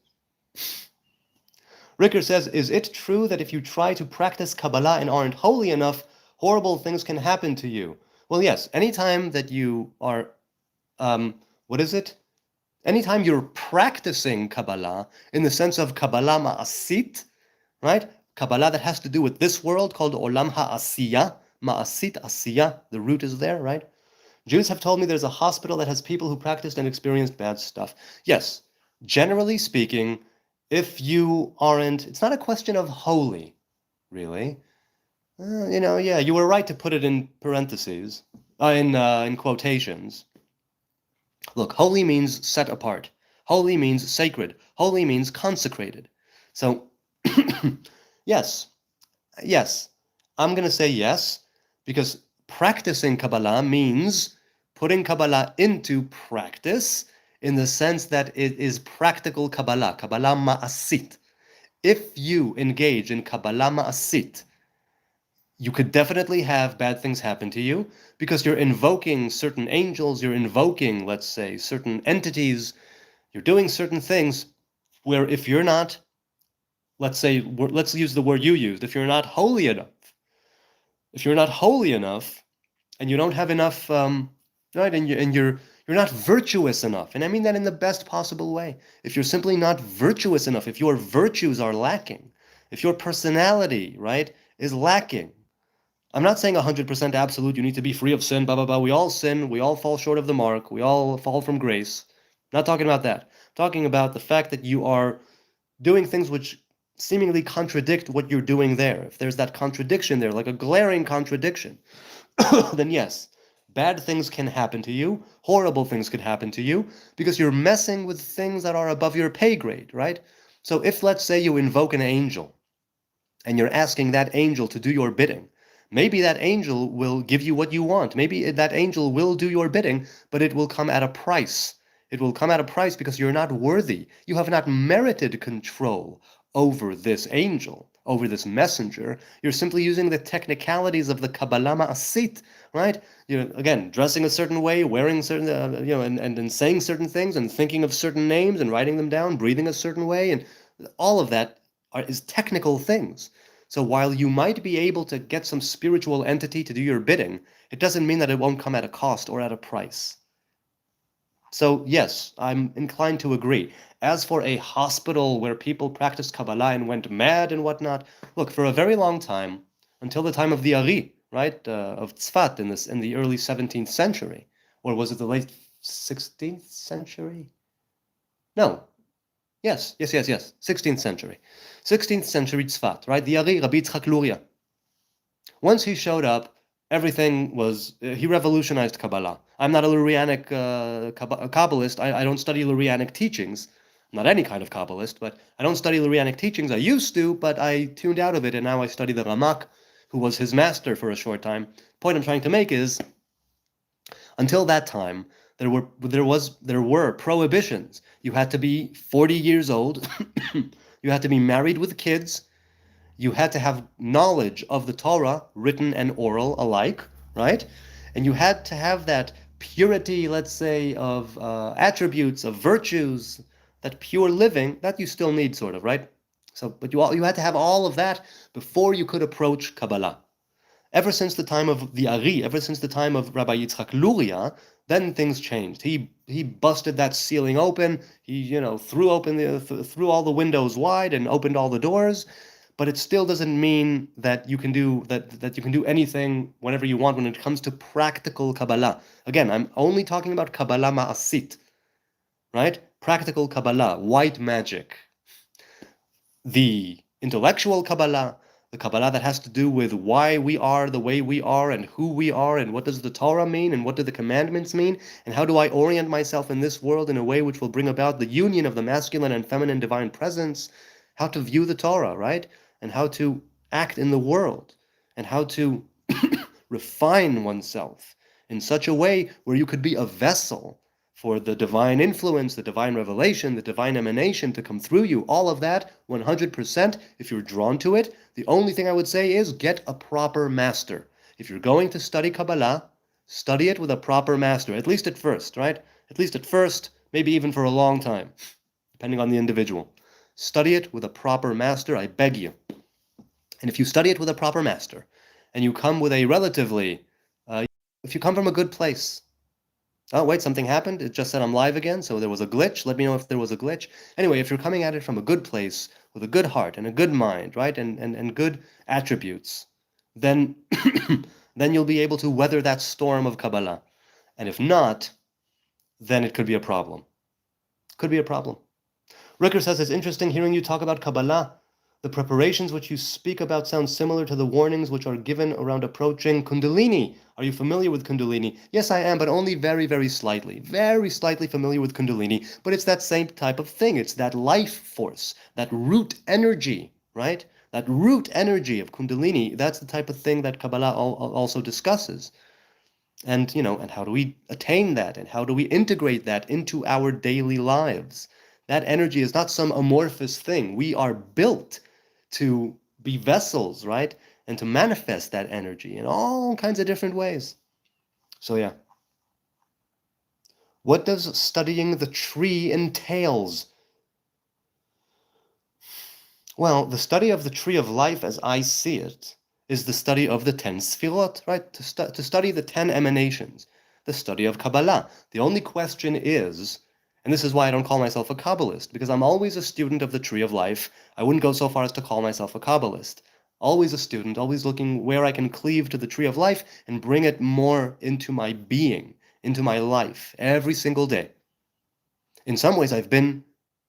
Ricker says, is it true that if you try to practice Kabbalah and aren't holy enough, horrible things can happen to you? Well, yes. Anytime that you are, Anytime you're practicing Kabbalah in the sense of Kabbalah ma'asit, right? Kabbalah that has to do with this world called Olam ha'asiyah, ma'asit, asiyah, the root is there, right? Jews have told me there's a hospital that has people who practiced and experienced bad stuff. Yes, generally speaking, if you aren't, it's not a question of holy, really. Yeah, you were right to put it in parentheses, in quotations. Look, holy means set apart. Holy means sacred. Holy means consecrated. So, yes, yes, I'm going to say yes, because practicing Kabbalah means putting Kabbalah into practice in the sense that it is practical Kabbalah, Kabbalah ma'asit. If you engage in Kabbalah ma'asit, you could definitely have bad things happen to you because you're invoking certain angels, you're invoking, let's say, certain entities, you're doing certain things where if you're not, let's say, let's use the word you used, if you're not holy enough, and you don't have enough, right, and you're not virtuous enough, and I mean that in the best possible way. If you're simply not virtuous enough, if your virtues are lacking, if your personality, right, is lacking, I'm not saying 100% absolute, you need to be free of sin, blah, blah, blah. We all sin, we all fall short of the mark, we all fall from grace. Not talking about that. I'm talking about the fact that you are doing things which seemingly contradict what you're doing there. If there's that contradiction there, like a glaring contradiction, then yes, bad things can happen to you, horrible things could happen to you, because you're messing with things that are above your pay grade, right? So if, let's say, you invoke an angel, and you're asking that angel to do your bidding, maybe that angel will give you what you want. Maybe that angel will do your bidding, but it will come at a price. It will come at a price because you're not worthy. You have not merited control over this angel, over this messenger. You're simply using the technicalities of the Kabbalah Ma'asit, right? You're, again, dressing a certain way, wearing certain, and saying certain things, and thinking of certain names, and writing them down, breathing a certain way, and all of that is technical things. So while you might be able to get some spiritual entity to do your bidding, it doesn't mean that it won't come at a cost or at a price. So yes, I'm inclined to agree. As for a hospital where people practiced Kabbalah and went mad and whatnot, look, for a very long time, until the time of the Ari, right, of Tzfat in the early 17th century, or was it the late 16th century? No. Yes, 16th century. 16th century Tzfat, right? The Ari, Rabbi Yitzchak Luria. Once he showed up, everything was, he revolutionized Kabbalah. I'm not a Lurianic Kabbalist. I don't study Lurianic teachings. I'm not any kind of Kabbalist, but I don't study Lurianic teachings. I used to, but I tuned out of it, and now I study the Ramak, who was his master for a short time. The point I'm trying to make is, until that time, there were prohibitions. You had to be 40 years old. You had to be married with kids. You had to have knowledge of the Torah, written and oral alike, right? And you had to have that purity, let's say, of attributes, of virtues, that pure living that you still need, sort of, right? So, but you had to have all of that before you could approach Kabbalah. Ever since the time of the Ari, ever since the time of Rabbi Yitzchak Luria, then things changed. He busted that ceiling open. He threw all the windows wide and opened all the doors. But it still doesn't mean that you can do that you can do anything whenever you want when it comes to practical Kabbalah. Again, I'm only talking about Kabbalah Ma'asit, right? Practical Kabbalah, white magic. The intellectual Kabbalah, the Kabbalah that has to do with why we are the way we are and who we are and what does the Torah mean and what do the commandments mean and how do I orient myself in this world in a way which will bring about the union of the masculine and feminine divine presence, how to view the Torah, right? And how to act in the world and how to refine oneself in such a way where you could be a vessel for the divine influence, the divine revelation, the divine emanation to come through you. All of that, 100%, if you're drawn to it. The only thing I would say is get a proper master. If you're going to study Kabbalah, study it with a proper master, at least at first, right? At least at first, maybe even for a long time, depending on the individual. Study it with a proper master, I beg you. And if you study it with a proper master, and you come with a relatively, if you come from a good place, oh, wait, something happened. It just said I'm live again, so there was a glitch. Let me know if there was a glitch. Anyway, if you're coming at it from a good place, with a good heart and a good mind, right, and good attributes, then then you'll be able to weather that storm of Kabbalah. And if not, then it could be a problem. Could be a problem. Ricker says, it's interesting hearing you talk about Kabbalah. The preparations which you speak about sound similar to the warnings which are given around approaching Kundalini. Are you familiar with Kundalini? Yes, I am, but only very, very slightly. Very slightly familiar with Kundalini, but it's that same type of thing. It's that life force, that root energy, right? That root energy of Kundalini, that's the type of thing that Kabbalah also discusses. And, and how do we attain that? And how do we integrate that into our daily lives? That energy is not some amorphous thing. We are built to be vessels, right? And to manifest that energy in all kinds of different ways. So yeah. What does studying the tree entails? Well, the study of the tree of life as I see it is the study of the 10 sfirot, right? To study the 10 emanations, the study of Kabbalah. The only question is, and this is why I don't call myself a Kabbalist, because I'm always a student of the tree of life. I wouldn't go so far as to call myself a Kabbalist. Always a student, always looking where I can cleave to the tree of life and bring it more into my being, into my life, every single day. In some ways, I've been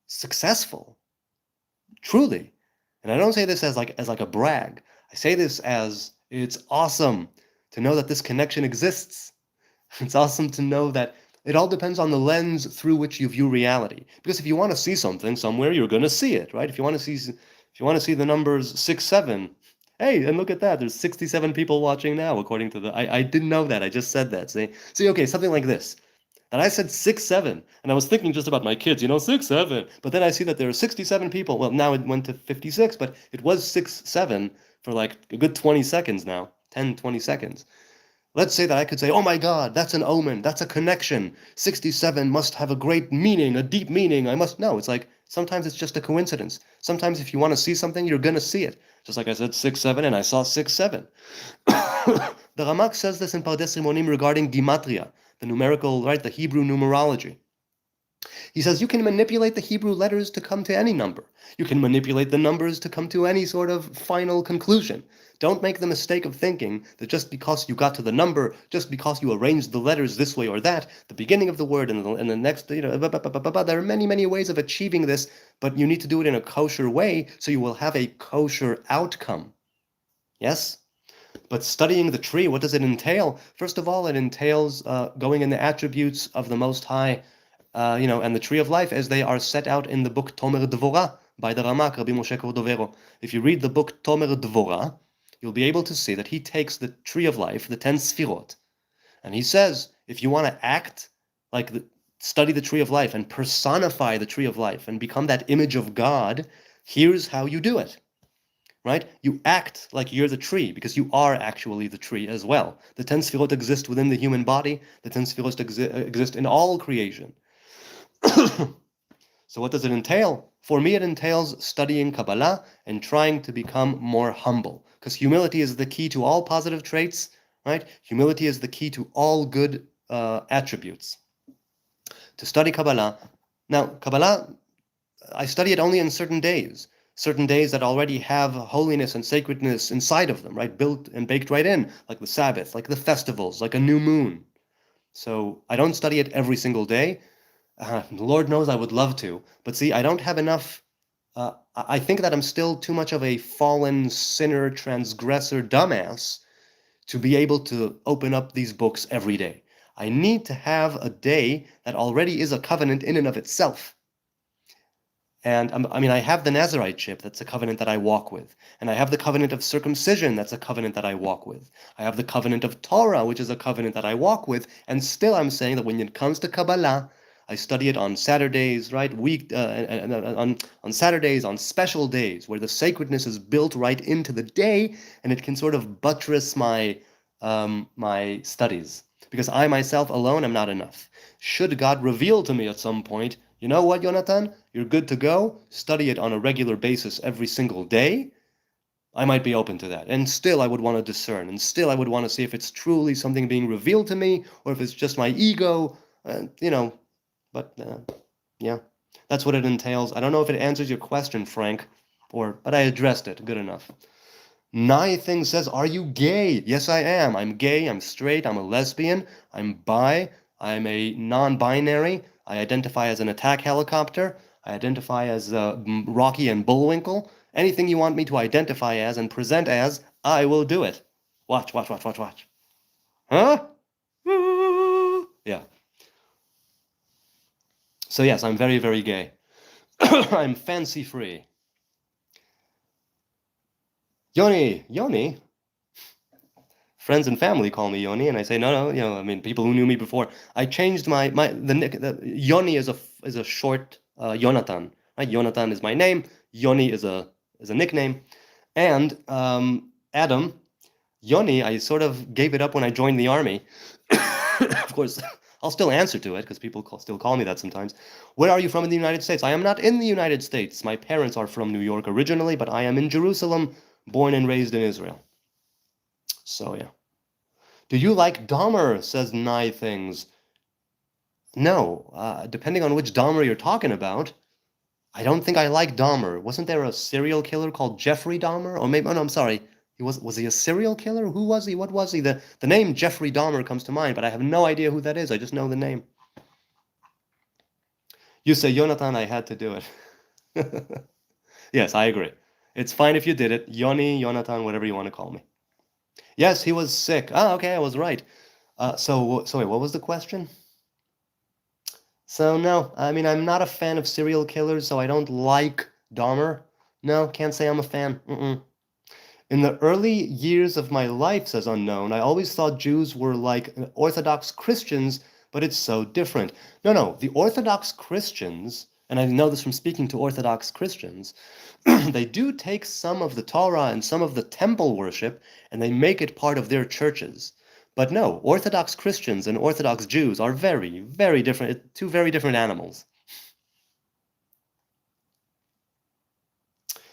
successful, truly. And I don't say this as like a brag. I say this as it's awesome to know that this connection exists. It's awesome to know that it all depends on the lens through which you view reality. Because if you want to see something somewhere, you're going to see it, right? If you want to see the numbers 6, 7, hey, and look at that. There's 67 people watching now, according to I didn't know that. I just said that. See, okay, something like this. And I said 6, 7, and I was thinking just about my kids, 6, 7. But then I see that there are 67 people. Well, now it went to 56, but it was 6, 7 for like a good 20 seconds now, 10, 20 seconds. Let's say that I could say, oh my God, that's an omen, that's a connection. 67 must have a great meaning, a deep meaning. No, it's like sometimes it's just a coincidence. Sometimes if you want to see something, you're going to see it. Just like I said 6, 7, and I saw 6, 7. The Ramak says this in Pardes Rimonim regarding Gematria, the numerical, right, the Hebrew numerology. He says you can manipulate the Hebrew letters to come to any number. You can manipulate the numbers to come to any sort of final conclusion. Don't make the mistake of thinking that just because you got to the number, just because you arranged the letters this way or that, the beginning of the word and the next, there are many, many ways of achieving this, but you need to do it in a kosher way so you will have a kosher outcome. Yes? But studying the tree, what does it entail? First of all, it entails going in the attributes of the Most High, and the tree of life as they are set out in the book Tomer Dvorah by the Ramak, Rabbi Moshe Cordovero. If you read the book Tomer Dvorah, you'll be able to see that he takes the tree of life, the 10 sfirot, and he says, if you want to act like study the tree of life and personify the tree of life and become that image of God, here's how you do it. Right? You act like you're the tree because you are actually the tree as well. The 10 sfirot exist within the human body. The 10 sfirot exist in all creation. So what does it entail? For me, it entails studying Kabbalah and trying to become more humble. Because humility is the key to all positive traits, right? Humility is the key to all good attributes. To study Kabbalah. Now, Kabbalah, I study it only on certain days that already have holiness and sacredness inside of them, right? Built and baked right in, like the Sabbath, like the festivals, like a new moon. So I don't study it every single day. Lord knows I would love to, but see, I don't have enough. I think that I'm still too much of a fallen sinner, transgressor, dumbass to be able to open up these books every day. I need to have a day that already is a covenant in and of itself. And I have the Nazarite chip, that's a covenant that I walk with. And I have the covenant of circumcision, that's a covenant that I walk with. I have the covenant of Torah, which is a covenant that I walk with. And still I'm saying that when it comes to Kabbalah, I study it on Saturdays, right? On Saturdays, on special days, where the sacredness is built right into the day, and it can sort of buttress my my studies. Because I myself alone am not enough. Should God reveal to me at some point, you know what, Jonathan? You're good to go. Study it on a regular basis every single day. I might be open to that. And still I would want to discern. And still I would want to see if it's truly something being revealed to me or if it's just my ego. But yeah, that's what it entails. I don't know if it answers your question, Frank, but I addressed it good enough. Thing says, are you gay? Yes, I am. I'm gay, I'm straight, I'm a lesbian, I'm bi, I'm a non-binary, I identify as an attack helicopter, I identify as Rocky and Bullwinkle. Anything you want me to identify as and present as, I will do it. Watch, watch, watch, watch, watch. Huh? Yeah. So yes, I'm very, very gay. I'm fancy free. Yoni? Friends and family call me Yoni, and I say no, I mean people who knew me before. I changed the Yoni is a short Jonathan. Right? Jonathan is my name. Yoni is a nickname, and Adam Yoni. I sort of gave it up when I joined the army. Of course, I'll still answer to it because people still call me that sometimes. Where are you from in the United States? I am not in the United States. My parents are from New York originally, but I am in Jerusalem, born and raised in Israel. So yeah. Do you like Dahmer? Says Things. No, depending on which Dahmer you're talking about, I don't think I like Dahmer. Wasn't there a serial killer called Jeffrey Dahmer? Or maybe, oh no, I'm sorry. Was he a serial killer? Who was he? What was he? The name Jeffrey Dahmer comes to mind, but I have no idea who that is. I just know the name. You say, Jonathan, I had to do it. Yes, I agree. It's fine if you did it. Yoni, Jonathan, whatever you want to call me. Yes, he was sick. Ah, okay, I was right. So wait, what was the question? So no, I mean, I'm not a fan of serial killers, so I don't like Dahmer. No, can't say I'm a fan. Mm-mm. In the early years of my life, says Unknown, I always thought Jews were like Orthodox Christians, but it's so different. No, the Orthodox Christians, and I know this from speaking to Orthodox Christians, they do take some of the Torah and some of the temple worship, and they make it part of their churches. But no, Orthodox Christians and Orthodox Jews are very, very different, two very different animals.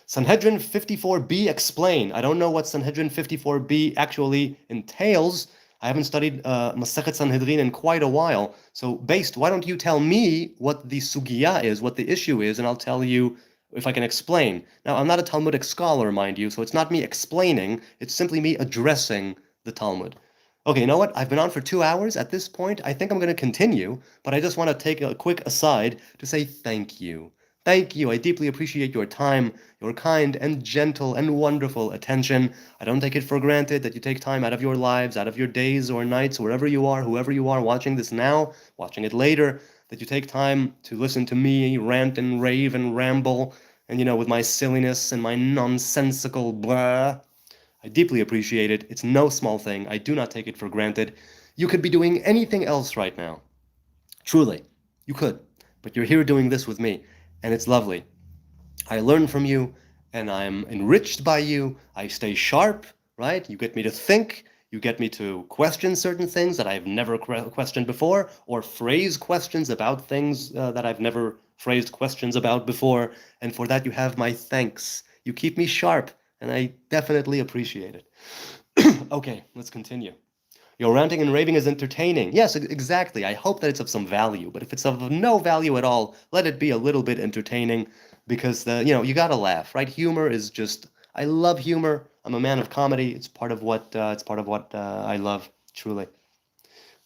Sanhedrin 54b, explain. I don't know what Sanhedrin 54b actually entails. I haven't studied Masechet Sanhedrin in quite a while. So, why don't you tell me what the sugya is, what the issue is, and I'll tell you if I can explain. Now, I'm not a Talmudic scholar, mind you, so it's not me explaining, it's simply me addressing the Talmud. Okay, you know what? I've been on for 2 hours. At this point, I think I'm going to continue, but I just want to take a quick aside to say thank you. Thank you. I deeply appreciate your time, your kind and gentle and wonderful attention. I don't take it for granted that you take time out of your lives, out of your days or nights, wherever you are, whoever you are watching this now, watching it later, that you take time to listen to me rant and rave and ramble, and with my silliness and my nonsensical blah. I deeply appreciate it. It's no small thing. I do not take it for granted. You could be doing anything else right now. Truly, you could. But you're here doing this with me, and it's lovely. I learn from you, and I'm enriched by you. I stay sharp, right? You get me to think. You get me to question certain things that I've never questioned before, or phrase questions about things that I've never phrased questions about before. And for that, you have my thanks. You keep me sharp, and I definitely appreciate it. Okay, let's continue. Your ranting and raving is entertaining. Yes, exactly. I hope that it's of some value, but if it's of no value at all, let it be a little bit entertaining because you gotta laugh, right? Humor is just, I love humor. I'm a man of comedy. It's part of what I love, truly.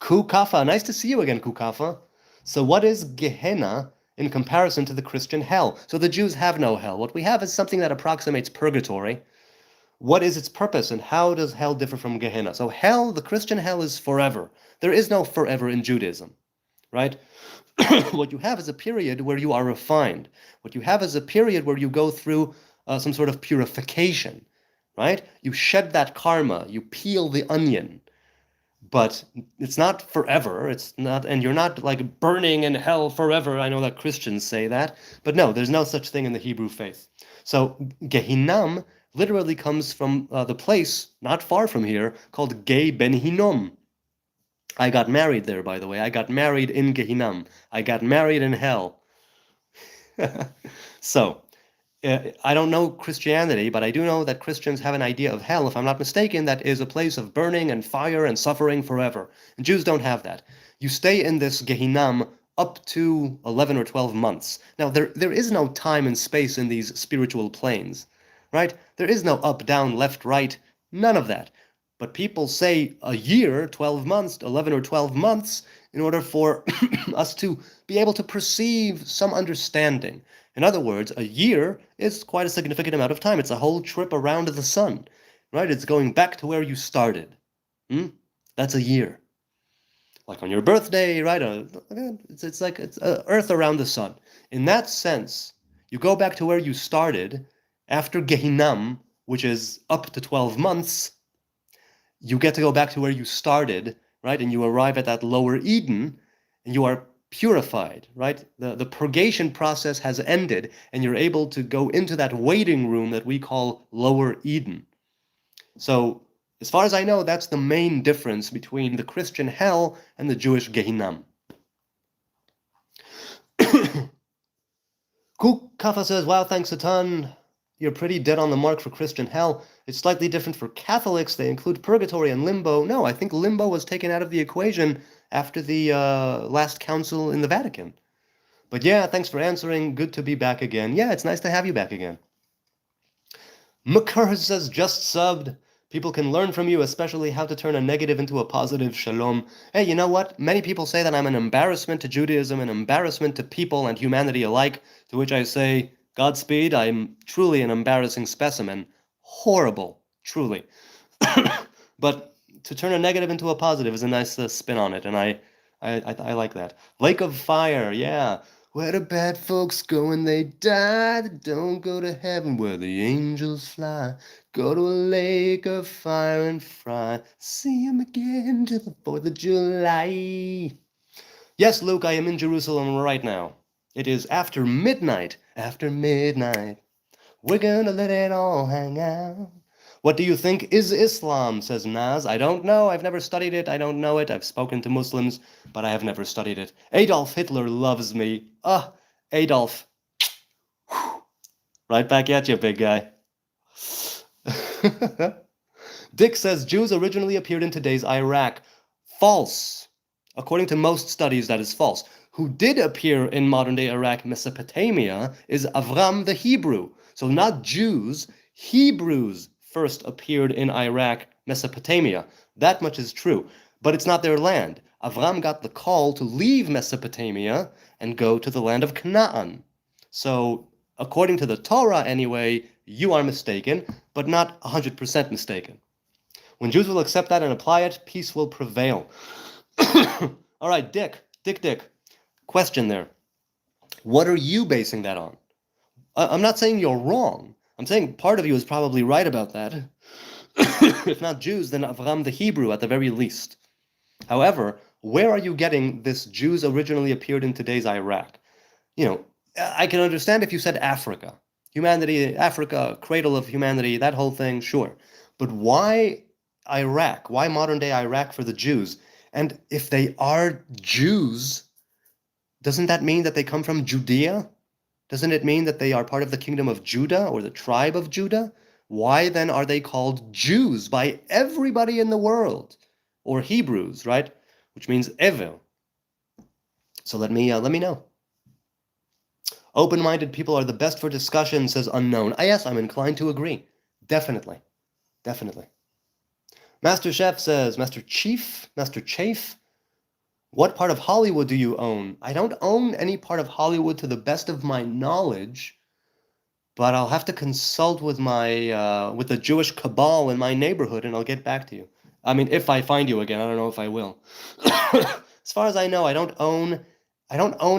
Kukafa, nice to see you again, Kukafa. So what is Gehenna in comparison to the Christian hell? So the Jews have no hell. What we have is something that approximates purgatory. What is its purpose and how does hell differ from Gehenna? So hell, the Christian hell is forever. There is no forever in Judaism, right? What you have is a period where you are refined. What you have is a period where you go through some sort of purification, right? You shed that karma, you peel the onion, but it's not forever. It's not, and you're not like burning in hell forever. I know that Christians say that, but no, there's no such thing in the Hebrew faith. So Gehinnom literally comes from the place not far from here called Gei Ben Hinnom. I got married there, by the way. I got married in Gehinnom. I got married in hell. So, I don't know Christianity, but I do know that Christians have an idea of hell, if I'm not mistaken, that is a place of burning and fire and suffering forever. And Jews don't have that. You stay in this Gehinnom up to 11 or 12 months. Now, there is no time and space in these spiritual planes. right? There is no up, down, left, right, none of that. But people say a year, 12 months, 11 or 12 months, in order for us to be able to perceive some understanding. In other words, a year is quite a significant amount of time. It's a whole trip around the sun, right? It's going back to where you started. That's a year. Like on your birthday, right? It's like it's Earth around the sun. In that sense, you go back to where you started after Gehinam, which is up to 12 months. You get to go back to where you started, right? And you arrive at that lower Eden, and you are purified, right? The purgation process has ended, and you're able to go into that waiting room that we call lower Eden. So, as far as I know, that's the main difference between the Christian hell and the Jewish Gehinam. Kuk Kafa says, wow, thanks a ton. You're pretty dead on the mark for Christian hell. It's slightly different for Catholics. They include purgatory and limbo. No, I think limbo was taken out of the equation after the last council in the Vatican. But yeah, thanks for answering. Good to be back again. Yeah, it's nice to have you back again. Makar says, just subbed. People can learn from you, especially how to turn a negative into a positive. Shalom. Hey, you know what? Many people say that I'm an embarrassment to Judaism, an embarrassment to people and humanity alike, to which I say, Godspeed, I'm truly an embarrassing specimen. Horrible, truly. But to turn a negative into a positive is a nice spin on it, and I like that. Lake of Fire, yeah. Where the bad folks go when they die, they don't go to heaven where the angels fly. Go to a lake of fire and fry. See him again till the 4th of July. Yes, Luke, I am in Jerusalem right now. It is after midnight. After midnight. We're gonna let it all hang out. What do you think is Islam, says Naz. I don't know. I've never studied it. I don't know it. I've spoken to Muslims, but I have never studied it. Adolf Hitler loves me. Adolf. Right back at you, big guy. Dick says Jews originally appeared in today's Iraq. False. According to most studies, that is false. Who did appear in modern-day Iraq, Mesopotamia, is Avram the Hebrew. So not Jews, Hebrews first appeared in Iraq, Mesopotamia. That much is true. But it's not their land. Avram got the call to leave Mesopotamia and go to the land of Canaan. So, according to the Torah anyway, you are mistaken, but not 100% mistaken. When Jews will accept that and apply it, peace will prevail. All right, Dick. Question there. What are you basing that on? I'm not saying you're wrong. I'm saying part of you is probably right about that. If not Jews, then Avram the Hebrew at the very least. However, where are you getting this Jews originally appeared in today's Iraq? I can understand if you said Africa. Humanity, Africa, cradle of humanity, that whole thing, sure. But why Iraq? Why modern-day Iraq for the Jews? And if they are Jews, doesn't that mean that they come from Judea? Doesn't it mean that they are part of the kingdom of Judah or the tribe of Judah? Why then are they called Jews by everybody in the world? Or Hebrews, right? Which means Evel. So let me know. Open-minded people are the best for discussion, says Unknown. Yes, I'm inclined to agree. Definitely. Master Chef says, Master Chafe, what part of Hollywood do you own? I don't own any part of Hollywood to the best of my knowledge, but I'll have to consult with with the Jewish cabal in my neighborhood, and I'll get back to you. I mean, if I find you again, I don't know if I will. As far as I know, I don't own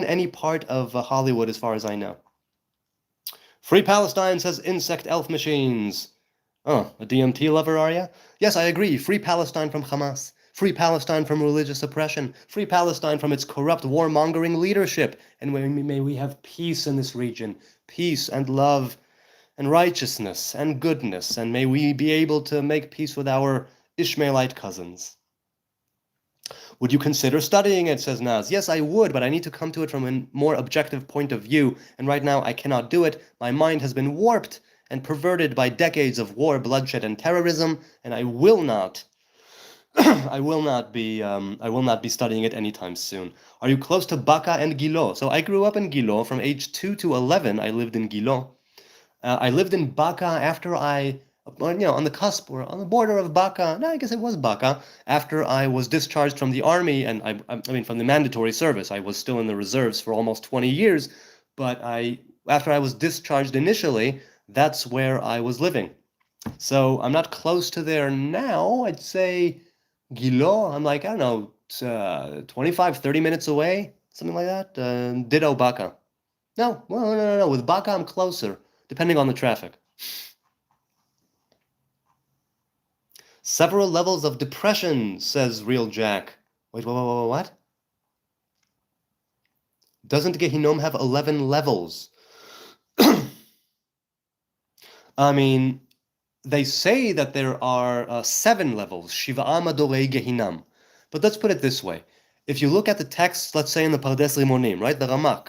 any part of Hollywood, as far as I know. Free Palestine, says Insect Elf Machines. Oh, a DMT lover, are you? Yes, I agree. Free Palestine from Hamas. Free Palestine from religious oppression. Free Palestine from its corrupt warmongering leadership. And may we have peace in this region. Peace and love and righteousness and goodness. And may we be able to make peace with our Ishmaelite cousins. Would you consider studying it, says Naz. Yes, I would, but I need to come to it from a more objective point of view. And right now I cannot do it. My mind has been warped and perverted by decades of war, bloodshed, and terrorism. And I will not be studying it anytime soon. Are you close to Baka and Gilo? So I grew up in Gilo. From age 2 to 11, I lived in Gilo. I lived in Baca after on the cusp or on the border of Baca. No, I guess it was Baca. After I was discharged from the army, and I mean from the mandatory service. I was still in the reserves for almost 20 years, but after I was discharged initially, that's where I was living. So I'm not close to there now. I'd say Gilo, I'm like, I don't know, 25, 30 minutes away, something like that. Ditto Baca. No, well, no. With Baca, I'm closer, depending on the traffic. Several levels of depression, says Real Jack. Wait, what? Doesn't Gehinom have 11 levels? I mean, they say that there are 7 levels, Shiva'a Madorei Gehinam. But let's put it this way. If you look at the text, let's say in the Pardes Limonim, right, the Ramak,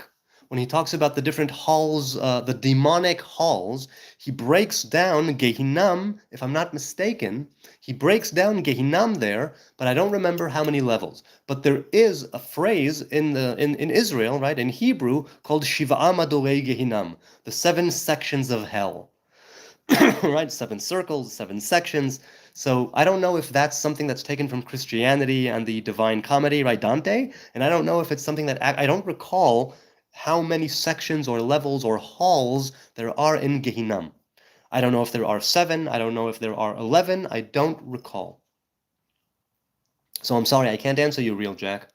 when he talks about the different halls, the demonic halls, he breaks down Gehinam, if I'm not mistaken, he breaks down Gehinam there, but I don't remember how many levels. But there is a phrase in Israel, right, in Hebrew, called Shiva'a Madorei Gehinam, the 7 sections of hell. Right? 7 circles, 7 sections. So I don't know if that's something that's taken from Christianity and the Divine Comedy, right, Dante? And I don't know if it's something that I don't recall how many sections or levels or halls there are in Gehinam. I don't know if there are 7. I don't know if there are 11. I don't recall. So I'm sorry, I can't answer you, Real Jack.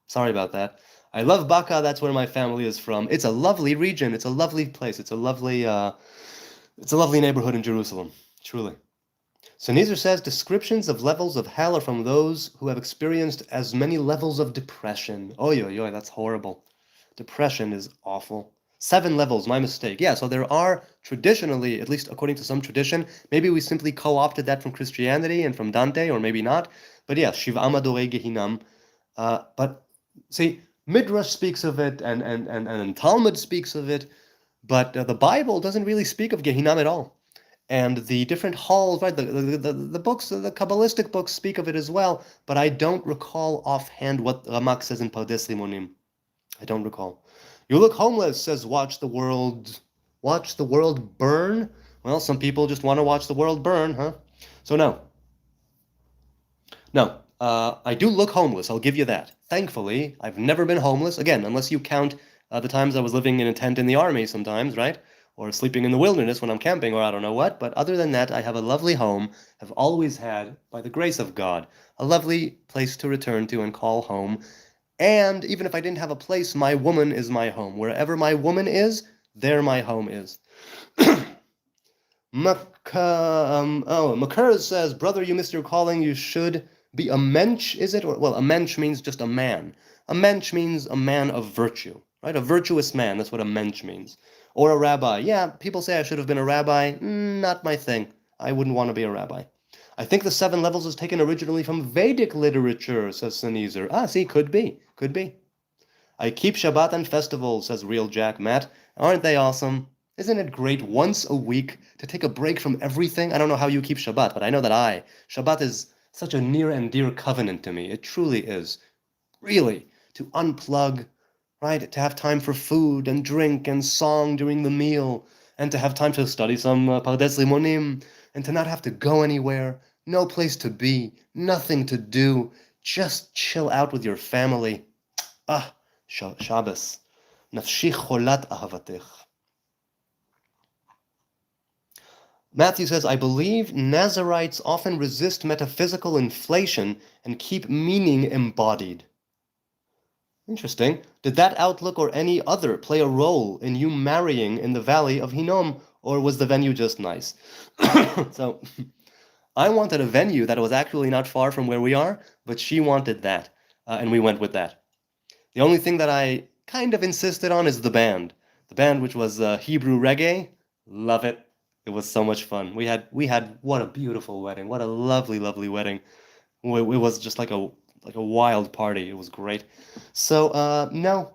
Sorry about that. I love Baca. That's where my family is from. It's a lovely region. It's a lovely place. It's a lovely neighborhood in Jerusalem, truly. So Nezer says, descriptions of levels of hell are from those who have experienced as many levels of depression. Oy, that's horrible. Depression is awful. 7 levels, my mistake. Yeah, so there are traditionally, at least according to some tradition, maybe we simply co-opted that from Christianity and from Dante, or maybe not. But yeah, Shiva Amadorei Gehinam. But see, Midrash speaks of it, and Talmud speaks of it, but the Bible doesn't really speak of Gehinam at all. And the different halls, right, the books, the Kabbalistic books speak of it as well, but I don't recall offhand what Ramak says in Pardes Limonim. I don't recall. You look homeless, says watch the world burn. Well, some people just want to watch the world burn, huh? So no, I do look homeless, I'll give you that. Thankfully, I've never been homeless, again, unless you count the times I was living in a tent in the army sometimes, right? Or sleeping in the wilderness when I'm camping, or I don't know what. But other than that, I have a lovely home, have always had, by the grace of God, a lovely place to return to and call home. And even if I didn't have a place, my woman is my home. Wherever my woman is, there my home is. Makar says, brother, you missed your calling. You should be a mensch, is it? Well, a mensch means just a man. A mensch means a man of virtue, right? A virtuous man. That's what a mensch means. Or a rabbi. Yeah, people say I should have been a rabbi. Not my thing. I wouldn't want to be a rabbi. I think the 7 levels is taken originally from Vedic literature, says Sneezer. See, could be. I keep Shabbat and festivals, says Real Jack Matt. Aren't they awesome? Isn't it great once a week to take a break from everything? I don't know how you keep Shabbat, but I know that Shabbat is such a near and dear covenant to me. It truly is. Really, to unplug, right? To have time for food and drink and song during the meal, and to have time to study some Pardes Limonim, and to not have to go anywhere, no place to be, nothing to do, just chill out with your family. Shabbos. Nafshi cholat ahavatech. Matthew says, I believe Nazarites often resist metaphysical inflation and keep meaning embodied. Interesting. Did that outlook or any other play a role in you marrying in the valley of Hinnom, or was the venue just nice? So, I wanted a venue that was actually not far from where we are, but she wanted that, and we went with that. The only thing that I kind of insisted on is the band. The band, which was Hebrew reggae. Love it. It was so much fun. We had what a beautiful wedding. What a lovely, lovely wedding. It was just like a wild party. It was great. So, no.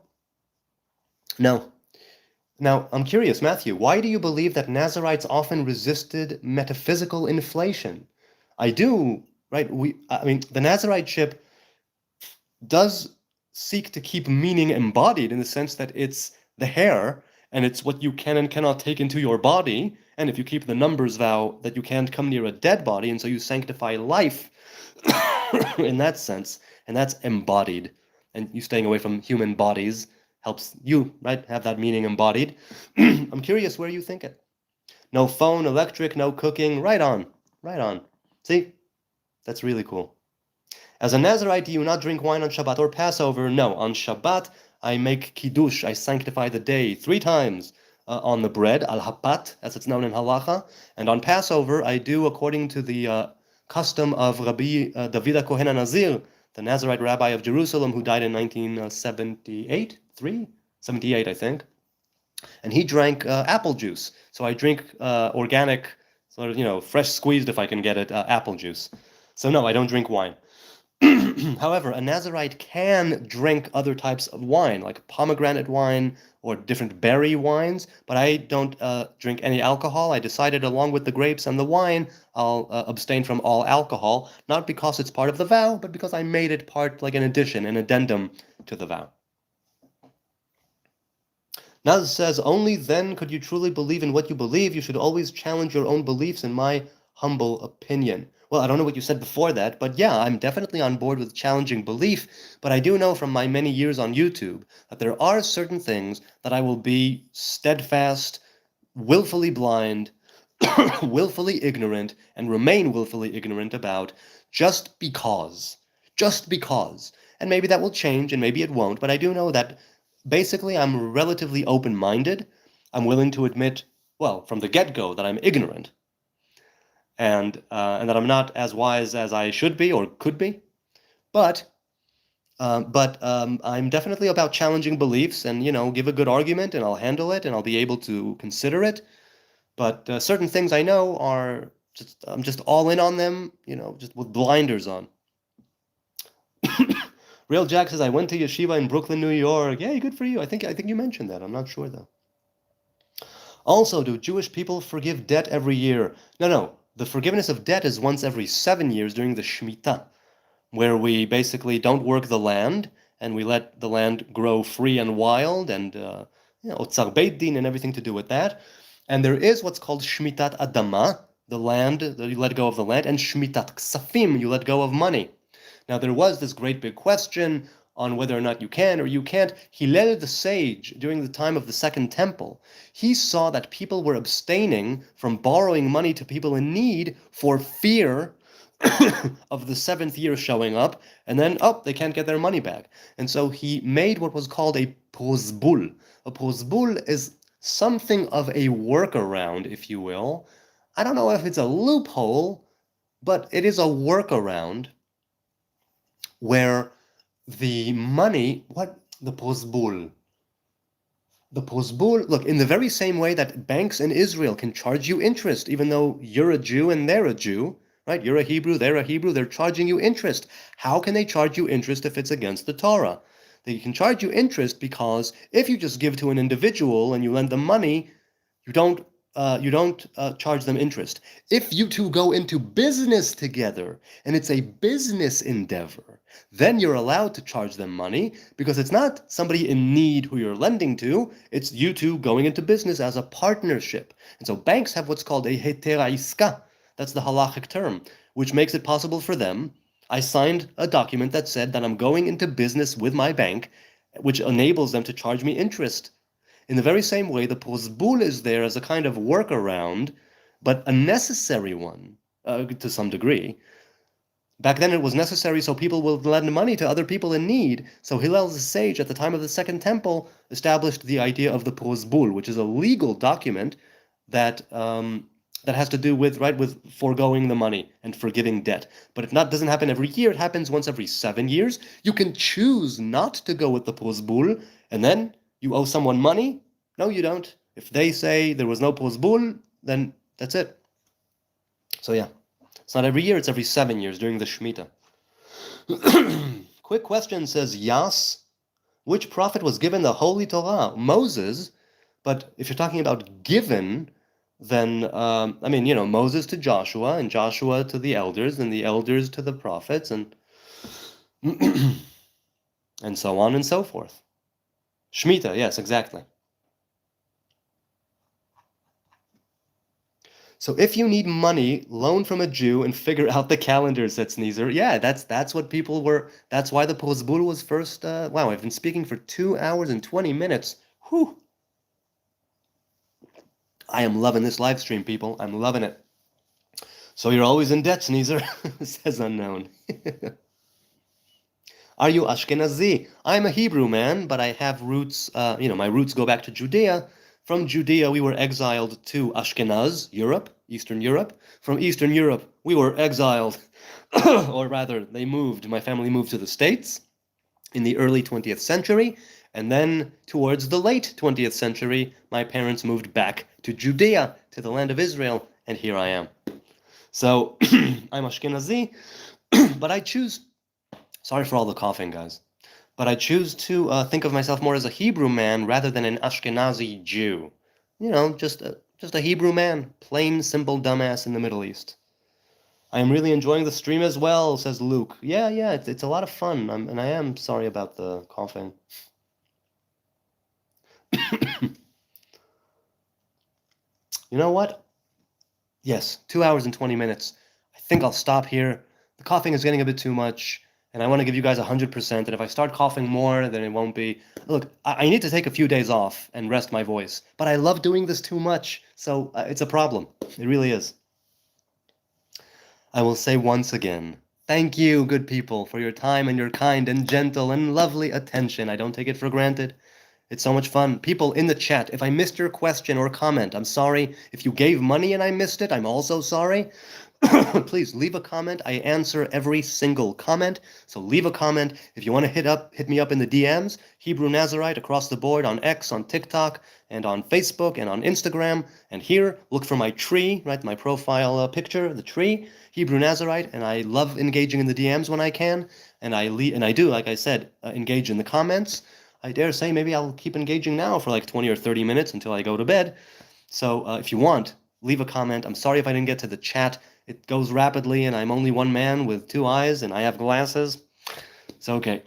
Now, I'm curious, Matthew, why do you believe that Nazarites often resisted metaphysical inflation? I do, right? I mean, the Nazariteship does seek to keep meaning embodied in the sense that it's the hair and it's what you can and cannot take into your body. And if you keep the numbers vow that you can't come near a dead body, and so you sanctify life in that sense, and that's embodied. And you staying away from human bodies helps you, right, have that meaning embodied. I'm curious where you think it. No phone, electric, no cooking. Right on. Right on. See? That's really cool. As a Nazarite, do you not drink wine on Shabbat or Passover? No. On Shabbat, I make kiddush. I sanctify the day 3 times on the bread, al-hapat, as it's known in halacha. And on Passover, I do according to the custom of Rabbi David Kohen Nazir, the Nazarite rabbi of Jerusalem, who died in 1978, 78, I think. And he drank apple juice. So I drink organic, sort of, fresh squeezed if I can get it, apple juice. So no, I don't drink wine. However, a Nazarite can drink other types of wine, like pomegranate wine or different berry wines, but I don't drink any alcohol. I decided along with the grapes and the wine, I'll abstain from all alcohol, not because it's part of the vow, but because I made it part, like an addition, an addendum to the vow. Naz says, only then could you truly believe in what you believe. You should always challenge your own beliefs, in my humble opinion. Well, I don't know what you said before that, but yeah, I'm definitely on board with challenging belief, but I do know from my many years on YouTube that there are certain things that I will be steadfast, willfully blind, willfully ignorant, and remain willfully ignorant about just because. Just because. And maybe that will change, and maybe it won't, but I do know that basically I'm relatively open-minded. I'm willing to admit, well, from the get-go, that I'm ignorant, and that I'm not as wise as I should be or could be. But I'm definitely about challenging beliefs, and give a good argument, and I'll handle it, and I'll be able to consider it. But certain things I know are I'm just all in on them, just with blinders on. Real Jack says, I went to yeshiva in Brooklyn, New York. Yay, good for you. I think you mentioned that. I'm not sure though. Also, do Jewish people forgive debt every year? No. The forgiveness of debt is once every 7 years during the Shemitah, where we basically don't work the land and we let the land grow free and wild, and Otzar Beit Din and everything to do with that. And there is what's called Shmitat Adama, the land, you let go of the land, and Shmitat Ksafim, you let go of money. Now, there was this great big question on whether or not you can or you can't. Hillel the sage, during the time of the Second Temple, he saw that people were abstaining from borrowing money to people in need for fear of the 7th year showing up, and then, they can't get their money back. And so he made what was called a pozbul. A pozbul is something of a workaround, if you will. I don't know if it's a loophole, but it is a workaround where the money, the pozbul, look, in the very same way that banks in Israel can charge you interest, even though you're a Jew and they're a Jew, right? You're a Hebrew, they're a Hebrew, they're charging you interest. How can they charge you interest if it's against the Torah? They can charge you interest because if you just give to an individual and you lend them money, you don't charge them interest. If you two go into business together and it's a business endeavor, then you're allowed to charge them money, because it's not somebody in need who you're lending to, it's you two going into business as a partnership. And so banks have what's called a heter iska, that's the halachic term, which makes it possible for them. I signed a document that said that I'm going into business with my bank, which enables them to charge me interest. In the very same way, the pozbul is there as a kind of workaround, but a necessary one, to some degree. Back then it was necessary so people would lend money to other people in need. So Hillel the sage, at the time of the Second Temple, established the idea of the pozbul, which is a legal document that has to do with foregoing the money and forgiving debt. But it doesn't happen every year. It happens once every 7 years. You can choose not to go with the pozbul, and then you owe someone money. No, you don't. If they say there was no pozbul, then that's it. So yeah, it's not every year. It's every 7 years during the Shemitah. Quick question, says Yas. Which prophet was given the Holy Torah? Moses. But if you're talking about given, then, Moses to Joshua, and Joshua to the elders, and the elders to the prophets, and and so on and so forth. Shemitah, yes, exactly. So if you need money, loan from a Jew and figure out the calendar, said Sneezer. Yeah, that's what people were. That's why the Pozbul was first. Wow, I've been speaking for 2 hours and 20 minutes. Whew. I am loving this live stream, people. I'm loving it. So you're always in debt, Sneezer, says unknown. Are you Ashkenazi? I'm a Hebrew man, but I have roots, my roots go back to Judea. From Judea, we were exiled to Ashkenaz, Europe, Eastern Europe. From Eastern Europe, we were exiled, or rather, my family moved to the States in the early 20th century, and then towards the late 20th century, my parents moved back to Judea, to the land of Israel, and here I am. So, I'm Ashkenazi, but I choose. Sorry for all the coughing, guys. But I choose to think of myself more as a Hebrew man rather than an Ashkenazi Jew. Just a Hebrew man, plain, simple dumbass in the Middle East. I am really enjoying the stream as well, says Luke. Yeah, it's a lot of fun, and I am sorry about the coughing. You know what? Yes, 2 hours and 20 minutes. I think I'll stop here. The coughing is getting a bit too much. And I want to give you guys 100%, and if I start coughing more, then it won't be... Look, I need to take a few days off and rest my voice, but I love doing this too much, so it's a problem. It really is. I will say once again, thank you, good people, for your time and your kind and gentle and lovely attention. I don't take it for granted. It's so much fun. People in the chat, if I missed your question or comment, I'm sorry. If you gave money and I missed it, I'm also sorry. Please leave a comment. I answer every single comment. So leave a comment. If you want to hit me up in the DMs, Hebrew Nazarite across the board on X, on TikTok, and on Facebook, and on Instagram. And here, look for my tree, right? My profile picture, the tree, Hebrew Nazarite. And I love engaging in the DMs when I can. And I do, like I said, engage in the comments. I dare say maybe I'll keep engaging now for like 20 or 30 minutes until I go to bed. So if you want, leave a comment. I'm sorry if I didn't get to the chat. It goes rapidly, and I'm only one man with 2 eyes, and I have glasses. So, okay.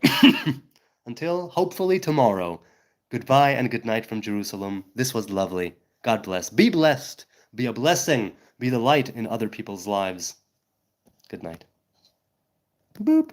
Until, hopefully, tomorrow. Goodbye and good night from Jerusalem. This was lovely. God bless. Be blessed. Be a blessing. Be the light in other people's lives. Good night. Boop.